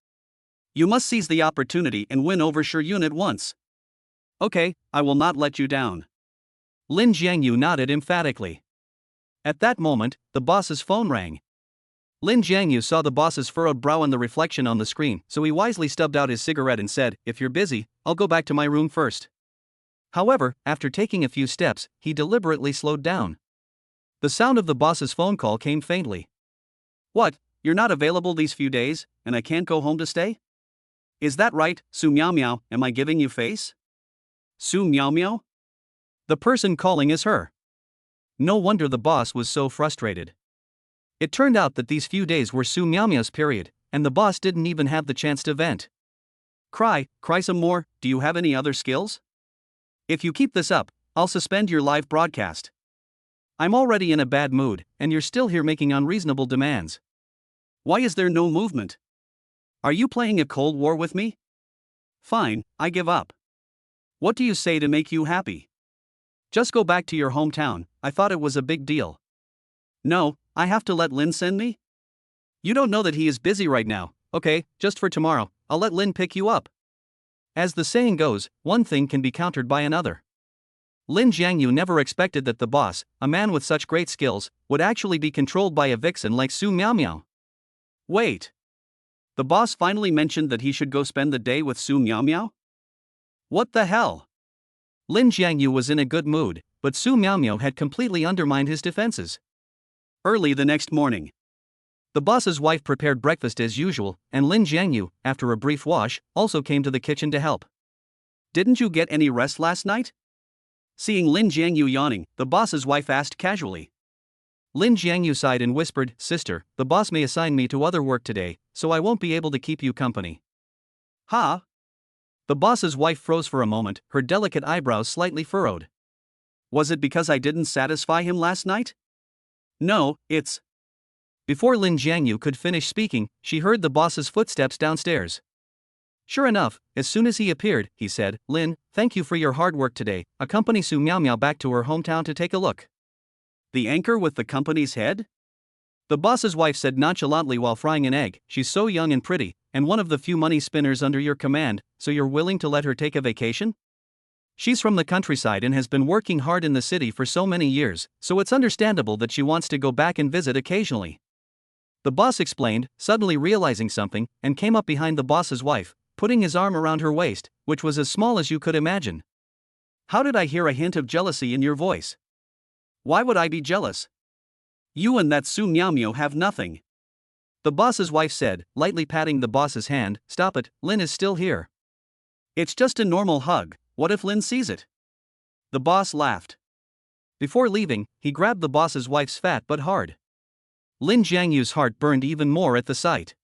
You must seize the opportunity and win over Shiyun at once. Okay, I will not let you down. Lin Jiangyu nodded emphatically. At that moment, the boss's phone rang. Lin Jiangyu saw the boss's furrowed brow in the reflection on the screen, so he wisely stubbed out his cigarette and said, if you're busy, I'll go back to my room first. However, after taking a few steps, he deliberately slowed down. The sound of the boss's phone call came faintly. What, you're not available these few days, and I can't go home to stay? Is that right, Su Miao Miao, am I giving you face? Su Miao Miao? The person calling is her. No wonder the boss was so frustrated. It turned out that these few days were Su Miao Miao's period, and the boss didn't even have the chance to vent. Cry some more, do you have any other skills? If you keep this up, I'll suspend your live broadcast. I'm already in a bad mood, and you're still here making unreasonable demands. Why is there no movement? Are you playing a Cold War with me? Fine, I give up. What do you say to make you happy? Just go back to your hometown, I thought it was a big deal. No, I have to let Lin send me? You don't know that he is busy right now, okay, just for tomorrow, I'll let Lin pick you up. As the saying goes, one thing can be countered by another. Lin Jiangyu never expected that the boss, a man with such great skills, would actually be controlled by a vixen like Su Miao Miao. Wait. The boss finally mentioned that he should go spend the day with Su Miao Miao? What the hell? Lin Jiangyu was in a good mood, but Su Miao Miao had completely undermined his defenses. Early the next morning, the boss's wife prepared breakfast as usual, and Lin Jiangyu, after a brief wash, also came to the kitchen to help. Didn't you get any rest last night? Seeing Lin Jiangyu yawning, the boss's wife asked casually. Lin Jiangyu sighed and whispered, Sister, the boss may assign me to other work today, so I won't be able to keep you company. Huh? The boss's wife froze for a moment, her delicate eyebrows slightly furrowed. Was it because I didn't satisfy him last night? No, it's... Before Lin Jiangyu could finish speaking, she heard the boss's footsteps downstairs. Sure enough, as soon as he appeared, he said, Lin, thank you for your hard work today, accompany Su Miao Miao back to her hometown to take a look. The anchor with the company's head? The boss's wife said nonchalantly while frying an egg, she's so young and pretty, and one of the few money spinners under your command, so you're willing to let her take a vacation? She's from the countryside and has been working hard in the city for so many years, so it's understandable that she wants to go back and visit occasionally. The boss explained, suddenly realizing something, and came up behind the boss's wife, putting his arm around her waist, which was as small as you could imagine. How did I hear a hint of jealousy in your voice? Why would I be jealous? You and that Su Miao Miao have nothing. The boss's wife said, lightly patting the boss's hand, Stop it, Lin is still here. It's just a normal hug, what if Lin sees it? The boss laughed. Before leaving, he grabbed the boss's wife's fat but hard. Lin Jiangyu's heart burned even more at the sight.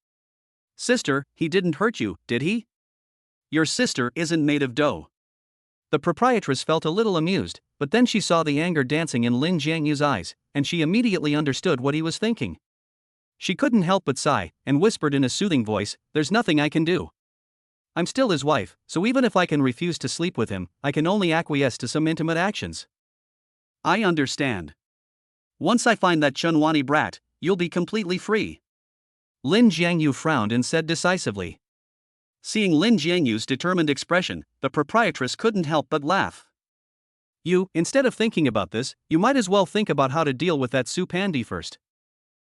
Sister, he didn't hurt you, did he? Your sister isn't made of dough. The proprietress felt a little amused, but then she saw the anger dancing in Lin Jiangyu's eyes, and she immediately understood what he was thinking. She couldn't help but sigh, and whispered in a soothing voice, There's nothing I can do. I'm still his wife, so even if I can refuse to sleep with him, I can only acquiesce to some intimate actions. I understand. Once I find that Chunwani brat, you'll be completely free. Lin Jiangyu frowned and said decisively. Seeing Lin Jiangyu's determined expression, the proprietress couldn't help but laugh. Instead of thinking about this, you might as well think about how to deal with that Su Pandi first.